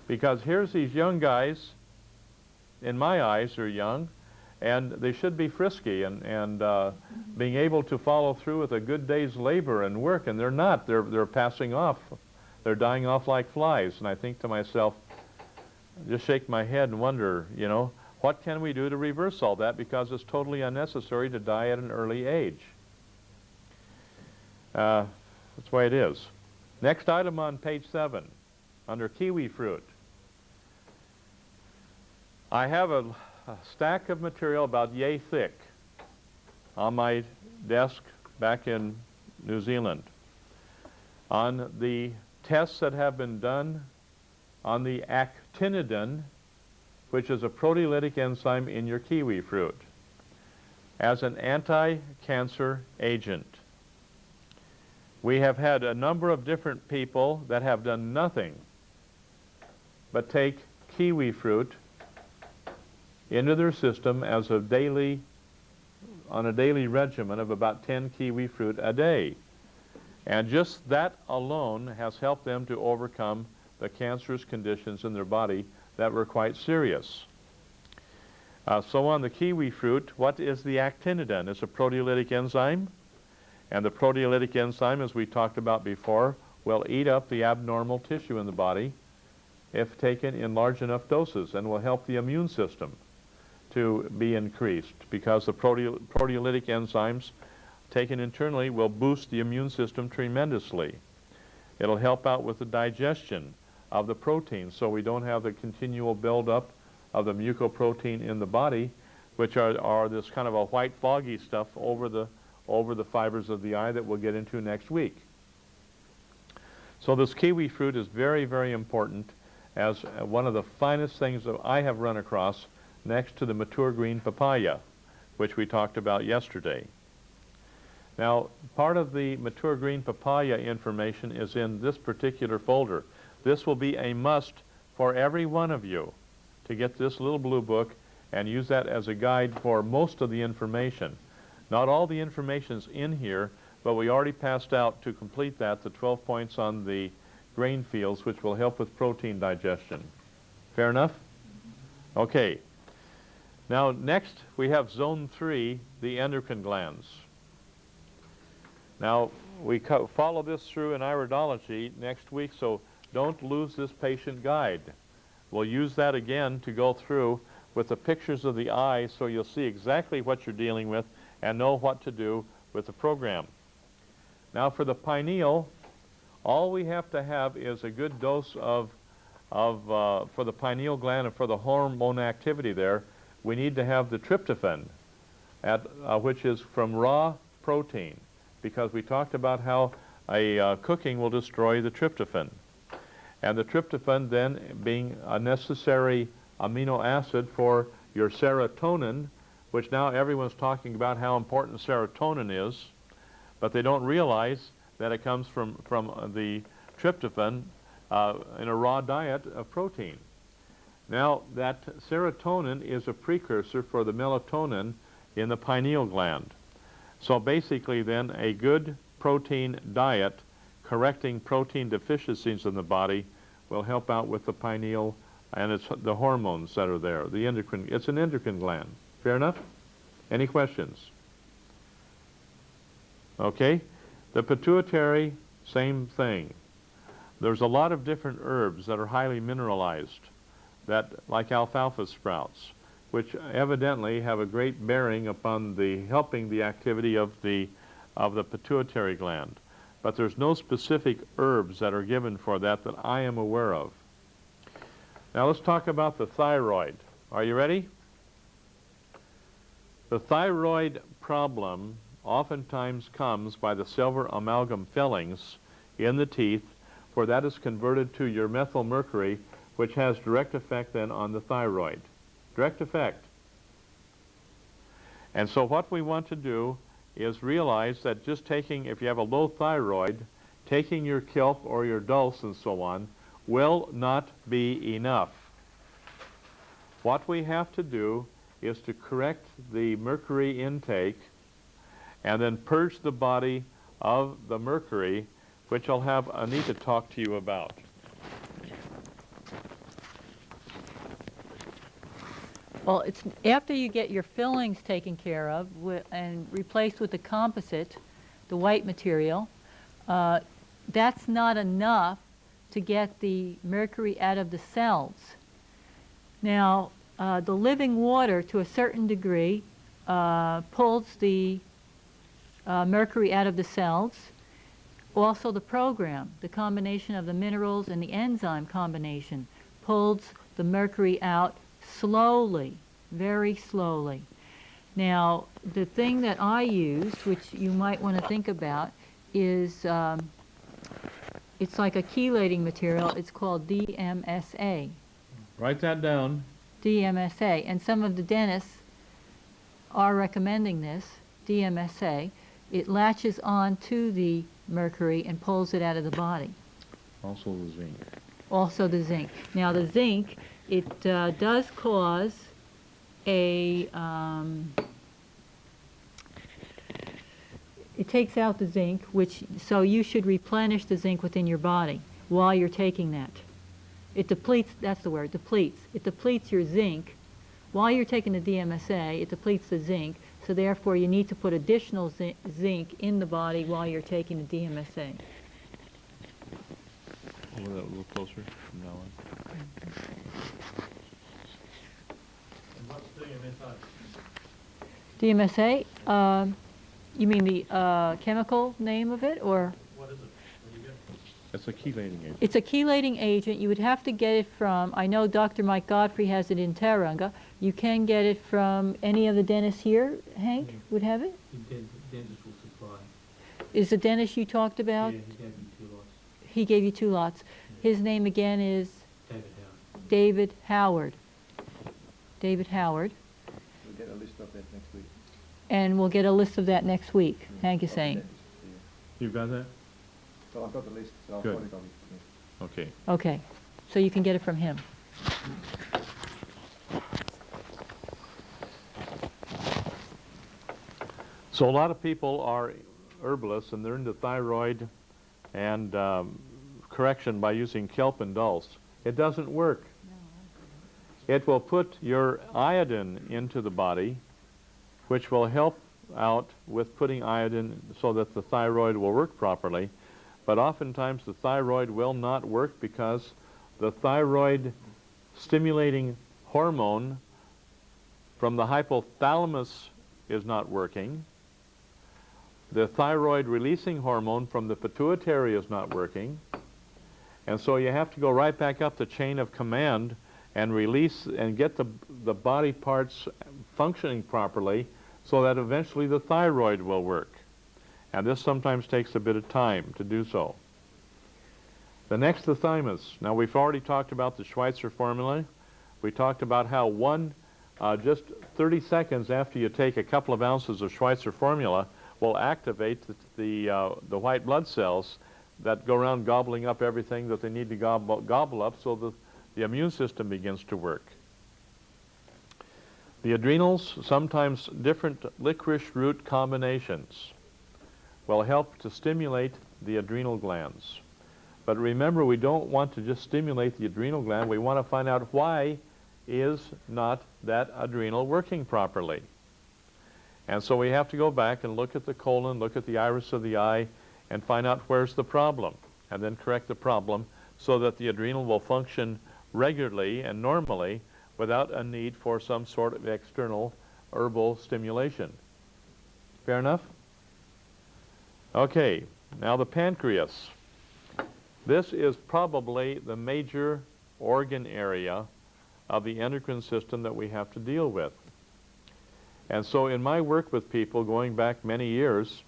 S2: because here's these young guys, in my eyes, they're young, and they should be frisky and being able to follow through with a good day's labor and work, and they're not. They're passing off. They're dying off like flies. And I think to myself, just shake my head and wonder, what can we do to reverse all that, because it's totally unnecessary to die at an early age. That's the way it is. Next item on page 7, under kiwi fruit. I have a stack of material about yay thick on my desk back in New Zealand on the tests that have been done on the actinidin, which is a proteolytic enzyme in your kiwi fruit, as an anti-cancer agent. We have had a number of different people that have done nothing but take kiwi fruit into their system as on a daily regimen of about 10 kiwi fruit a day. And just that alone has helped them to overcome the cancerous conditions in their body that were quite serious. So on the kiwi fruit, what is the actinidin? It's a proteolytic enzyme, and the proteolytic enzyme, as we talked about before, will eat up the abnormal tissue in the body if taken in large enough doses, and will help the immune system to be increased, because the proteolytic enzymes taken internally will boost the immune system tremendously. It'll help out with the digestion of the protein, so we don't have the continual buildup of the mucoprotein in the body, which are this kind of a white foggy stuff over the fibers of the eye that we'll get into next week. So this kiwi fruit is very, very important as one of the finest things that I have run across, next to the mature green papaya, which we talked about yesterday. Now, part of the mature green papaya information is in this particular folder. This will be a must for every one of you to get this little blue book and use that as a guide for most of the information. Not all the information's in here, but we already passed out to complete that the 12 points on the grain fields, which will help with protein digestion. Fair enough? Okay. Now next we have zone 3, the endocrine glands. Now we follow this through in iridology next week, so don't lose this patient guide. We'll use that again to go through with the pictures of the eye so you'll see exactly what you're dealing with and know what to do with the program. Now for the pineal, all we have to have is a good dose for the pineal gland and for the hormone activity there, we need to have the tryptophan, which is from raw protein, because we talked about how cooking will destroy the tryptophan. And the tryptophan then being a necessary amino acid for your serotonin, which now everyone's talking about how important serotonin is, but they don't realize that it comes from the tryptophan in a raw diet of protein. Now, that serotonin is a precursor for the melatonin in the pineal gland. So basically then, a good protein diet correcting protein deficiencies in the body will help out with the pineal, and it's the hormones that are there, the endocrine. It's an endocrine gland. Fair enough? Any questions? Okay. The pituitary, same thing. There's a lot of different herbs that are highly mineralized, that like alfalfa sprouts, which evidently have a great bearing upon the helping the activity of the pituitary gland. But there's no specific herbs that are given for that I am aware of. Now let's talk about the thyroid. Are you ready? The thyroid problem oftentimes comes by the silver amalgam fillings in the teeth, where that is converted to your methylmercury, which has direct effect then on the thyroid. Direct effect. And so what we want to do is realize that just taking, if you have a low thyroid, taking your kelp or your dulse and so on will not be enough. What we have to do is to correct the mercury intake and then purge the body of the mercury, which I'll have Anita talk to you about.
S1: Well, it's after you get your fillings taken care of and replaced with the composite, the white material, that's not enough to get the mercury out of the cells. Now, the living water, to a certain degree, pulls the mercury out of the cells. Also the program, the combination of the minerals and the enzyme combination, pulls the mercury out slowly, very slowly. Now, the thing that I used, which you might want to think about, is it's like a chelating material. It's called DMSA.
S2: Write that down.
S1: DMSA. And some of the dentists are recommending this, DMSA. It latches on to the mercury and pulls it out of the body.
S2: Also the zinc.
S1: Also the zinc. Now the zinc, it does cause a, it takes out the zinc, so you should replenish the zinc within your body while you're taking that. It depletes, that's the word, depletes. It depletes your zinc. While you're taking the DMSA, it depletes the zinc, so therefore you need to put additional zinc in the body while you're taking the DMSA.
S2: A little closer from now on.
S8: And what's DMSA?
S1: DMSA, you mean the chemical name of it, or?
S8: What is it? Where do you get it?
S2: It's a chelating agent.
S1: It's a chelating agent. You would have to get it from, I know Dr. Mike Godfrey has it in Tauranga. You can get it from any of the dentists here. Hank would have it?
S8: The dentist will supply.
S1: Is the dentist you talked about?
S8: Yeah, he gave me 2 lots.
S1: He gave you 2 lots. His name again is?
S8: David Howard.
S1: David Howard. David Howard.
S4: We'll get a list of that next week.
S1: And we'll get a list of that next week, Hank is saying.
S2: You've got that?
S4: So I've got the list, so I'll
S2: Good.
S4: forward it on.
S2: Okay.
S1: Okay, so you can get it from him.
S2: So a lot of people are herbalists and they're into thyroid and correction by using kelp and dulse. It doesn't work. It will put your iodine into the body, which will help out with putting iodine so that the thyroid will work properly, but oftentimes the thyroid will not work because the thyroid stimulating hormone from the hypothalamus is not working. The thyroid releasing hormone from the pituitary is not working. And so you have to go right back up the chain of command and release and get the body parts functioning properly so that eventually the thyroid will work. And this sometimes takes a bit of time to do so. The next, the thymus. Now, we've already talked about the Schweitzer formula. We talked about how just 30 seconds after you take a couple of ounces of Schweitzer formula will activate the white blood cells that go around gobbling up everything that they need to gobble up so the immune system begins to work. The adrenals, sometimes different licorice root combinations, will help to stimulate the adrenal glands. But remember, we don't want to just stimulate the adrenal gland. We want to find out why is not that adrenal working properly. And so we have to go back and look at the colon, look at the iris of the eye, and find out where's the problem, and then correct the problem so that the adrenal will function regularly and normally without a need for some sort of external herbal stimulation. Fair enough? Okay, now the pancreas. This is probably the major organ area of the endocrine system that we have to deal with. And so in my work with people going back many years,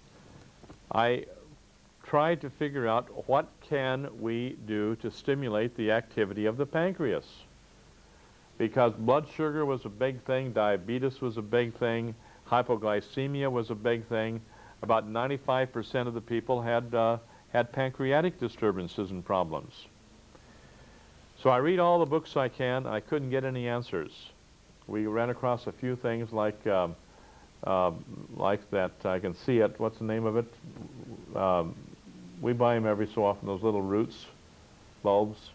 S2: I tried to figure out what can we do to stimulate the activity of the pancreas. Because blood sugar was a big thing, diabetes was a big thing, hypoglycemia was a big thing. About 95% of the people had pancreatic disturbances and problems. So I read all the books I can. I couldn't get any answers. We ran across a few things like that. I can see it. What's the name of it? We buy them every so often. Those little roots, bulbs.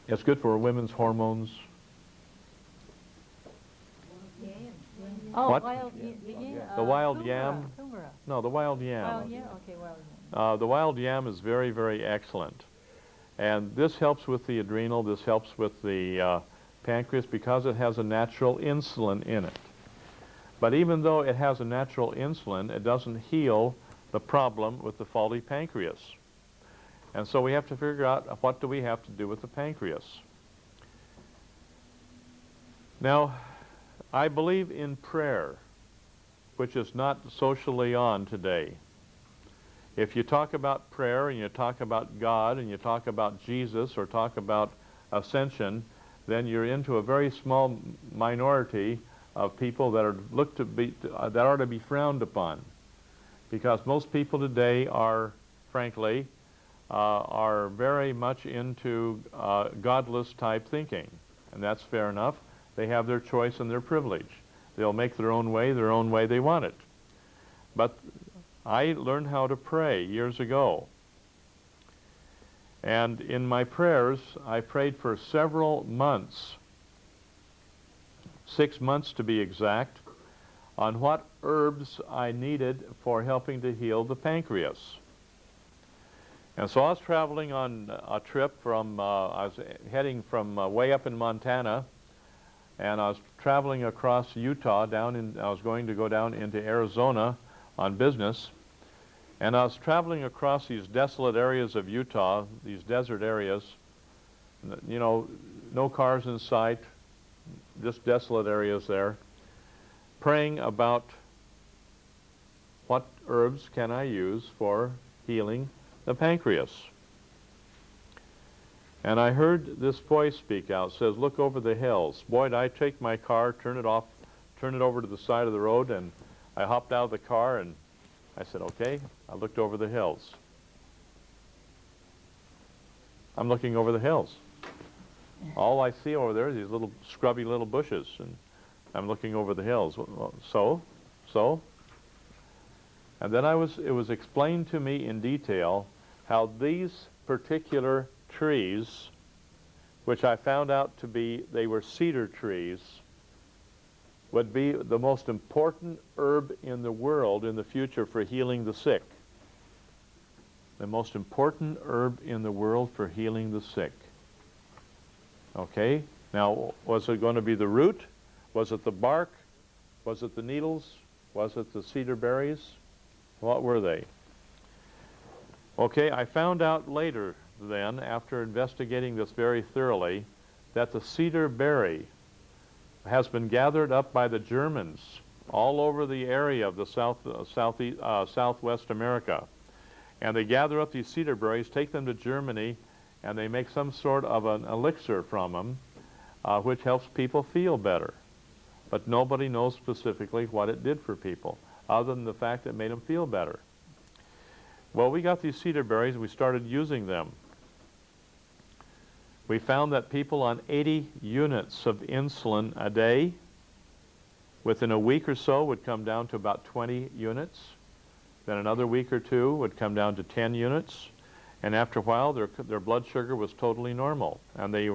S2: It's good for women's hormones.
S1: Oh,
S2: What? The wild
S1: Tumora,
S2: yam?
S1: Tumora.
S2: No, the wild yam.
S1: Wild yam? Okay, wild yam.
S2: The wild yam is very, very excellent. And this helps with the adrenal, this helps with the pancreas because it has a natural insulin in it. But even though it has a natural insulin, it doesn't heal the problem with the faulty pancreas. And so we have to figure out what do we have to do with the pancreas. Now, I believe in prayer, which is not socially on today. If you talk about prayer and you talk about God and you talk about Jesus or talk about ascension, then you're into a very small minority of people that are that are to be frowned upon, because most people today are, frankly, are very much into godless type thinking, and that's fair enough. They have their choice and their privilege. They'll make their own way they want it. But I learned how to pray years ago. And in my prayers, I prayed for several months, 6 months to be exact, on what herbs I needed for helping to heal the pancreas. And so I was traveling on a trip from, I was heading from way up in Montana, and I was traveling across Utah I was going to go down into Arizona on business. And I was traveling across these desolate areas of Utah, these desert areas, you know, no cars in sight, just desolate areas there, praying about what herbs can I use for healing the pancreas. And I heard this voice speak out, says, look over the hills. Boy, I take my car, turn it off, turn it over to the side of the road, and I hopped out of the car and I said, okay. I looked over the hills. I'm looking over the hills. All I see over there is these little scrubby little bushes, and I'm looking over the hills. Well, so? And then it was explained to me in detail how these particular trees, which I found out to be, they were cedar trees, would be the most important herb in the world in the future for healing the sick. The most important herb in the world for healing the sick. Okay? Now, was it going to be the root? Was it the bark? Was it the needles? Was it the cedar berries? What were they? Okay, I found out later then, after investigating this very thoroughly, that the cedar berry has been gathered up by the Germans all over the area of the Southwest America. And they gather up these cedar berries, take them to Germany, and they make some sort of an elixir from them, which helps people feel better. But nobody knows specifically what it did for people, other than the fact that it made them feel better. Well, we got these cedar berries, and we started using them. We found that people on 80 units of insulin a day, within a week or so, would come down to about 20 units. Then another week or two would come down to 10 units. And after a while, their blood sugar was totally normal. And they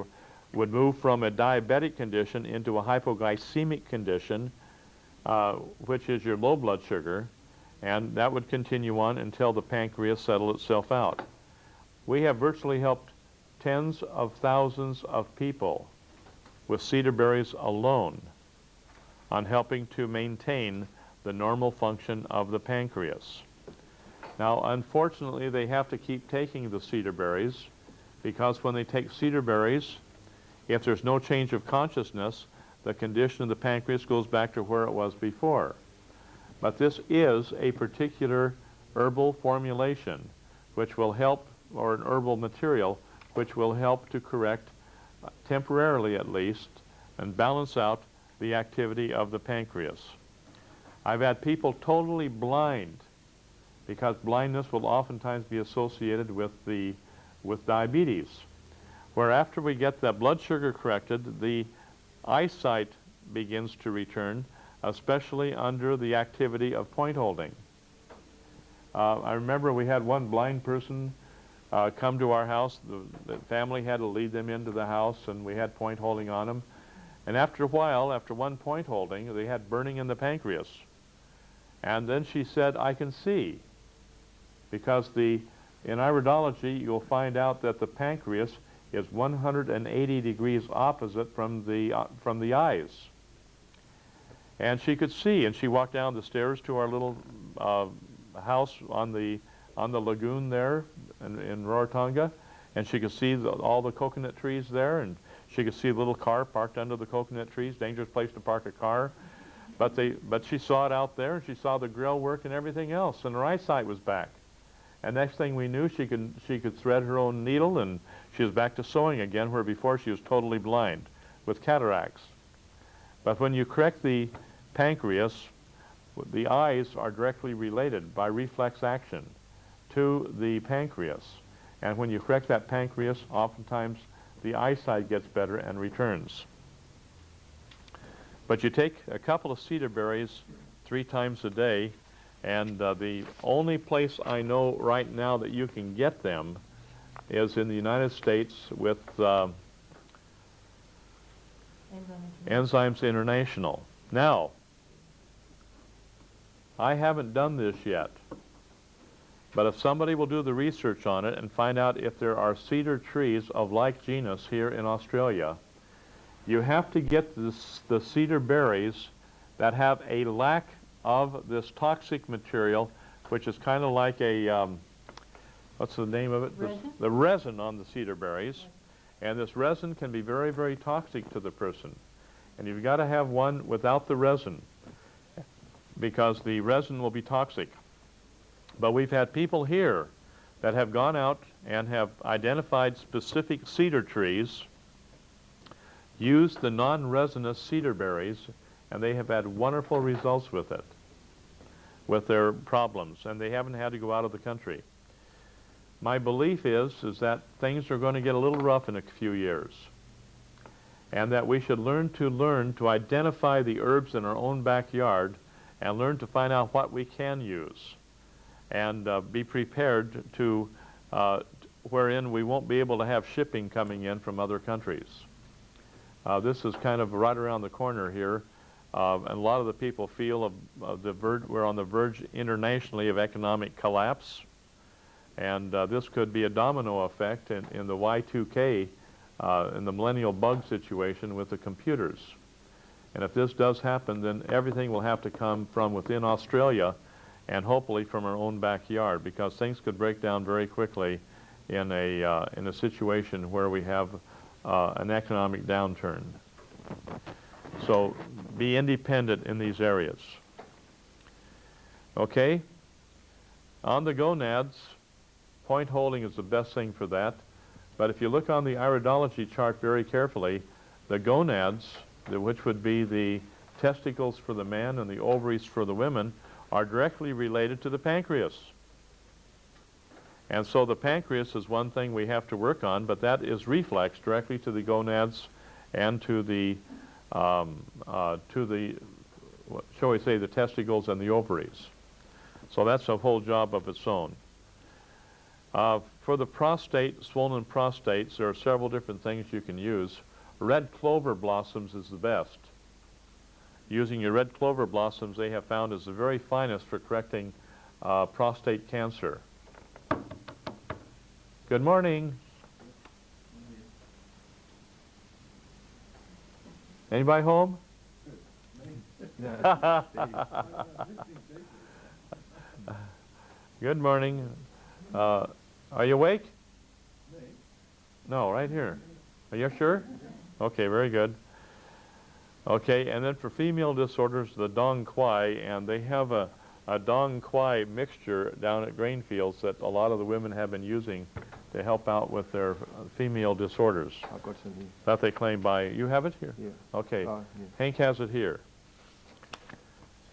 S2: would move from a diabetic condition into a hypoglycemic condition, which is your low blood sugar. And that would continue on until the pancreas settled itself out. We have virtually helped tens of thousands of people with cedar berries alone on helping to maintain the normal function of the pancreas. Now, unfortunately, they have to keep taking the cedar berries, because when they take cedar berries, if there's no change of consciousness, the condition of the pancreas goes back to where it was before. But this is a particular herbal formulation which will help, or an herbal material, which will help to correct, temporarily at least, and balance out the activity of the pancreas. I've had people totally blind, because blindness will oftentimes be associated with diabetes, where after we get the blood sugar corrected, the eyesight begins to return, especially under the activity of point holding. I remember we had one blind person come to our house. The family had to lead them into the house, and we had point holding on them. And after a while, after one point holding, they had burning in the pancreas. And then she said, "I can see." Because in iridology, you'll find out that the pancreas is 180 degrees opposite from the eyes. And she could see, and she walked down the stairs to our little house on the lagoon there in Rarotonga, and she could see all the coconut trees there, and she could see a little car parked under the coconut trees, dangerous place to park a car. But she saw it out there, and she saw the grill work and everything else, and her eyesight was back. And next thing we knew, she could thread her own needle, and she was back to sewing again, where before she was totally blind with cataracts. But when you correct the pancreas, the eyes are directly related by reflex action to the pancreas. And when you correct that pancreas, oftentimes the eyesight gets better and returns. But you take a couple of cedar berries 3 times a day, and the only place I know right now that you can get them is in the United States with Enzymes International. Now, I haven't done this yet, but if somebody will do the research on it and find out if there are cedar trees of like genus here in Australia, you have to get the cedar berries that have a lack of this toxic material, which is kind of like a, what's the name of it?
S1: Resin?
S2: The resin on the cedar berries. And this resin can be very, very toxic to the person. And you've got to have one without the resin, because the resin will be toxic. But we've had people here that have gone out and have identified specific cedar trees, used the non-resinous cedar berries, and they have had wonderful results with it, with their problems, and they haven't had to go out of the country. My belief is that things are going to get a little rough in a few years, and that we should learn to identify the herbs in our own backyard and learn to find out what we can use, and be prepared to wherein we won't be able to have shipping coming in from other countries. This is kind of right around the corner here. And a lot of the people feel we're on the verge internationally of economic collapse. And this could be a domino effect in the Y2K, in the millennial bug situation with the computers. And if this does happen, then everything will have to come from within Australia and hopefully from our own backyard, because things could break down very quickly in a situation where we have an economic downturn. So be independent in these areas. Okay? On the gonads, point holding is the best thing for that. But if you look on the iridology chart very carefully, the gonads, which would be the testicles for the man and the ovaries for the women, are directly related to the pancreas. And so the pancreas is one thing we have to work on, but that is reflex directly to the gonads and to the, shall we say, the testicles and the ovaries. So that's a whole job of its own. For the prostate, swollen prostates, there are several different things you can use. Red clover blossoms is the best. Using your red clover blossoms, they have found, is the very finest for correcting prostate cancer. Good morning. Anybody home? Good morning. Are you awake? No, right here. Are you sure? Okay, very good. Okay, and then for female disorders, the dong quai, and they have a dong quai mixture down at Grainfields that a lot of the women have been using to help out with their female disorders.
S4: I've got some here.
S2: That they claim by, you have it here?
S4: Yeah.
S2: Okay,
S4: Yeah.
S2: Hank has it here.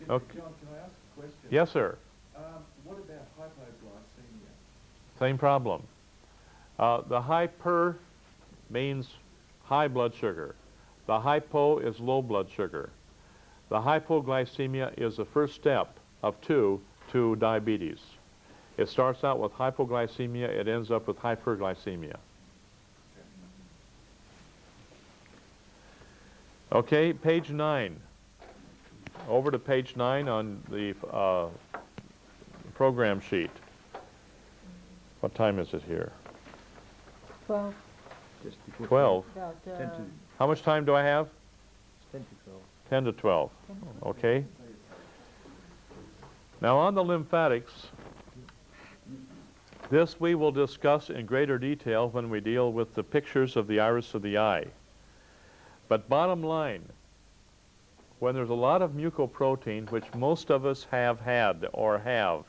S2: Okay.
S8: John, can I ask a question?
S2: Yes, sir.
S8: What about hypoglycemia?
S2: Same problem. The hyper means high blood sugar. The hypo is low blood sugar. The hypoglycemia is the first step of two to diabetes. It starts out with hypoglycemia, it ends up with hyperglycemia. Okay, page 9. Over to page 9 on the program sheet. What time is it here?
S1: 12.
S4: Just before
S2: 12.
S1: About,
S4: 10 to,
S2: How much time do I have?
S4: 10 to 12.
S2: 10 to 12. Okay. Now on the lymphatics, this we will discuss in greater detail when we deal with the pictures of the iris of the eye. But bottom line, when there's a lot of mucoprotein, which most of us have had or have,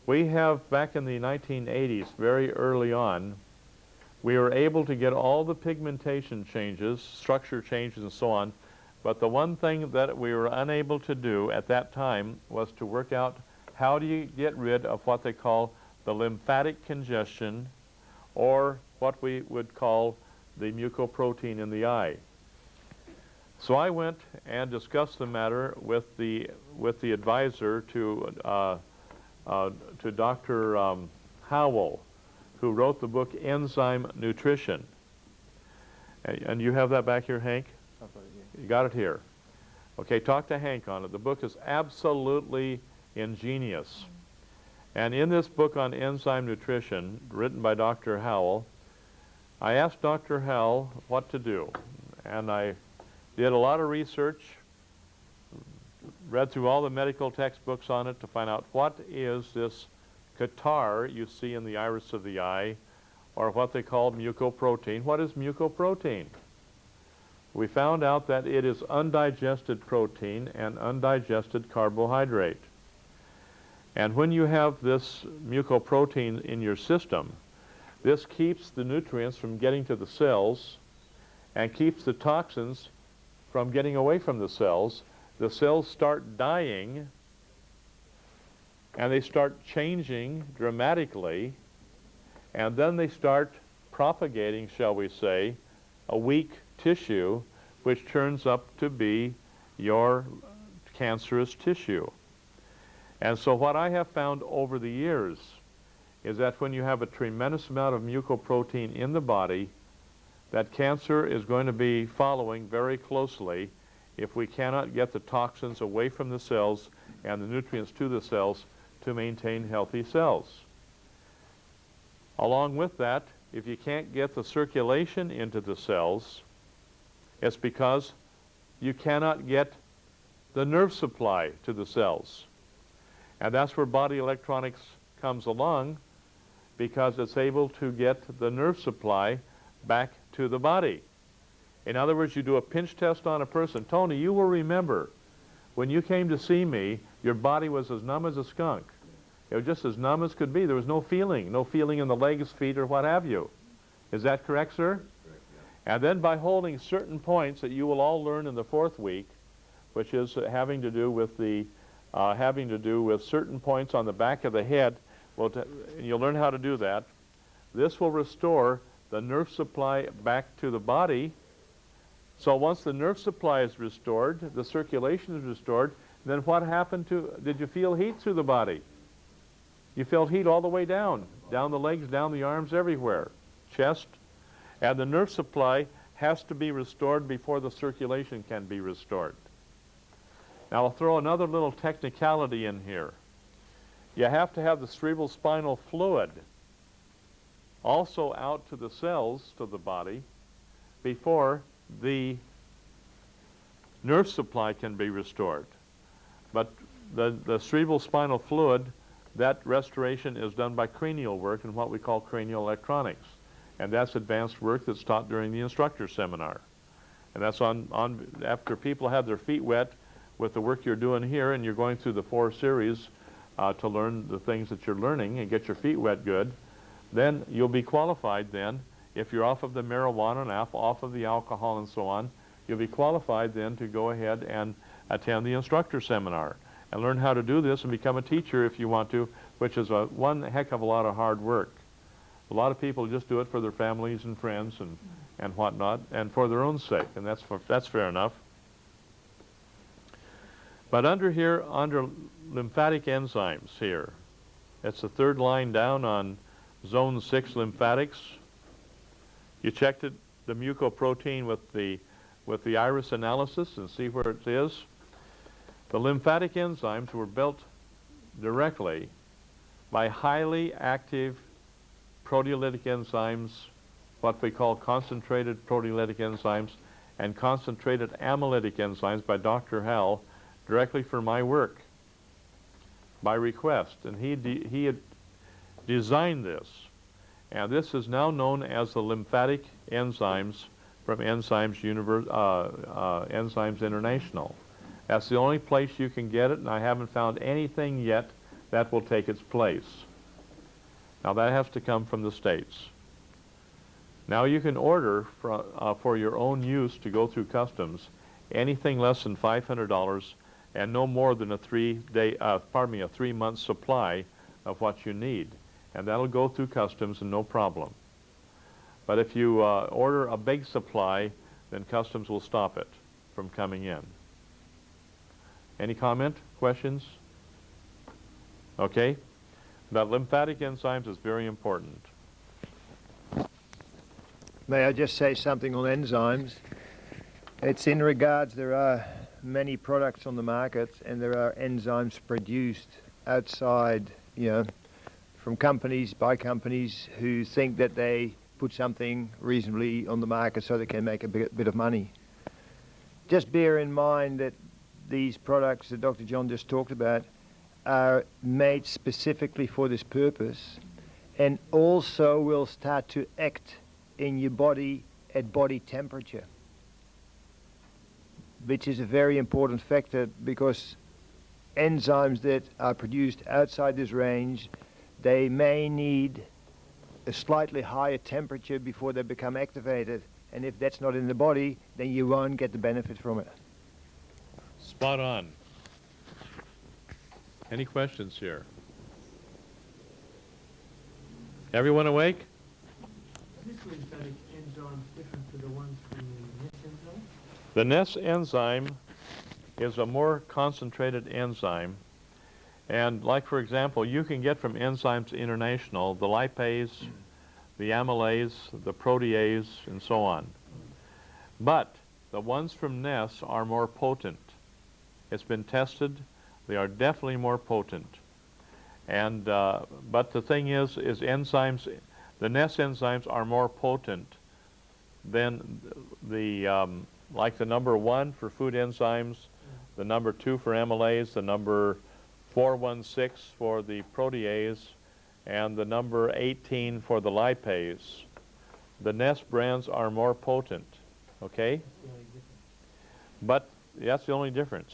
S2: we have, back in the 1980s, very early on, we were able to get all the pigmentation changes, structure changes, and so on, but the one thing that we were unable to do at that time was to work out how do you get rid of what they call the lymphatic congestion, or what we would call the mucoprotein in the eye. So I went and discussed the matter with the advisor to Dr. Howell, who wrote the book Enzyme Nutrition. And you have that back here, Hank? You got it here. Okay, talk to Hank on it. The book is absolutely ingenious. And in this book on enzyme nutrition, written by Dr. Howell, I asked Dr. Howell what to do. And I did a lot of research, read through all the medical textbooks on it to find out what is this catarrh you see in the iris of the eye, or what they call mucoprotein. What is mucoprotein? We found out that it is undigested protein and undigested carbohydrate. And when you have this mucoprotein in your system, this keeps the nutrients from getting to the cells and keeps the toxins from getting away from the cells. The cells start dying and they start changing dramatically, and then they start propagating, shall we say, a weak tissue, which turns up to be your cancerous tissue. And so what I have found over the years is that when you have a tremendous amount of mucoprotein in the body, that cancer is going to be following very closely if we cannot get the toxins away from the cells and the nutrients to the cells to maintain healthy cells. Along with that, if you can't get the circulation into the cells, it's because you cannot get the nerve supply to the cells. And that's where body electronics comes along, because it's able to get the nerve supply back to the body. In other words, you do a pinch test on a person. Tony, you will remember when you came to see me, your body was as numb as a skunk. It was just as numb as could be. There was no feeling in the legs, feet, or what have you. Is that correct, sir?
S8: Correct, yeah.
S2: And then by holding certain points that you will all learn in the 4th week, which is having to do with certain points on the back of the head, you'll learn how to do that. This will restore the nerve supply back to the body. So once the nerve supply is restored, the circulation is restored, then what happened did you feel heat through the body? You felt heat all the way down the legs, down the arms, everywhere, chest. And the nerve supply has to be restored before the circulation can be restored. Now I'll throw another little technicality in here. You have to have the cerebral spinal fluid also out to the cells, to the body, before the nerve supply can be restored. But the cerebral spinal fluid, that restoration is done by cranial work and what we call cranial electronics. And that's advanced work that's taught during the instructor seminar. And that's after people have their feet wet with the work you're doing here, and you're going through the 4 series to learn the things that you're learning and get your feet wet good, then you'll be qualified then, if you're off of the marijuana and off of the alcohol and so on, you'll be qualified then to go ahead and attend the instructor seminar and learn how to do this and become a teacher if you want to, which is one heck of a lot of hard work. A lot of people just do it for their families and friends and whatnot, and for their own sake, and that's fair enough. But under lymphatic enzymes here, it's the 3rd line down on zone 6 lymphatics. You checked the mucoprotein with the iris analysis and see where it is. The lymphatic enzymes were built directly by highly active proteolytic enzymes, what we call concentrated proteolytic enzymes, and concentrated amyloidic enzymes by Dr. Hall, directly for my work, by request. And he had designed this. And this is now known as the lymphatic enzymes from Enzymes International. That's the only place you can get it, and I haven't found anything yet that will take its place. Now that has to come from the States. Now you can order for your own use to go through customs anything less than $500 and no more than a 3-month supply of what you need. And that'll go through customs and no problem. But if you order a big supply, then customs will stop it from coming in. Any comment, questions? Okay. But lymphatic enzymes is very important.
S4: May I just say something on enzymes? It's in regards, there are many products on the market and there are enzymes produced outside, from companies, by companies who think that they put something reasonably on the market so they can make a bit of money. Just bear in mind that these products that Dr. John just talked about are made specifically for this purpose and also will start to act in your body at body temperature, which is a very important factor because enzymes that are produced outside this range, they may need a slightly higher temperature before they become activated, and if that's not in the body, then you won't get the benefit from it.
S2: Spot on. Any questions here? Everyone awake?
S9: Is this lymphatic enzyme different to the ones from the NES enzyme?
S2: The NES enzyme is a more concentrated enzyme. And like, for example, you can get from Enzymes International the lipase, the amylase, the protease, and so on. But the ones from Ness are more potent. It's been tested. They are definitely more potent. And but the thing is enzymes, the Ness enzymes are more potent than the like the number 1 for food enzymes, the number 2 for amylase, the number 416 for the protease, and the number 18 for the lipase. The Ness brands are more potent, okay? But that's the only difference.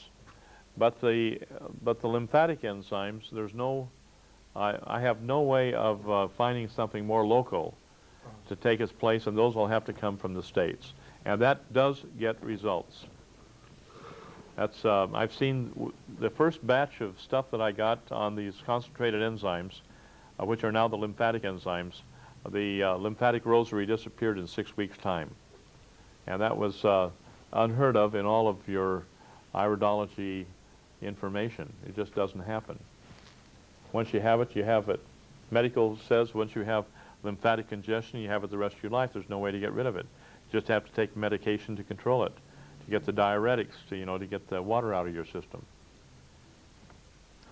S2: But the lymphatic enzymes, there's no, I have no way of finding something more local to take its place, and those will have to come from the States. And that does get results. That's, I've seen the first batch of stuff that I got on these concentrated enzymes, which are now the lymphatic enzymes. The lymphatic rosary disappeared in 6 weeks' time. And that was unheard of in all of your iridology information. It just doesn't happen. Once you have it, you have it. Medical says once you have lymphatic congestion, you have it the rest of your life. There's no way to get rid of it. You just have to take medication to control it, to get the diuretics, to, you know, to get the water out of your system.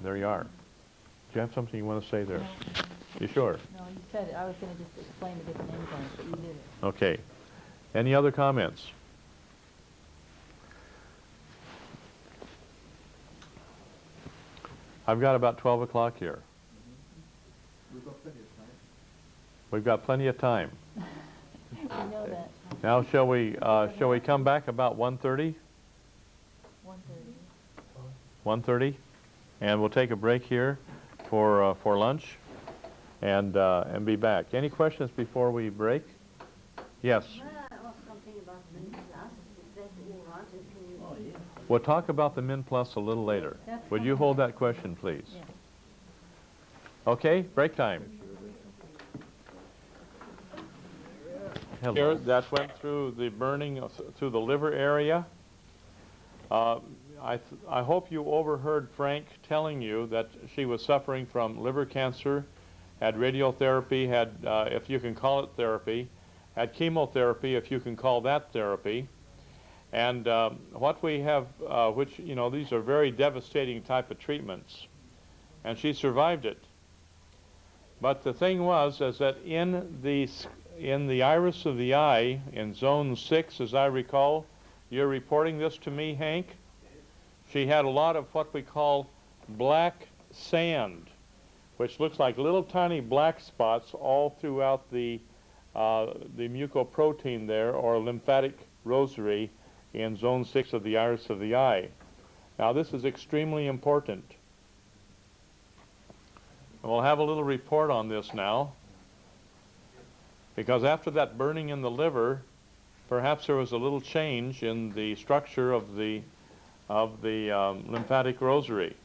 S2: There you are. Do you have something you want to say there?
S1: No.
S2: You sure?
S1: No, you said it. I was going to just explain the different enzymes, but you did it.
S2: Okay. Any other comments? I've got about 12 o'clock here.
S8: We've got plenty of time.
S2: We've got plenty of time.
S1: You know that.
S2: Now, shall we come back about 1:30?
S1: 1:30.
S2: 1:30, and we'll take a break here for lunch, and be back. Any questions before we break? Yes.
S12: Something about Min Plus. Is that all right? And can you...
S2: We'll talk about the Min Plus a little later. Would you hold that question, please?
S1: Yeah.
S2: Okay, break time. Here, that went through the burning through the liver area. I hope you overheard Frank telling you that she was suffering from liver cancer, had radiotherapy, had, if you can call it therapy, had chemotherapy, if you can call that therapy. And what we have, which, you know, these are very devastating type of treatments. And she survived it. But the thing was, is that in the iris of the eye, in zone 6, as I recall, you're reporting this to me, Hank? She had a lot of what we call black sand, which looks like little tiny black spots all throughout the mucoprotein there, or lymphatic rosary, in zone 6 of the iris of the eye. Now, this is extremely important. And we'll have a little report on this now, because after that burning in the liver, perhaps there was a little change in the structure of the lymphatic rosary.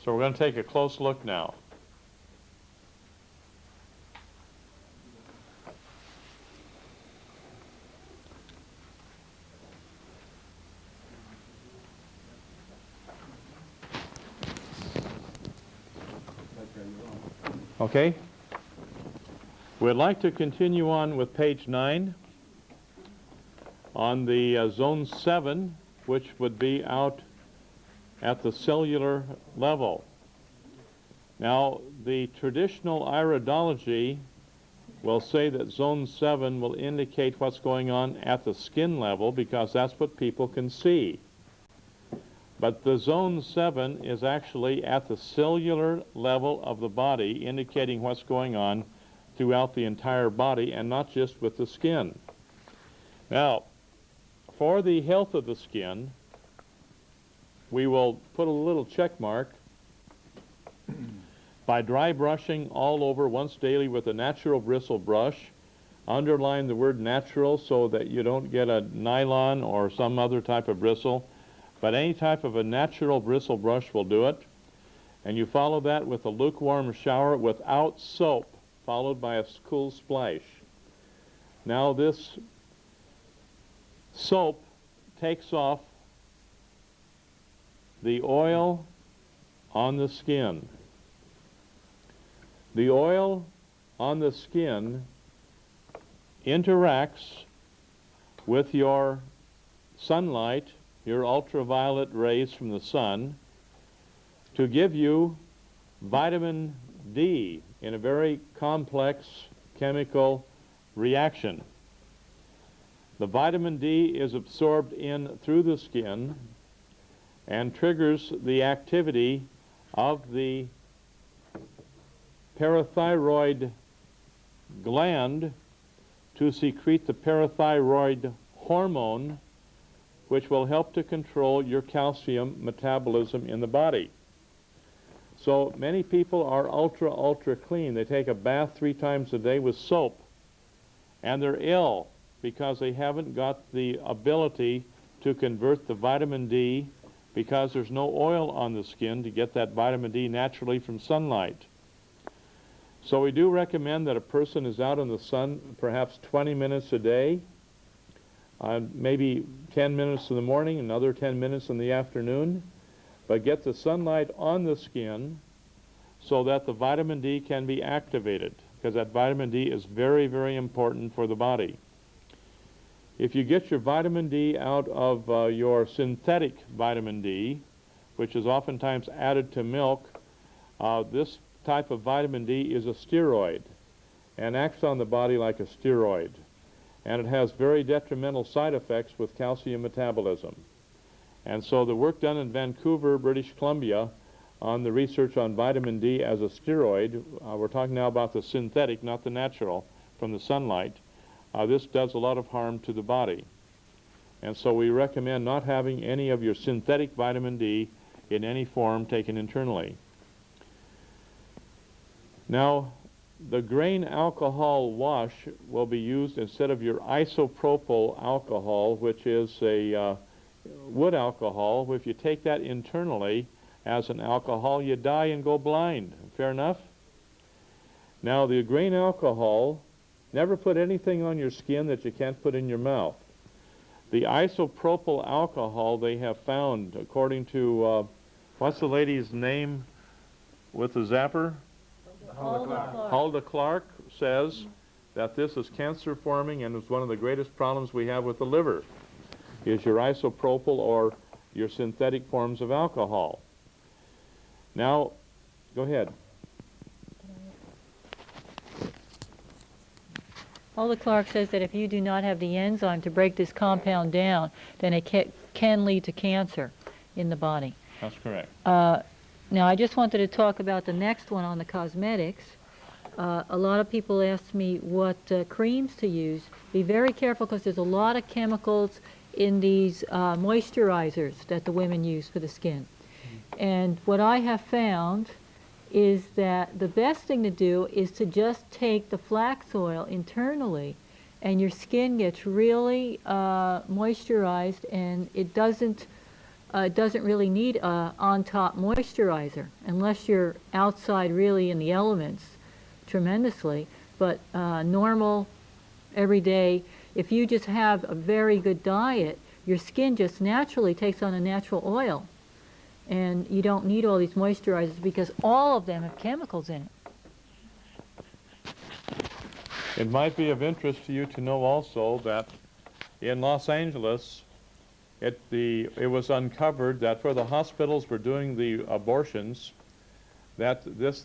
S2: So we're going to take a close look now. Okay? We'd like to continue on with page 9 on the zone 7, which would be out at the cellular level. Now, the traditional iridology will say that zone 7 will indicate what's going on at the skin level, because that's what people can see. But the zone 7 is actually at the cellular level of the body, indicating what's going on throughout the entire body and not just with the skin. Now, for the health of the skin, we will put a little check mark by dry brushing all over once daily with a natural bristle brush. Underline the word natural so that you don't get a nylon or some other type of bristle, but any type of a natural bristle brush will do it. And you follow that with a lukewarm shower without soap, followed by a cool splash. Now this soap takes off the oil on the skin. The oil on the skin interacts with your sunlight, your ultraviolet rays from the sun, to give you vitamin D in a very complex chemical reaction. The vitamin D is absorbed in through the skin and triggers the activity of the parathyroid gland to secrete the parathyroid hormone, which will help to control your calcium metabolism in the body. So many people are ultra clean. They take a bath 3 times a day with soap, and they're ill because they haven't got the ability to convert the vitamin D, because there's no oil on the skin to get that vitamin D naturally from sunlight. So we do recommend that a person is out in the sun perhaps 20 minutes a day, maybe 10 minutes in the morning, another 10 minutes in the afternoon, but get the sunlight on the skin so that the vitamin D can be activated, because that vitamin D is very, very important for the body. If you get your vitamin D out of your synthetic vitamin D, which is oftentimes added to milk, this type of vitamin D is a steroid and acts on the body like a steroid. And it has very detrimental side effects with calcium metabolism. And so the work done in Vancouver, British Columbia, on the research on vitamin D as a steroid, we're talking now about the synthetic, not the natural, from the sunlight, this does a lot of harm to the body. And so we recommend not having any of your synthetic vitamin D in any form taken internally. Now, the grain alcohol wash will be used instead of your isopropyl alcohol, which is a wood alcohol. If you take that internally as an alcohol, you die and go blind. Fair enough? Now, the grain alcohol, never put anything on your skin that you can't put in your mouth. The isopropyl alcohol they have found, according to, what's the lady's name with the zapper? Hulda Clark says that this is cancer forming and is one of the greatest problems we have with the liver, is your isopropyl or your synthetic forms of alcohol. Now, go ahead.
S1: Hulda Clark says that if you do not have the enzyme to break this compound down, then it can lead to cancer in the body.
S2: That's correct.
S1: Now, I just wanted to talk about the next one on the cosmetics. A lot of people ask me what creams to use. Be very careful, because there's a lot of chemicals in these moisturizers that the women use for the skin. And what I have found is that the best thing to do is to just take the flax oil internally, and your skin gets really moisturized, and it doesn't really need a on-top moisturizer unless you're outside really in the elements tremendously. But normal, everyday, if you just have a very good diet, your skin just naturally takes on a natural oil. And you don't need all these moisturizers, because all of them have chemicals in it.
S2: It might be of interest to you to know also that in Los Angeles, it was uncovered that where the hospitals were doing the abortions, that these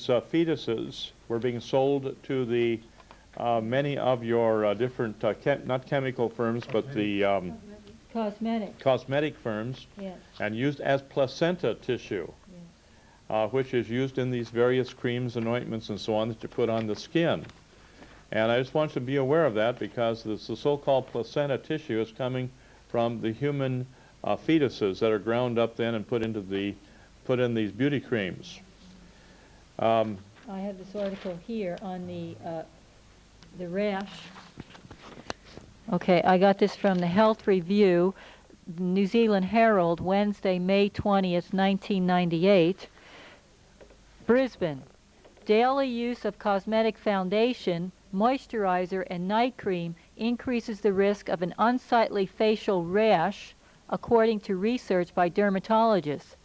S2: fetuses were being sold to the many of your different, not chemical firms, but the cosmetic firms,
S1: yes,
S2: and used as placenta tissue,
S1: yes,
S2: which is used in these various creams and ointments and so on that you put on the skin. And I just want you to be aware of that, because the so-called placenta tissue is coming from the human fetuses that are ground up then and put in these beauty creams.
S1: I have this article here on the rash. Okay, I got this from the Health Review, New Zealand Herald, Wednesday, May 20th, 1998. Brisbane. Daily use of cosmetic foundation, moisturizer, and night cream increases the risk of an unsightly facial rash, according to research by dermatologists.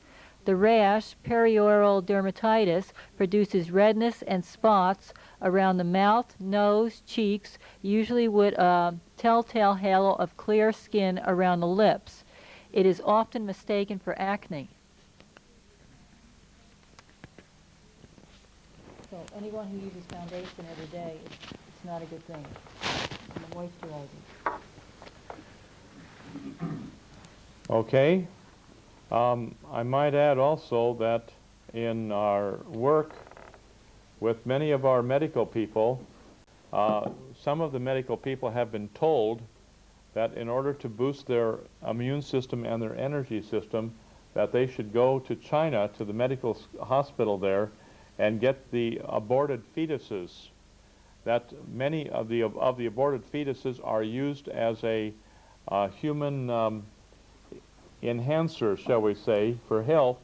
S1: The rash, perioral dermatitis, produces redness and spots around the mouth, nose, cheeks, usually with a telltale halo of clear skin around the lips. It is often mistaken for acne. So anyone who uses foundation every day, it's not a good thing. And the moisturizer.
S2: Okay. I might add also that in our work with many of our medical people, some of the medical people have been told that in order to boost their immune system and their energy system, that they should go to China, to the medical hospital there, and get the aborted fetuses. That many of the aborted fetuses are used as a human enhancer, shall we say, for health,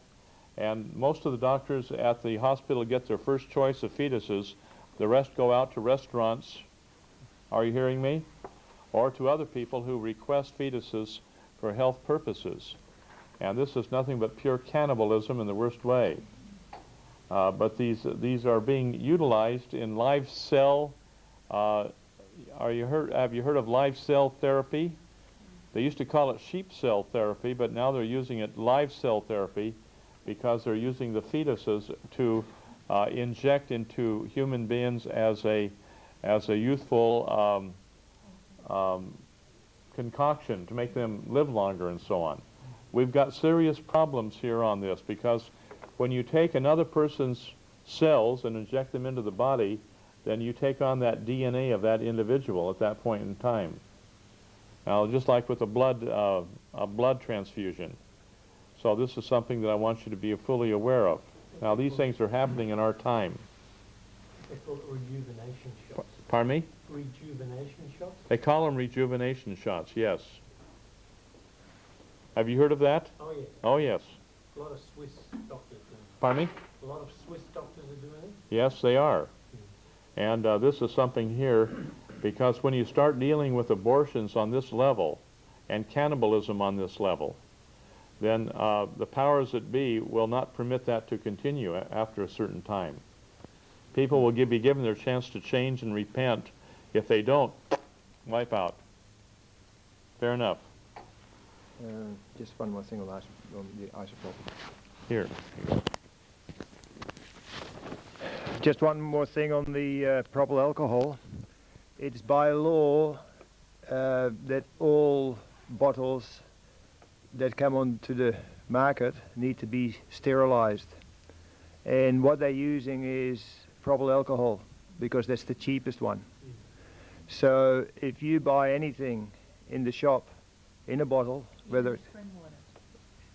S2: and most of the doctors at the hospital get their first choice of fetuses. The rest go out to restaurants, are you hearing me? Or to other people who request fetuses for health purposes. And this is nothing but pure cannibalism in the worst way. But these are being utilized in live cell. Have you heard of live cell therapy? They used to call it sheep cell therapy, but now they're using it live cell therapy because they're using the fetuses to inject into human beings as a youthful concoction to make them live longer and so on. We've got serious problems here on this because when you take another person's cells and inject them into the body, then you take on that DNA of that individual at that point in time. Now, just like with a blood transfusion. So this is something that I want you to be fully aware of. Now, these things are happening in our time.
S9: They call it rejuvenation shots.
S2: Pardon me?
S9: Rejuvenation shots?
S2: They call them rejuvenation shots, yes. Have you heard of that?
S9: Oh, yes.
S2: Oh, yes.
S9: A lot of Swiss doctors do it.
S2: Pardon me?
S9: A lot of Swiss doctors are doing it?
S2: Yes, they are. And this is something here, because when you start dealing with abortions on this level and cannibalism on this level, then the powers that be will not permit that to continue after a certain time. People will be given their chance to change and repent. If they don't, wipe out. Fair enough.
S4: Just one more thing on the isopropyl.
S2: Here.
S4: Just one more thing on the propyl alcohol. It's by law that all bottles that come onto the market need to be sterilized. And what they're using is propyl alcohol because that's the cheapest one. So if you buy anything in the shop in a bottle, whether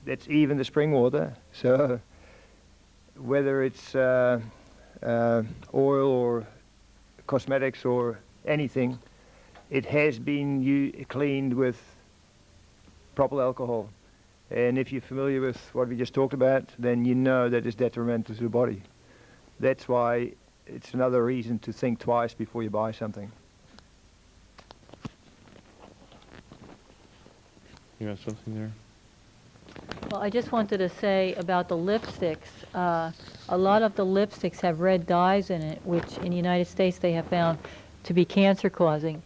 S4: that's even the spring water, so whether it's oil or cosmetics or anything, it has been cleaned with propyl alcohol. And if you're familiar with what we just talked about, then you know that it's detrimental to the body. That's why it's another reason to think twice before you buy something.
S2: You got something there?
S1: Well, I just wanted to say about the lipsticks. A lot of the lipsticks have red dyes in it, which in the United States they have found to be cancer-causing.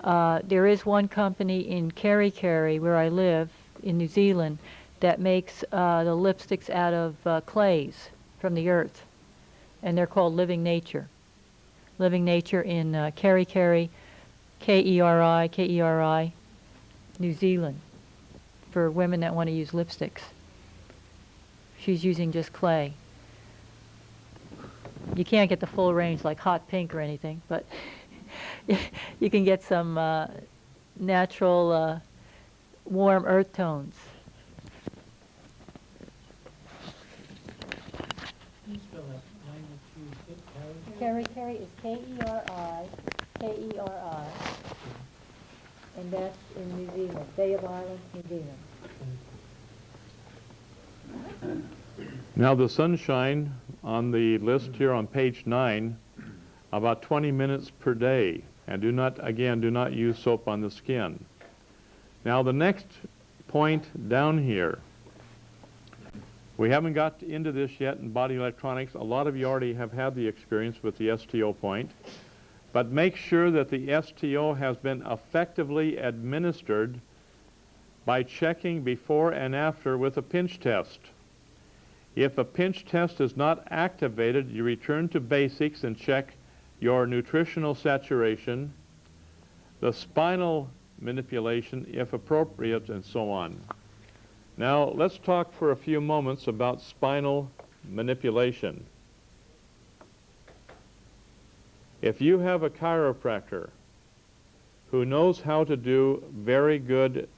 S1: There is one company in Kerikeri, where I live, in New Zealand, that makes the lipsticks out of clays from the earth, and they're called Living Nature. Living Nature in Kerikeri, K-E-R-I, New Zealand, for women that want to use lipsticks. She's using just clay. You can't get the full range like hot pink or anything, but you can get some natural warm earth tones.
S9: Can you spell that name that you said,
S1: Kerikeri is K-E-R-I, and that's in New Zealand, Bay of Islands, New Zealand.
S2: Now the sunshine on the list here on page 9, about 20 minutes per day. And do not use soap on the skin. Now the next point down here, We haven't got into this yet in body electronics. A lot of you already have had the experience with the STO point. But make sure that the STO has been effectively administered by checking before and after with a pinch test. If a pinch test is not activated, you return to basics and check your nutritional saturation, the spinal manipulation if appropriate, and so on. Now let's talk for a few moments about spinal manipulation. If you have a chiropractor who knows how to do very good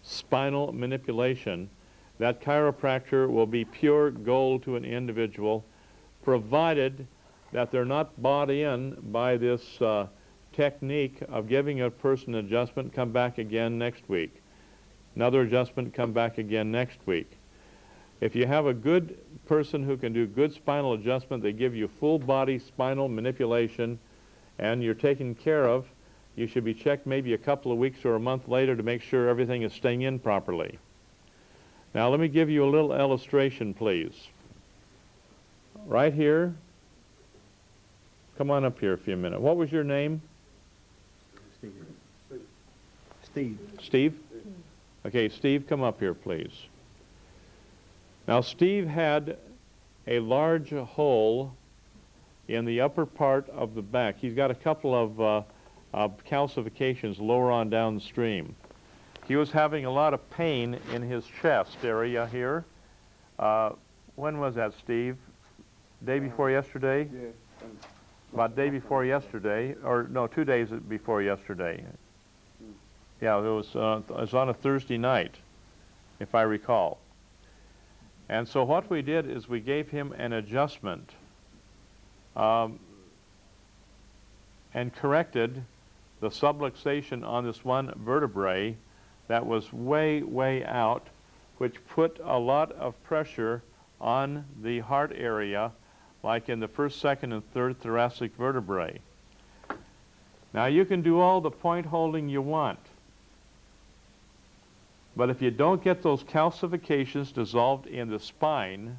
S2: spinal manipulation, that chiropractor will be pure gold to an individual, provided that they're not bought in by this technique of giving a person an adjustment, come back again next week. Another adjustment, come back again next week. If you have a good person who can do good spinal adjustment, they give you full body spinal manipulation, and you're taken care of, you should be checked maybe a couple of weeks or a month later to make sure everything is staying in properly. Now let me give you a little illustration, please. Right here, come on up here for a minute. What was your name?
S13: Steve.
S2: Steve? Okay, Steve, come up here, please. Now, Steve had a large hole in the upper part of the back. He's got a couple of calcifications lower on downstream. He was having a lot of pain in his chest area here. When was that, Steve? Day before yesterday?
S13: Yeah.
S2: About day before yesterday, or no, 2 days before yesterday. Yeah, it was on a Thursday night, if I recall. And so what we did is we gave him an adjustment and corrected the subluxation on this one vertebrae that was way, way out, which put a lot of pressure on the heart area, like in the first, second, and third thoracic vertebrae. Now you can do all the point holding you want, but if you don't get those calcifications dissolved in the spine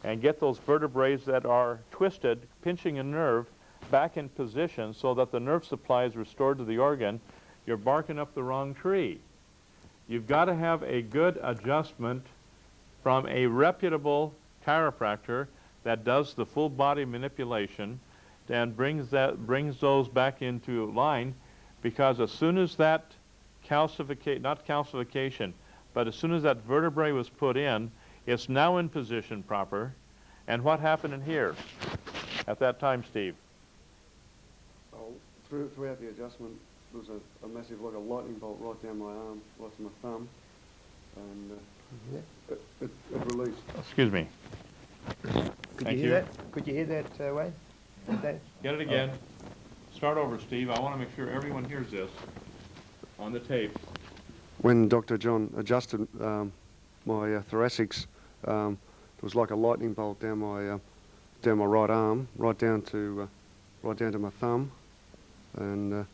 S2: and get those vertebrae that are twisted, pinching a nerve, back in position so that the nerve supply is restored to the organ, you're barking up the wrong tree. You've got to have a good adjustment from a reputable chiropractor that does the full body manipulation and brings those back into line, because as soon as that not calcification, but as soon as that vertebrae was put in, it's now in position proper. And what happened in here at that time, Steve?
S13: Oh, throughout the adjustment, there was a massive, like a lightning bolt right down my arm, right to my thumb, and it released.
S2: Excuse me.
S4: Could
S2: Thank
S4: you hear that? Could you hear that, Wayne?
S2: Get it again. Start over, Steve. I want to make sure everyone hears this on the tape.
S13: When Dr. John adjusted my thoracics, there was like a lightning bolt down my right arm, right down to my thumb, and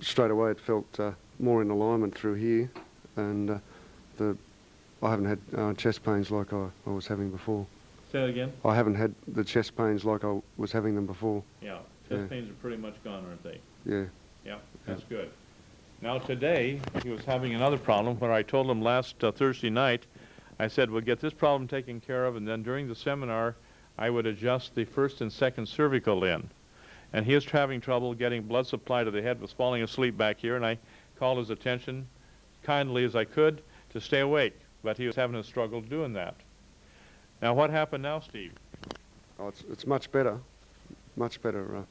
S13: straight away it felt more in alignment through here, and I haven't had chest pains like I was having before.
S2: Say that again?
S13: I haven't had the chest pains like I was having them before.
S2: Yeah, chest pains are pretty much gone, aren't they?
S13: Yeah.
S2: Yeah, that's good. Now today, he was having another problem where I told him last Thursday night, I said, we'll get this problem taken care of, and then during the seminar, I would adjust the first and second cervical in. And he was having trouble getting blood supply to the head, was falling asleep back here, and I called his attention kindly as I could to stay awake, but he was having a struggle doing that. Now what happened now, Steve?
S13: Oh, it's much better, much better.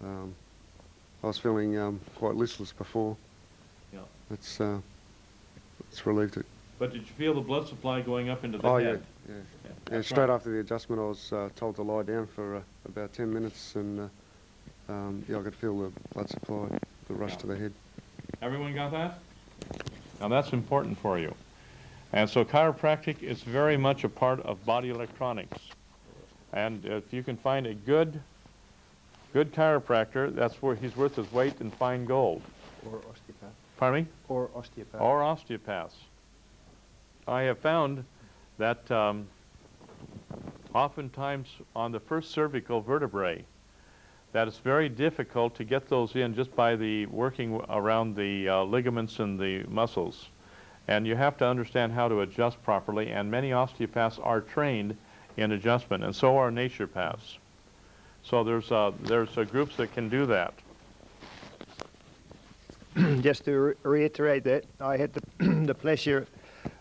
S13: I was feeling quite listless before.
S2: Yeah.
S13: It's relieved it.
S2: But did you feel the blood supply going up into the
S13: head?
S2: Yeah.
S13: Yeah, straight after the adjustment, I was told to lie down for about 10 minutes, and yeah, I could feel the blood supply, the rush to the head.
S2: Everyone got that? Now that's important for you. And so chiropractic is very much a part of body electronics. And if you can find a good chiropractor, that's where he's worth his weight in fine gold.
S13: Or osteopath.
S2: Pardon me?
S13: Or osteopath.
S2: Or osteopaths. I have found that oftentimes on the first cervical vertebrae, that it's very difficult to get those in just by the working around the ligaments and the muscles. And you have to understand how to adjust properly, and many osteopaths are trained in adjustment, and so are naturopaths. So there's groups that can do that.
S4: Just to reiterate that, I had the pleasure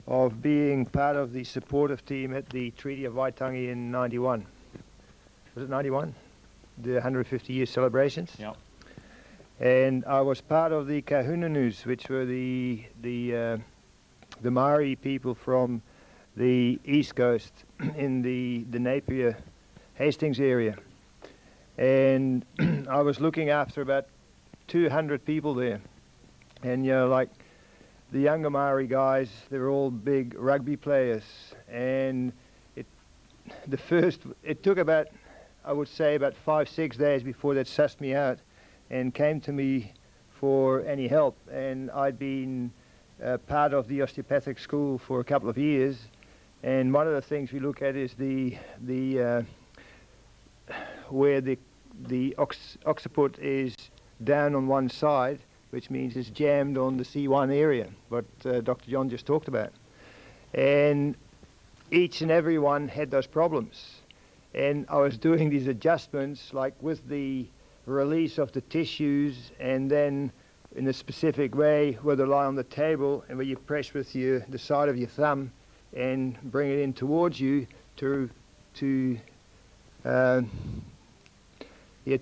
S4: of being part of the supportive team at the Treaty of Waitangi in 91. Was it 91? The 150-year celebrations.
S2: Yep.
S4: And I was part of the Kahunanus, which were the Maori people from the East Coast in the Napier Hastings area. And I was looking after about 200 people there. And you know, like the younger Maori guys, they were all big rugby players. And it took about, I would say, about 5-6 days before that sussed me out and came to me for any help. And I'd been part of the osteopathic school for a couple of years. And one of the things we look at is where the occiput is down on one side, which means it's jammed on the C1 area, what Dr. John just talked about. And each and every one had those problems. And I was doing these adjustments, like with the release of the tissues, and then in a specific way, where they lie on the table, and where you press with the side of your thumb and bring it in towards you to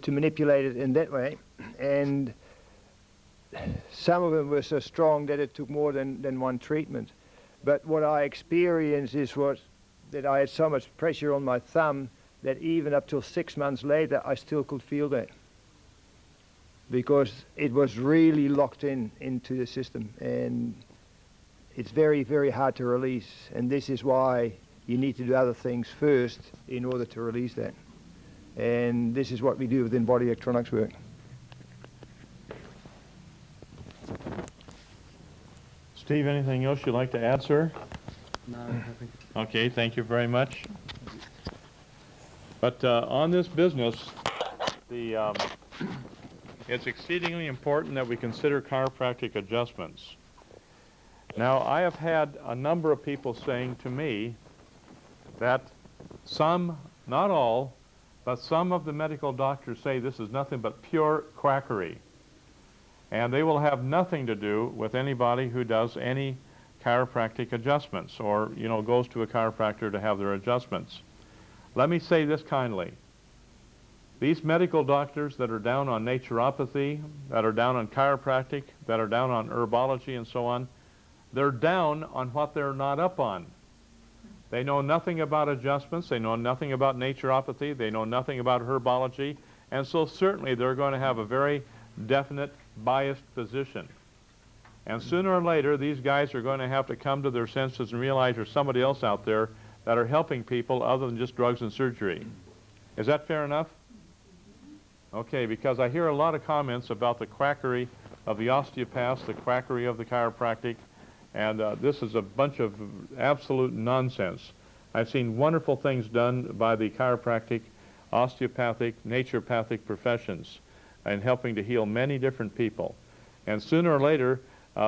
S4: manipulate it in that way. And some of them were so strong that it took more than one treatment. But what I experienced is that I had so much pressure on my thumb that even up till 6 months later, I still could feel that, because it was really locked into the system, and it's very, very hard to release. And this is why you need to do other things first in order to release that. And this is what we do within body electronics work.
S2: Steve, anything else you'd like to add, sir?
S13: No, I think.
S2: Okay, thank you very much. But on this business, it's exceedingly important that we consider chiropractic adjustments. Now, I have had a number of people saying to me that some, not all, but some of the medical doctors say this is nothing but pure quackery. And they will have nothing to do with anybody who does any chiropractic adjustments or, you know, goes to a chiropractor to have their adjustments. Let me say this kindly. These medical doctors that are down on naturopathy, that are down on chiropractic, that are down on herbology and so on, they're down on what they're not up on. They know nothing about adjustments, they know nothing about naturopathy, they know nothing about herbology, and so certainly they're going to have a very definite biased position. And sooner or later, these guys are going to have to come to their senses and realize there's somebody else out there that are helping people other than just drugs and surgery. Is that fair enough? Okay, because I hear a lot of comments about the quackery of the osteopaths, the quackery of the chiropractic, and this is a bunch of absolute nonsense. I've seen wonderful things done by the chiropractic, osteopathic, naturopathic professions in helping to heal many different people. And sooner or later,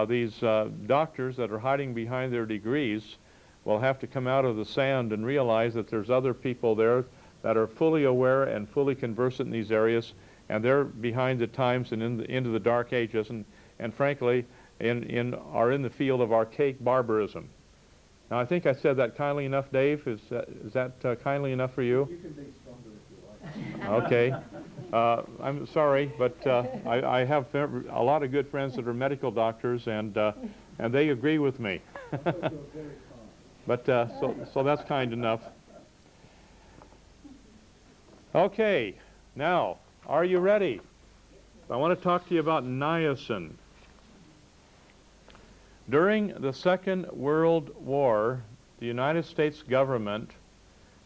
S2: these doctors that are hiding behind their degrees will have to come out of the sand and realize that there's other people there that are fully aware and fully conversant in these areas, and they're behind the times and into the dark ages, and frankly, are in the field of archaic barbarism. Now, I think I said that kindly enough, Dave. Is that kindly enough for you?
S8: You can be stronger if you like.
S2: Okay. I'm sorry, but I have a lot of good friends that are medical doctors, and they agree with me. But so that's kind enough. Okay, now, are you ready? I want to talk to you about niacin. During the Second World War, the United States government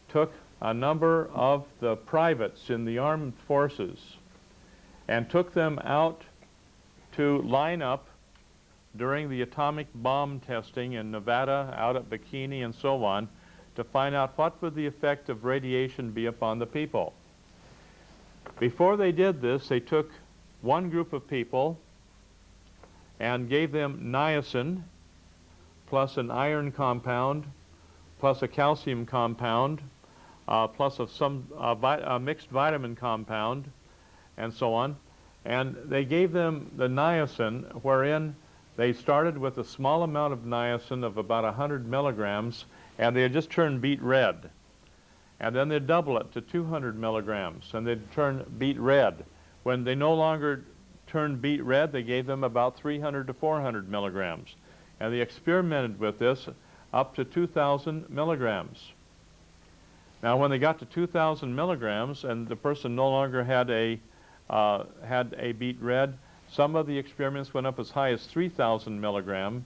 S2: took a number of the privates in the armed forces and took them out to line up during the atomic bomb testing in Nevada, out at Bikini and so on. to find out what would the effect of radiation be upon the people. Before they did this, they took one group of people and gave them niacin plus an iron compound plus a calcium compound plus some mixed vitamin compound and so on. And they gave them the niacin, wherein they started with a small amount of niacin of about 100 milligrams, and they had just turned beet red. And then they'd double it to 200 milligrams, and they'd turn beet red. When they no longer turned beet red, they gave them about 300 to 400 milligrams. And they experimented with this up to 2,000 milligrams. Now, when they got to 2,000 milligrams and the person no longer had a beet red, some of the experiments went up as high as 3,000 milligram,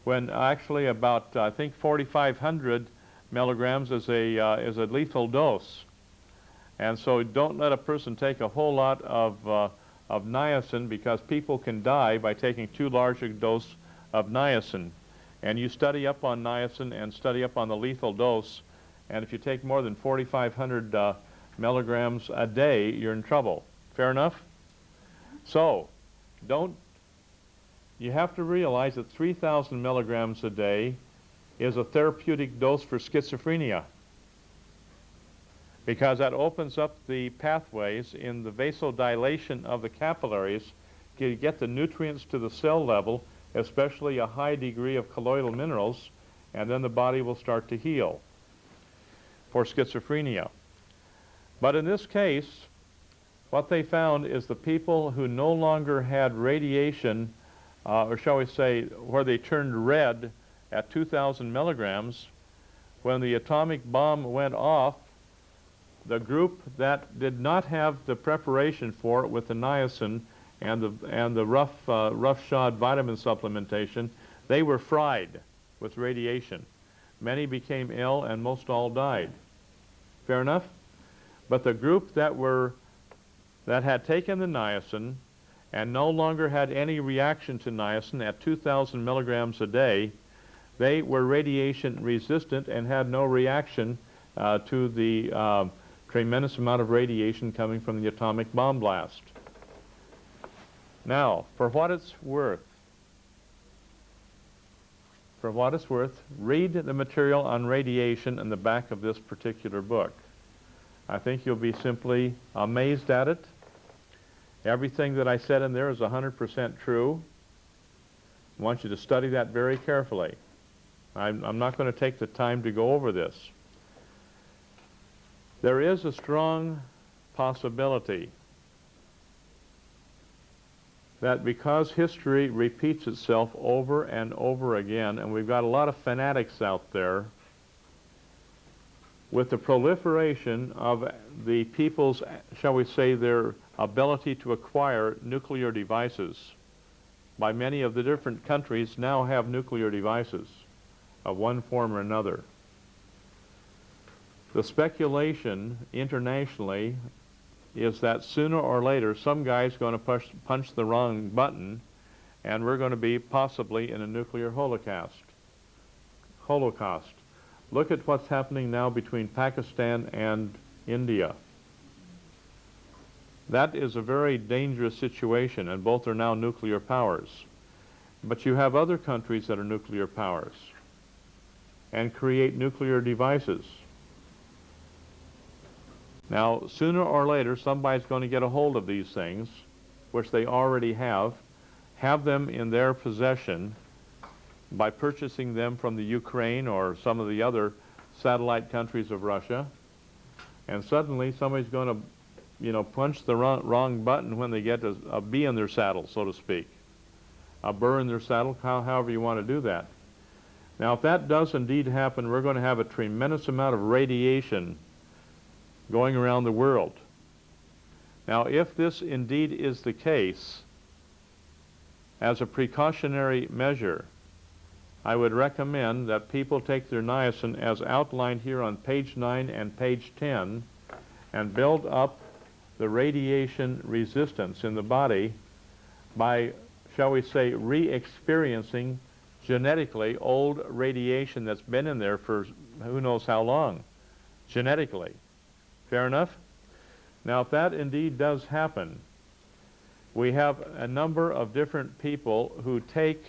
S2: when actually about, I think, 4,500 milligrams is a lethal dose. And so don't let a person take a whole lot of niacin, because people can die by taking too large a dose of niacin. And you study up on niacin and study up on the lethal dose, and if you take more than 4,500 milligrams a day, you're in trouble. Fair enough? So, you have to realize that 3,000 milligrams a day is a therapeutic dose for schizophrenia, because that opens up the pathways in the vasodilation of the capillaries to get the nutrients to the cell level, especially a high degree of colloidal minerals, and then the body will start to heal for schizophrenia. But in this case, what they found is the people who no longer had radiation, or shall we say, where they turned red at 2,000 milligrams, when the atomic bomb went off, the group that did not have the preparation for it with the niacin and the roughshod vitamin supplementation, they were fried with radiation. Many became ill, and most all died. Fair enough? But the group that had taken the niacin and no longer had any reaction to niacin at 2,000 milligrams a day, they were radiation resistant and had no reaction to the tremendous amount of radiation coming from the atomic bomb blast. Now, for what it's worth, read the material on radiation in the back of this particular book. I think you'll be simply amazed at it. Everything that I said in there is 100% true. I want you to study that very carefully. I'm not going to take the time to go over this. There is a strong possibility that because history repeats itself over and over again, and we've got a lot of fanatics out there, with the proliferation of the people's, shall we say, their ability to acquire nuclear devices, by many of the different countries now have nuclear devices of one form or another. The speculation internationally is that sooner or later some guy's going to punch the wrong button, and we're going to be possibly in a nuclear holocaust. Look at what's happening now between Pakistan and India. That is a very dangerous situation, and both are now nuclear powers. But you have other countries that are nuclear powers and create nuclear devices. Now, sooner or later, somebody's going to get a hold of these things, which they already have them in their possession by purchasing them from the Ukraine or some of the other satellite countries of Russia, and suddenly somebody's going to, punch the wrong button when they get a bee in their saddle, so to speak, a burr in their saddle, however you want to do that. Now, if that does indeed happen, we're going to have a tremendous amount of radiation going around the world. Now, if this indeed is the case, as a precautionary measure, I would recommend that people take their niacin as outlined here on page 9 and page 10 and build up the radiation resistance in the body by, shall we say, re-experiencing genetically old radiation that's been in there for who knows how long, genetically. Fair enough? Now, if that indeed does happen, we have a number of different people who take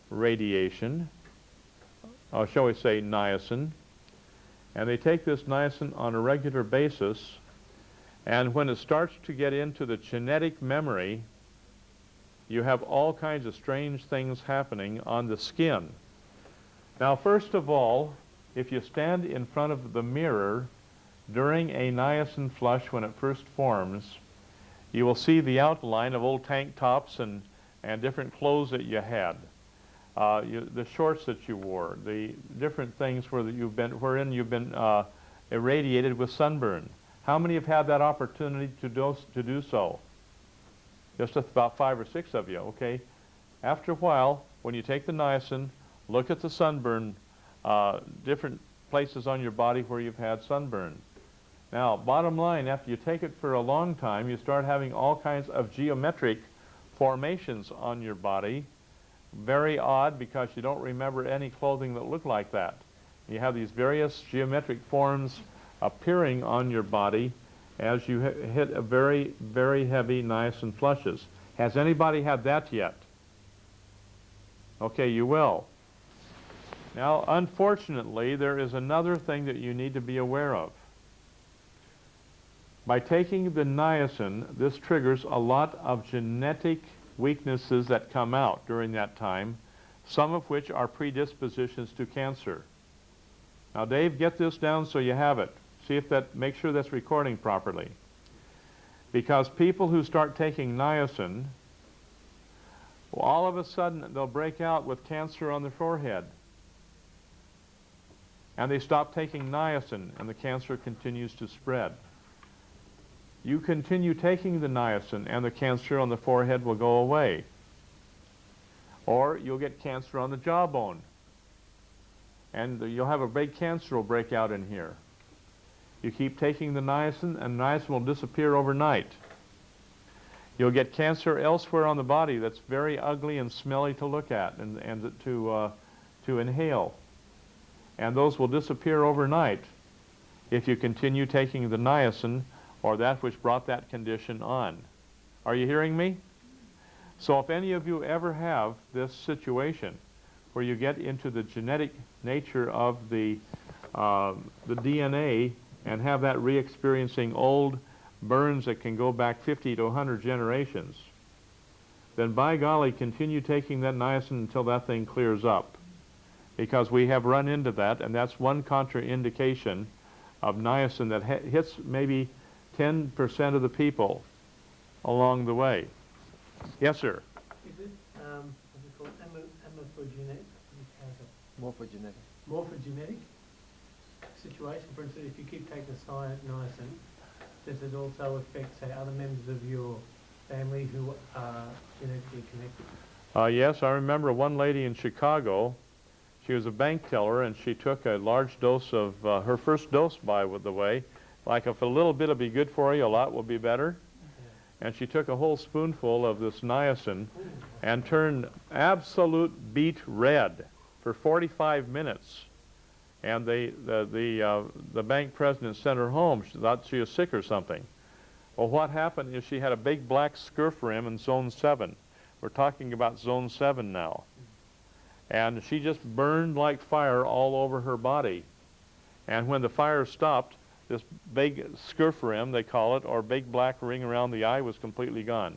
S2: radiation, or shall we say niacin, and they take this niacin on a regular basis, and when it starts to get into the genetic memory, you have all kinds of strange things happening on the skin. Now, first of all, if you stand in front of the mirror during a niacin flush when it first forms, you will see the outline of old tank tops and different clothes that you had, the shorts that you wore, the different things wherein you've been irradiated with sunburn. How many have had that opportunity to do so? Just about 5 or 6 of you, okay? After a while, when you take the niacin, look at the sunburn, different places on your body where you've had sunburn. Now, bottom line, after you take it for a long time, you start having all kinds of geometric formations on your body. Very odd, because you don't remember any clothing that looked like that. You have these various geometric forms appearing on your body as you hit a very, very heavy niacin flushes. Has anybody had that yet? Okay, you will. Now, unfortunately, there is another thing that you need to be aware of. By taking the niacin, this triggers a lot of genetic weaknesses that come out during that time, some of which are predispositions to cancer. Now, Dave, get this down so you have it. See if make sure that's recording properly. Because people who start taking niacin, well, all of a sudden they'll break out with cancer on their forehead. And they stop taking niacin, and the cancer continues to spread. You continue taking the niacin, and the cancer on the forehead will go away. Or you'll get cancer on the jawbone, and you'll have a big cancer will break out in here. You keep taking the niacin, and niacin will disappear overnight. You'll get cancer elsewhere on the body that's very ugly and smelly to look at and to inhale. And those will disappear overnight if you continue taking the niacin or that which brought that condition on. Are you hearing me? So if any of you ever have this situation where you get into the genetic nature of the DNA and have that re-experiencing old burns that can go back 50 to 100 generations, then by golly, continue taking that niacin until that thing clears up. Because we have run into that, and that's one contraindication of niacin that hits maybe 10% of the people along the way. Yes, sir?
S9: Is it, what's it called, amorphogenetic?
S4: Morphogenetic.
S9: Morphogenetic situation? For instance, if you keep taking niacin, does it also affect, say, other members of your family who are genetically connected?
S2: Yes, I remember one lady in Chicago. She was a bank teller, and she took a large dose of, her first dose, by the way, like if a little bit will be good for you, a lot will be better. And she took a whole spoonful of this niacin and turned absolute beet red for 45 minutes. And the bank president sent her home. She thought she was sick or something. Well, what happened is she had a big black scurf rim in zone 7. We're talking about zone 7 now. And she just burned like fire all over her body. And when the fire stopped, this big scurf rim, they call it, or big black ring around the eye was completely gone.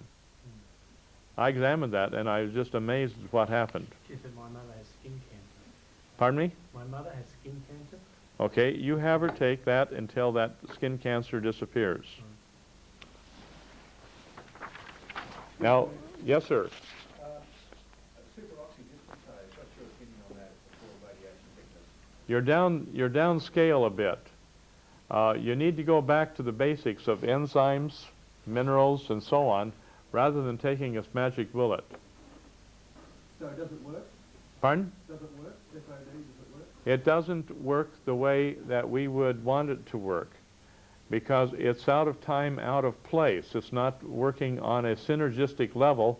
S2: I examined that, and I was just amazed at what happened.
S9: She said my mother has skin cancer.
S2: Pardon me?
S9: My mother has skin cancer.
S2: Okay, you have her take that until that skin cancer disappears. Now, yes, sir? You're down scale a bit. You need to go back to the basics of enzymes, minerals, and so on, rather than taking a magic bullet.
S13: So does it work?
S2: Pardon?
S13: Does it work? FOD, does it work?
S2: It doesn't work the way that we would want it to work, because it's out of time, out of place. It's not working on a synergistic level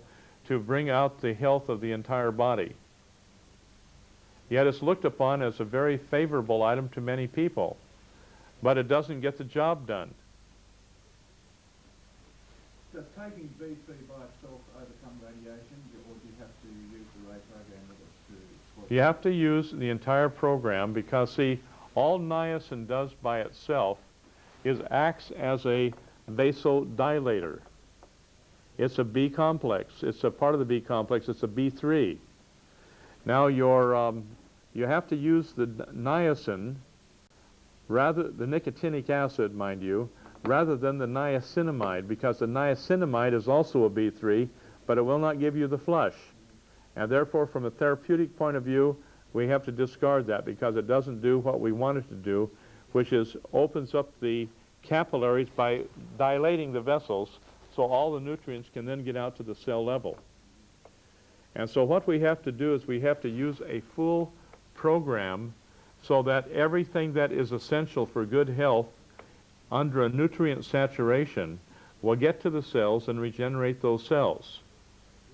S2: to bring out the health of the entire body. Yet it's looked upon as a very favorable item to many people, but it doesn't get the job done.
S8: Does taking B3 by itself overcome radiation, or do you have to use the ray program with it to...
S2: You have to use the entire program because, see, all niacin does by itself is acts as a vasodilator. It's a B complex. It's a part of the B complex. It's a B3. Now you have to use the niacin, the nicotinic acid, mind you, rather than the niacinamide, because the niacinamide is also a B3, but it will not give you the flush. And therefore, from a therapeutic point of view, we have to discard that because it doesn't do what we want it to do, which is opens up the capillaries by dilating the vessels so all the nutrients can then get out to the cell level. And so what we have to do is we have to use a full program so that everything that is essential for good health under a nutrient saturation will get to the cells and regenerate those cells.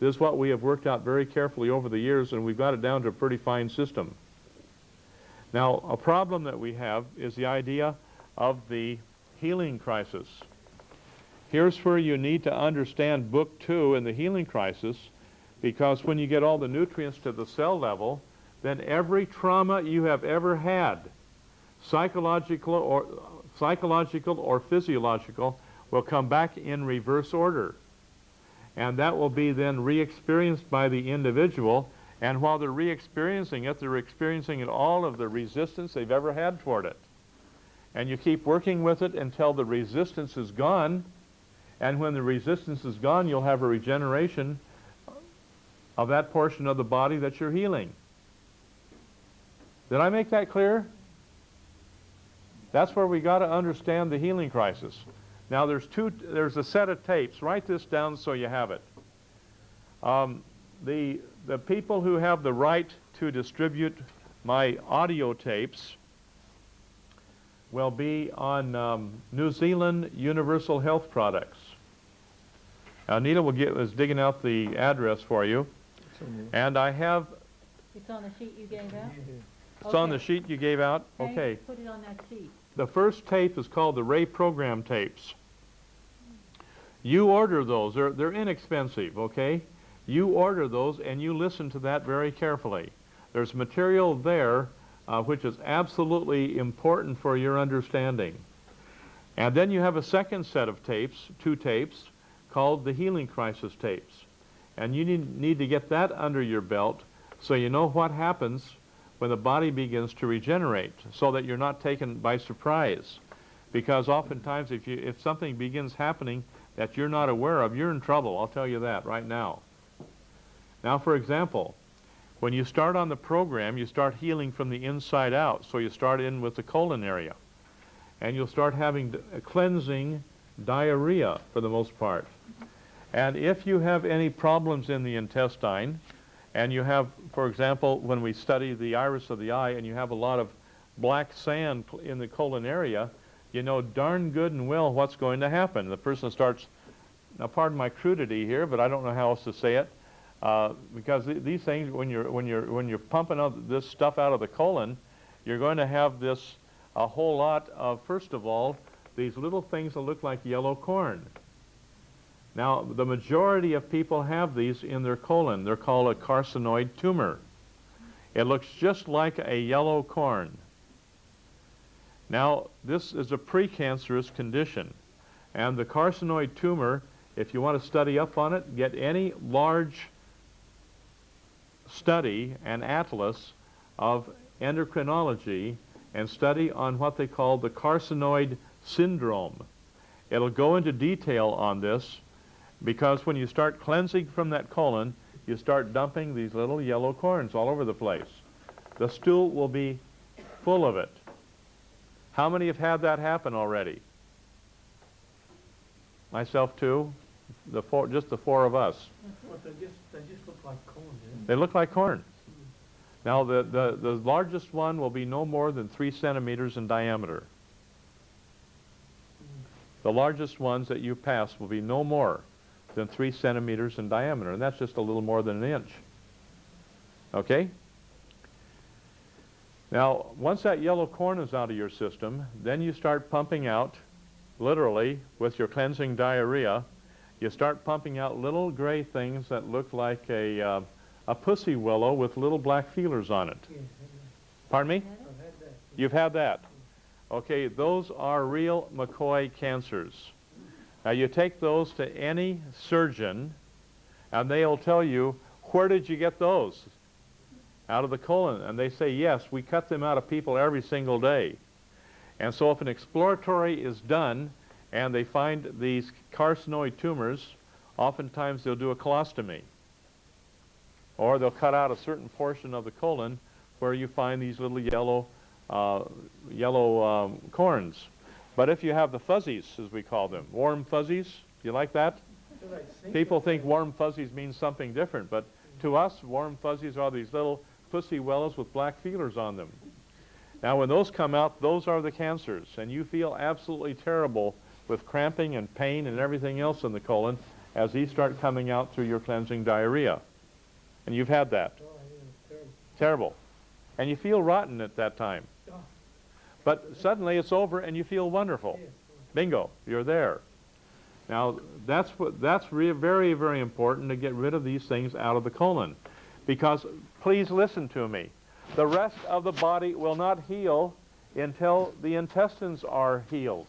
S2: This is what we have worked out very carefully over the years, and we've got it down to a pretty fine system. Now, a problem that we have is the idea of the healing crisis. Here's where you need to understand Book 2 in the healing crisis, because when you get all the nutrients to the cell level, then every trauma you have ever had, psychological or physiological, will come back in reverse order. And that will be then re-experienced by the individual, and while they're re-experiencing it, they're experiencing all of the resistance they've ever had toward it. And you keep working with it until the resistance is gone, and when the resistance is gone, you'll have a regeneration of that portion of the body that you're healing. Did I make that clear? That's where we got to understand the healing crisis. Now there's a set of tapes. Write this down so you have it. The people who have the right to distribute my audio tapes will be on New Zealand Universal Health Products. Anita is digging out the address for you. And I have...
S1: It's on the sheet you gave out?
S2: It's on the sheet you gave out? Okay.
S1: Put it on that sheet.
S2: The first tape is called the Ray Program tapes. You order those. They're inexpensive, okay? You order those and you listen to that very carefully. There's material there which is absolutely important for your understanding. And then you have a second set of tapes, 2 tapes, called the Healing Crisis tapes. And you need to get that under your belt so you know what happens when the body begins to regenerate, so that you're not taken by surprise. Because oftentimes if something begins happening that you're not aware of, you're in trouble. I'll tell you that right now. Now, for example, when you start on the program, you start healing from the inside out. So you start in with the colon area. And you'll start having cleansing diarrhea for the most part. And if you have any problems in the intestine, and you have, for example, when we study the iris of the eye and you have a lot of black sand in the colon area, you know darn good and well what's going to happen. The person starts, now pardon my crudity here, but I don't know how else to say it, because these things, when you're pumping out this stuff out of the colon, you're going to have a whole lot of, first of all, these little things that look like yellow corn. Now, the majority of people have these in their colon. They're called a carcinoid tumor. It looks just like a yellow corn. Now, this is a precancerous condition. And the carcinoid tumor, if you want to study up on it, get any large study, an atlas of endocrinology, and study on what they call the carcinoid syndrome. It'll go into detail on this, because when you start cleansing from that colon, you start dumping these little yellow corns all over the place. The stool will be full of it. How many have had that happen already? Myself too. Just the 4 of us.
S9: Well, they just look like corn, yeah?
S2: They look like corn. Now the largest one will be no more than 3 centimeters in diameter. The largest ones that you pass will be no more than 3 centimeters in diameter, and that's just a little more than an inch. Okay? Now, once that yellow corn is out of your system, then you start pumping out, literally, with your cleansing diarrhea, you start pumping out little gray things that look like a pussy willow with little black feelers on it. Pardon me?
S9: I've had that.
S2: You've had that. Okay, those are real McCoy cancers. Now, you take those to any surgeon, and they'll tell you, where did you get those? Out of the colon. And they say, yes, we cut them out of people every single day. And so if an exploratory is done and they find these carcinoid tumors, oftentimes they'll do a colostomy. Or they'll cut out a certain portion of the colon where you find these little yellow corns. But if you have the fuzzies, as we call them, warm fuzzies, you like that? People think warm fuzzies means something different, but to us, warm fuzzies are these little pussy willows with black feelers on them. Now, when those come out, those are the cancers, and you feel absolutely terrible with cramping and pain and everything else in the colon as these start coming out through your cleansing diarrhea. And you've had that.
S9: Oh, yeah, terrible.
S2: Terrible. And you feel rotten at that time.
S9: Oh.
S2: But suddenly it's over and you feel wonderful.
S9: Yes.
S2: Bingo, you're there. Now, that's very, very important to get rid of these things out of the colon. Because, please listen to me, the rest of the body will not heal until the intestines are healed,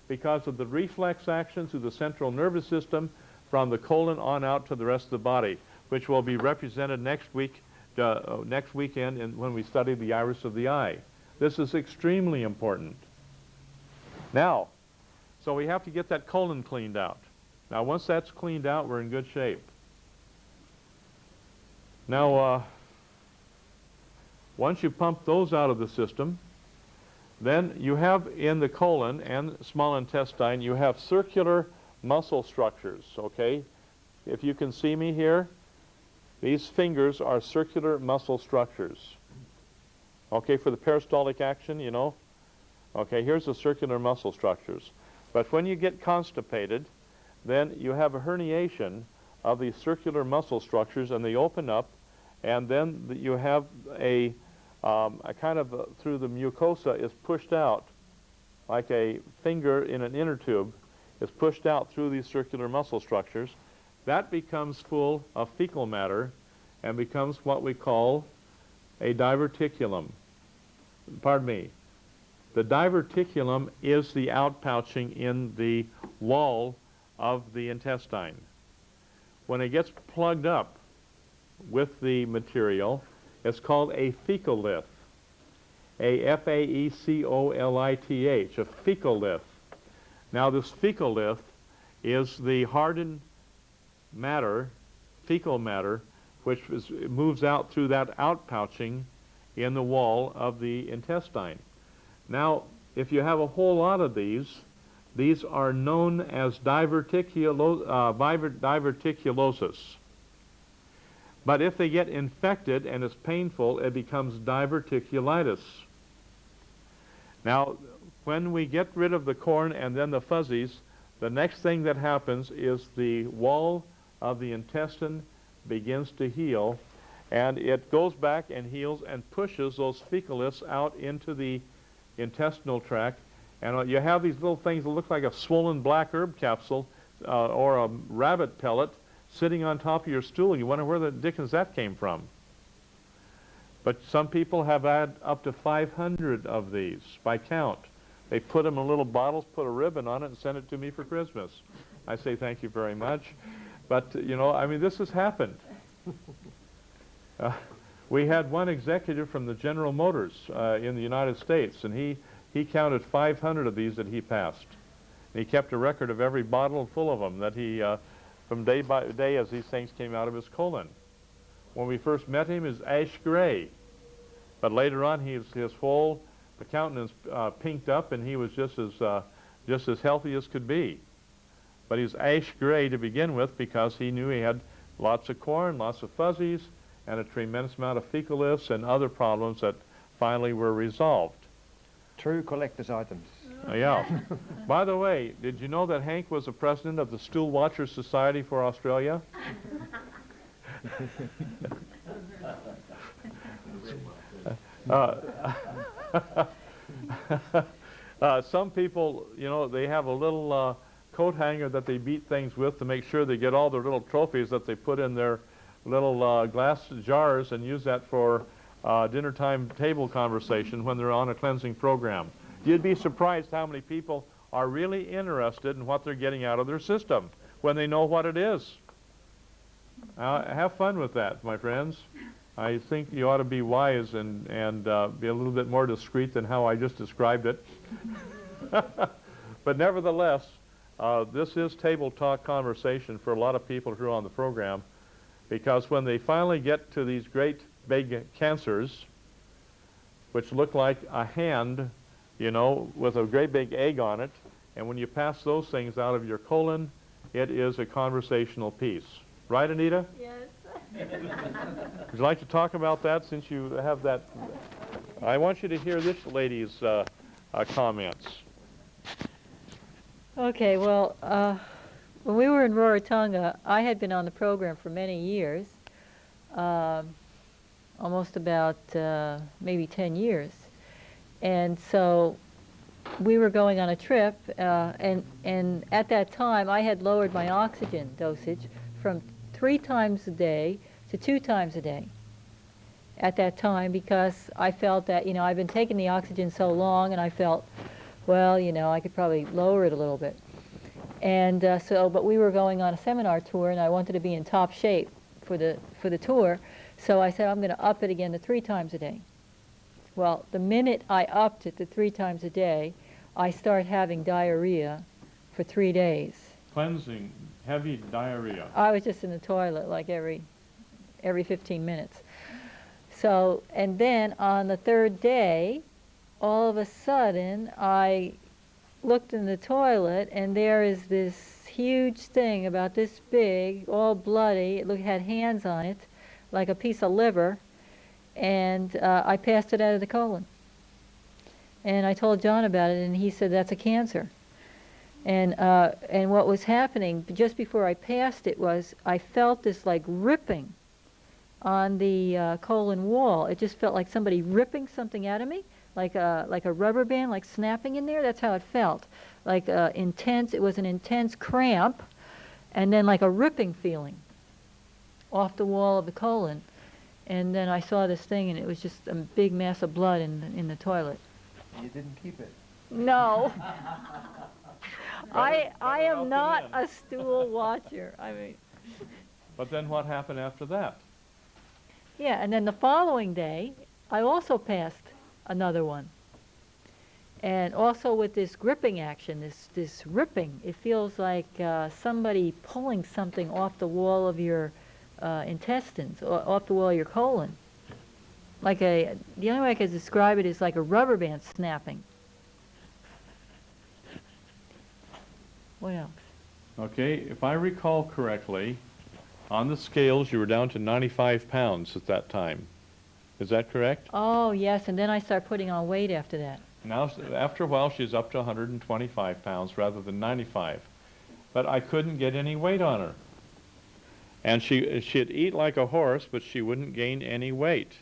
S2: because of the reflex action through the central nervous system from the colon on out to the rest of the body, which will be represented next weekend when we study the iris of the eye. This is extremely important. Now, so we have to get that colon cleaned out. Now, once that's cleaned out, we're in good shape. Now, once you pump those out of the system, then you have in the colon and small intestine, you have circular muscle structures, okay? If you can see me here, these fingers are circular muscle structures. Okay, for the peristaltic action, you know? Okay, here's the circular muscle structures. But when you get constipated, then you have a herniation of these circular muscle structures, and they open up, and then you have a kind of, through the mucosa, is pushed out, like a finger in an inner tube, is pushed out through these circular muscle structures. That becomes full of fecal matter and becomes what we call a diverticulum. Pardon me. The diverticulum is the outpouching in the wall of the intestine. When it gets plugged up with the material, it's called a fecalith. A F-A-E-C-O-L-I-T-H, a fecalith. Now, this fecalith is the hardened matter, fecal matter, which moves out through that outpouching in the wall of the intestine. Now, if you have a whole lot of these are known as diverticulosis. But if they get infected and it's painful, it becomes diverticulitis. Now, when we get rid of the corn and then the fuzzies, the next thing that happens is the wall of the intestine begins to heal, and it goes back and heals and pushes those fecaliths out into the intestinal tract, and you have these little things that look like a swollen black herb capsule or a rabbit pellet sitting on top of your stool. You wonder where the dickens that came from. But some people have had up to 500 of these by count. They put them in little bottles, put a ribbon on it, and send it to me for Christmas. I say thank you very much. But, you know, I mean, this has happened. We had one executive from the General Motors in the United States, and he counted 500 of these that he passed. And he kept a record of every bottle full of them that he, from day by day as these things came out of his colon. When we first met him, he was ash gray. But later on, his whole countenance pinked up, and he was just as healthy as could be. But he was ash gray to begin with because he knew he had lots of corn, lots of fuzzies, and a tremendous amount of fecaliths and other problems that finally were resolved.
S4: True collector's items.
S2: Yeah. By the way, did you know that Hank was the president of the Stool Watchers Society for Australia? Some people, you know, they have a little coat hanger that they beat things with to make sure they get all their little trophies that they put in their little glass jars and use that for dinner time table conversation when they're on a cleansing program. You'd be surprised how many people are really interested in what they're getting out of their system when they know what it is. Have fun with that, my friends. I think you ought to be wise and be a little bit more discreet than how I just described it. But nevertheless, this is table talk conversation for a lot of people who are on the program, because when they finally get to these great big cancers, which look like a hand, you know, with a great big egg on it, and when you pass those things out of your colon, it is a conversational piece. Right, Anita?
S1: Yes.
S2: Would you like to talk about that since you have that? I want you to hear this lady's comments.
S1: Okay, well, when we were in Rarotonga, I had been on the program for many years, almost about maybe 10 years. And so we were going on a trip, and at that time I had lowered my oxygen dosage from 3 times a day to 2 times a day at that time, because I felt that, you know, I've been taking the oxygen so long, and I felt, well, you know, I could probably lower it a little bit. And but we were going on a seminar tour, and I wanted to be in top shape for the tour, so I said I'm going to up it again to 3 times a day. Well, the minute I upped it to 3 times a day, I started having diarrhea for 3 days.
S2: Cleansing, heavy diarrhea.
S1: I was just in the toilet like every 15 minutes. So, and then on the 3rd day, all of a sudden, I looked in the toilet, and there is this huge thing about this big, all bloody. It had hands on it, like a piece of liver, and I passed it out of the colon. And I told John about it, and he said, that's a cancer. And what was happening just before I passed it was I felt this like ripping on the colon wall. It just felt like somebody ripping something out of me, like a rubber band, like snapping in there. That's how it felt. Like intense. It was an intense cramp, and then like a ripping feeling off the wall of the colon. And then I saw this thing, and it was just a big mass of blood in the toilet.
S4: You didn't keep it.
S1: No. I am not a stool watcher. I mean.
S2: But then what happened after that?
S1: Yeah, and then the following day, I also passed another one. And also with this gripping action, this ripping, it feels like somebody pulling something off the wall of your intestines, or off the wall of your colon. Like the only way I could describe it is like a rubber band snapping. What else?
S2: Okay, if I recall correctly, on the scales you were down to 95 pounds at that time. Is that correct?
S1: Oh, yes, and then I started putting on weight after that.
S2: Now, after a while, she's up to 125 pounds rather than 95. But I couldn't get any weight on her. And she'd eat like a horse, but she wouldn't gain any weight.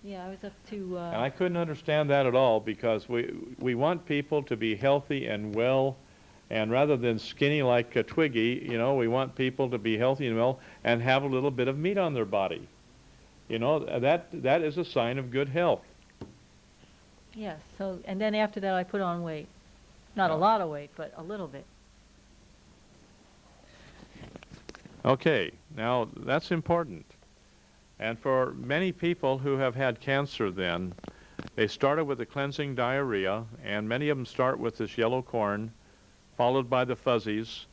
S1: Yeah, I was up to...
S2: And I couldn't understand that at all, because we want people to be healthy and well, and rather than skinny like a Twiggy, you know, we want people to be healthy and well and have a little bit of meat on their body. You know, that is a sign of good health.
S1: Yes, so, and then after that I put on weight. Not a lot of weight, but a little bit.
S2: Okay, now that's important. And for many people who have had cancer then, they started with the cleansing diarrhea, and many of them start with this yellow corn, followed by the fuzzies,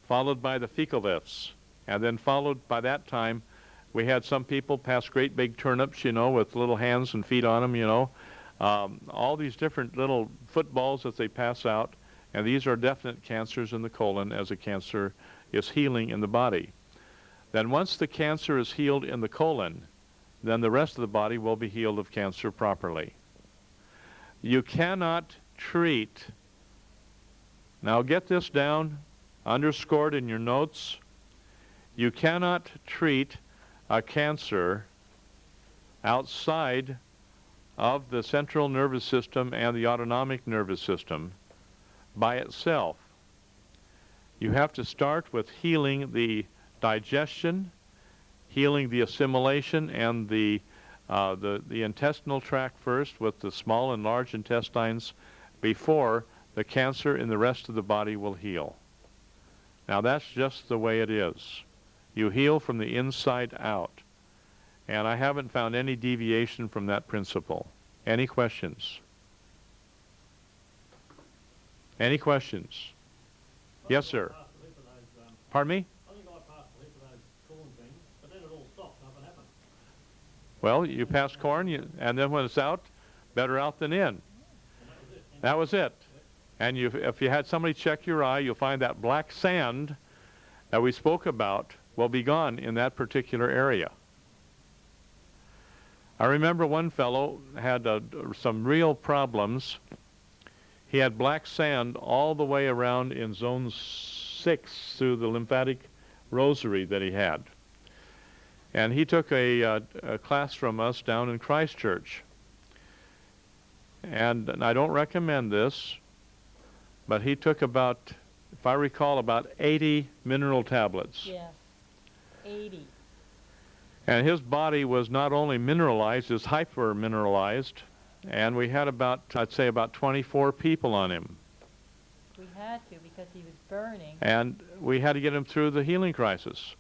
S2: followed by the fecaliths, and then followed by that time, we had some people pass great big turnips, you know, with little hands and feet on them, you know, all these different little footballs that they pass out, and these are definite cancers in the colon as a cancer is healing in the body. Then once the cancer is healed in the colon, then the rest of the body will be healed of cancer properly. You cannot treat, now get this down, underscored in your notes, you cannot treat a cancer outside of the central nervous system and the autonomic nervous system by itself. You have to start with healing the digestion, healing the assimilation, and the intestinal tract first with the small and large intestines before the cancer in the rest of the body will heal. Now that's just the way it is. You heal from the inside out. And I haven't found any deviation from that principle. Any questions? Any questions? Yes, sir. Pardon me? Well, you pass corn, and then when it's out, better out than in. That was it. And if you had somebody check your eye, you'll find that black sand that we spoke about will be gone in that particular area. I remember one fellow had some real problems. He had black sand all the way around in zone 6 through the lymphatic rosary that he had. And he took a class from us down in Christchurch. And I don't recommend this, but he took about, if I recall, about 80 mineral tablets.
S1: Yes, 80.
S2: And his body was not only mineralized, it's hyper-mineralized. And we had about, I'd say, about 24 people on him.
S1: We had to because he was burning.
S2: And we had to get him through the healing crisis.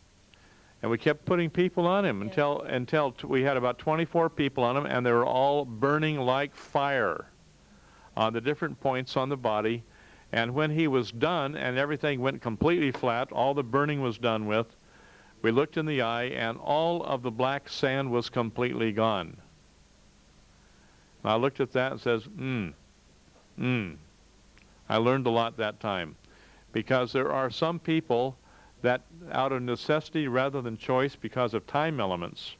S2: And we kept putting people on him until we had about 24 people on him, and they were all burning like fire on the different points on the body. And when he was done and everything went completely flat, all the burning was done with, we looked in the eye, and all of the black sand was completely gone. And I looked at that and says, I learned a lot that time. Because there are some people that out of necessity rather than choice because of time elements,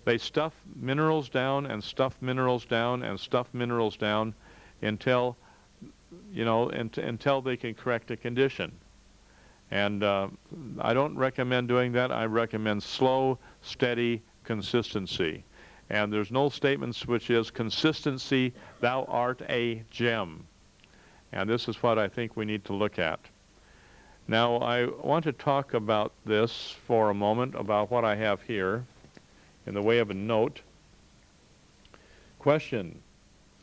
S2: they stuff minerals down and stuff minerals down and stuff minerals down until, until they can correct a condition. And I don't recommend doing that. I recommend slow, steady consistency. And there's no statements which is consistency, thou art a gem. And this is what I think we need to look at. Now, I want to talk about this for a moment, about what I have here in the way of a note. Question.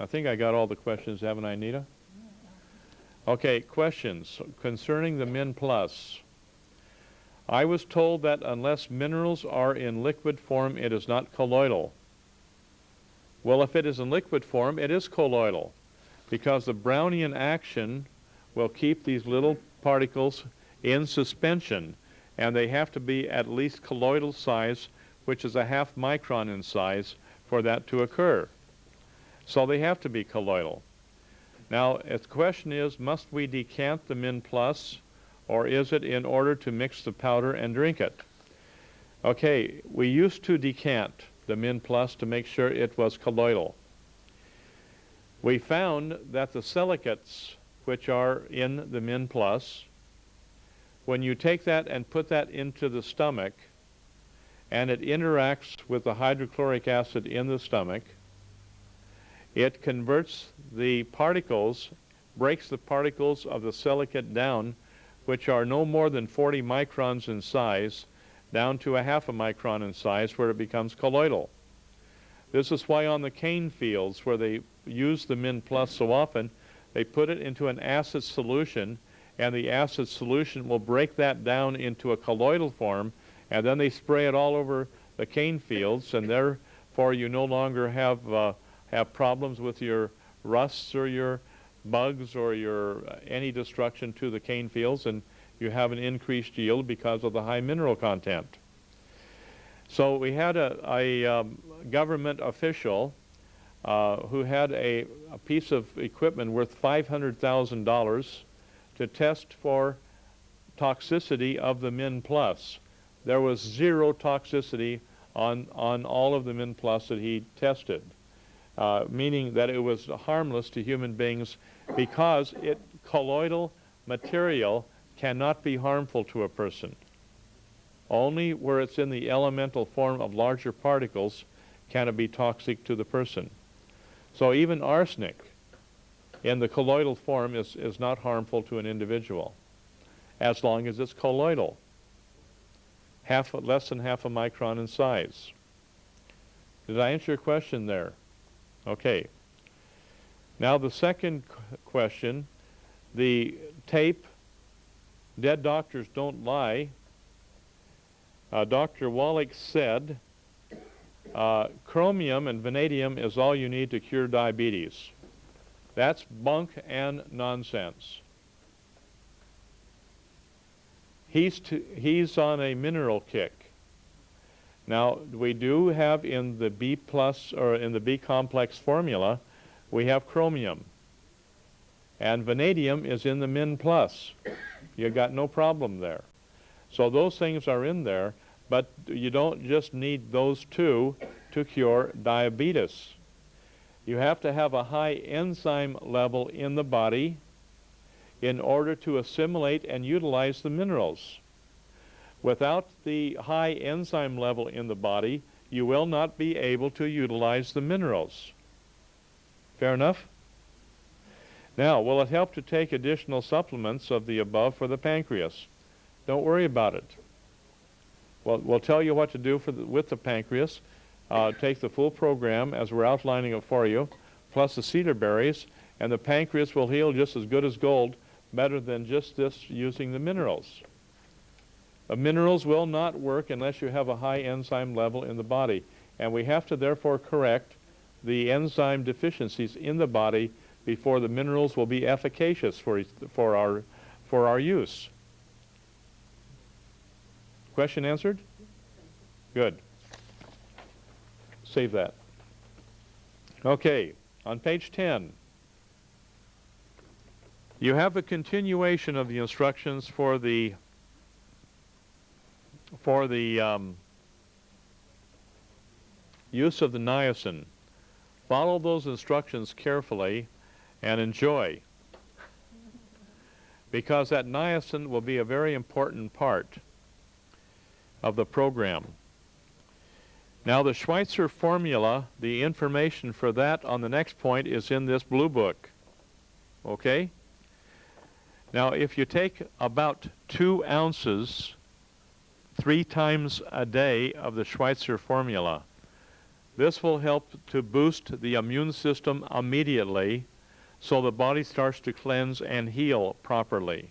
S2: I think I got all the questions, haven't I, Nita? Okay, questions concerning the Min Plus. I was told that unless minerals are in liquid form, it is not colloidal. Well, if it is in liquid form, it is colloidal, because the Brownian action will keep these little particles in suspension, and they have to be at least colloidal size, which is a ½ micron in size, for that to occur. So they have to be colloidal. Now, the question is, must we decant the Min Plus, or is it in order to mix the powder and drink it? Okay, we used to decant the Min Plus to make sure it was colloidal. We found that the silicates, which are in the Min Plus, when you take that and put that into the stomach, and it interacts with the hydrochloric acid in the stomach, it converts the particles, breaks the particles of the silicate down, which are no more than 40 microns in size, down to a ½ micron in size, where it becomes colloidal. This is why on the cane fields, where they use the Min Plus so often, they put it into an acid solution, and the acid solution will break that down into a colloidal form, and then they spray it all over the cane fields, and therefore you no longer have problems with your rusts or your bugs or your any destruction to the cane fields, and you have an increased yield because of the high mineral content. So we had a government official who had a piece of equipment worth $500,000 to test for toxicity of the Min Plus. There was zero toxicity on all of the Min Plus that he tested, meaning that it was harmless to human beings because colloidal material cannot be harmful to a person. Only where it's in the elemental form of larger particles can it be toxic to the person. So even arsenic in the colloidal form is not harmful to an individual as long as it's colloidal, less than half a micron in size. Did I answer your question there? Okay. Now the second question, the tape, Dead Doctors Don't Lie. Dr. Wallach said, chromium and vanadium is all you need to cure diabetes. That's bunk and nonsense. He's on a mineral kick. Now, we do have in the B plus, or in the B complex formula, we have chromium. And vanadium is in the Min plus. You got no problem there. So those things are in there, but you don't just need those two to cure diabetes. You have to have a high enzyme level in the body in order to assimilate and utilize the minerals. Without the high enzyme level in the body, you will not be able to utilize the minerals. Fair enough? Now, will it help to take additional supplements of the above for the pancreas? Don't worry about it. Well, we'll tell you what to do with the pancreas. Take the full program as we're outlining it for you, plus the cedar berries, and the pancreas will heal just as good as gold, better than just this using the minerals. The minerals will not work unless you have a high enzyme level in the body, and we have to therefore correct the enzyme deficiencies in the body before the minerals will be efficacious for our use. Question answered? Good. Save that. Okay, on page 10, you have a continuation of the instructions for the use of the niacin. Follow those instructions carefully and enjoy, because that niacin will be a very important part of the program. Now the Schweitzer formula, the information for that on the next point is in this blue book. Okay? Now if you take about 2 ounces 3 times a day of the Schweitzer formula, this will help to boost the immune system immediately so the body starts to cleanse and heal properly.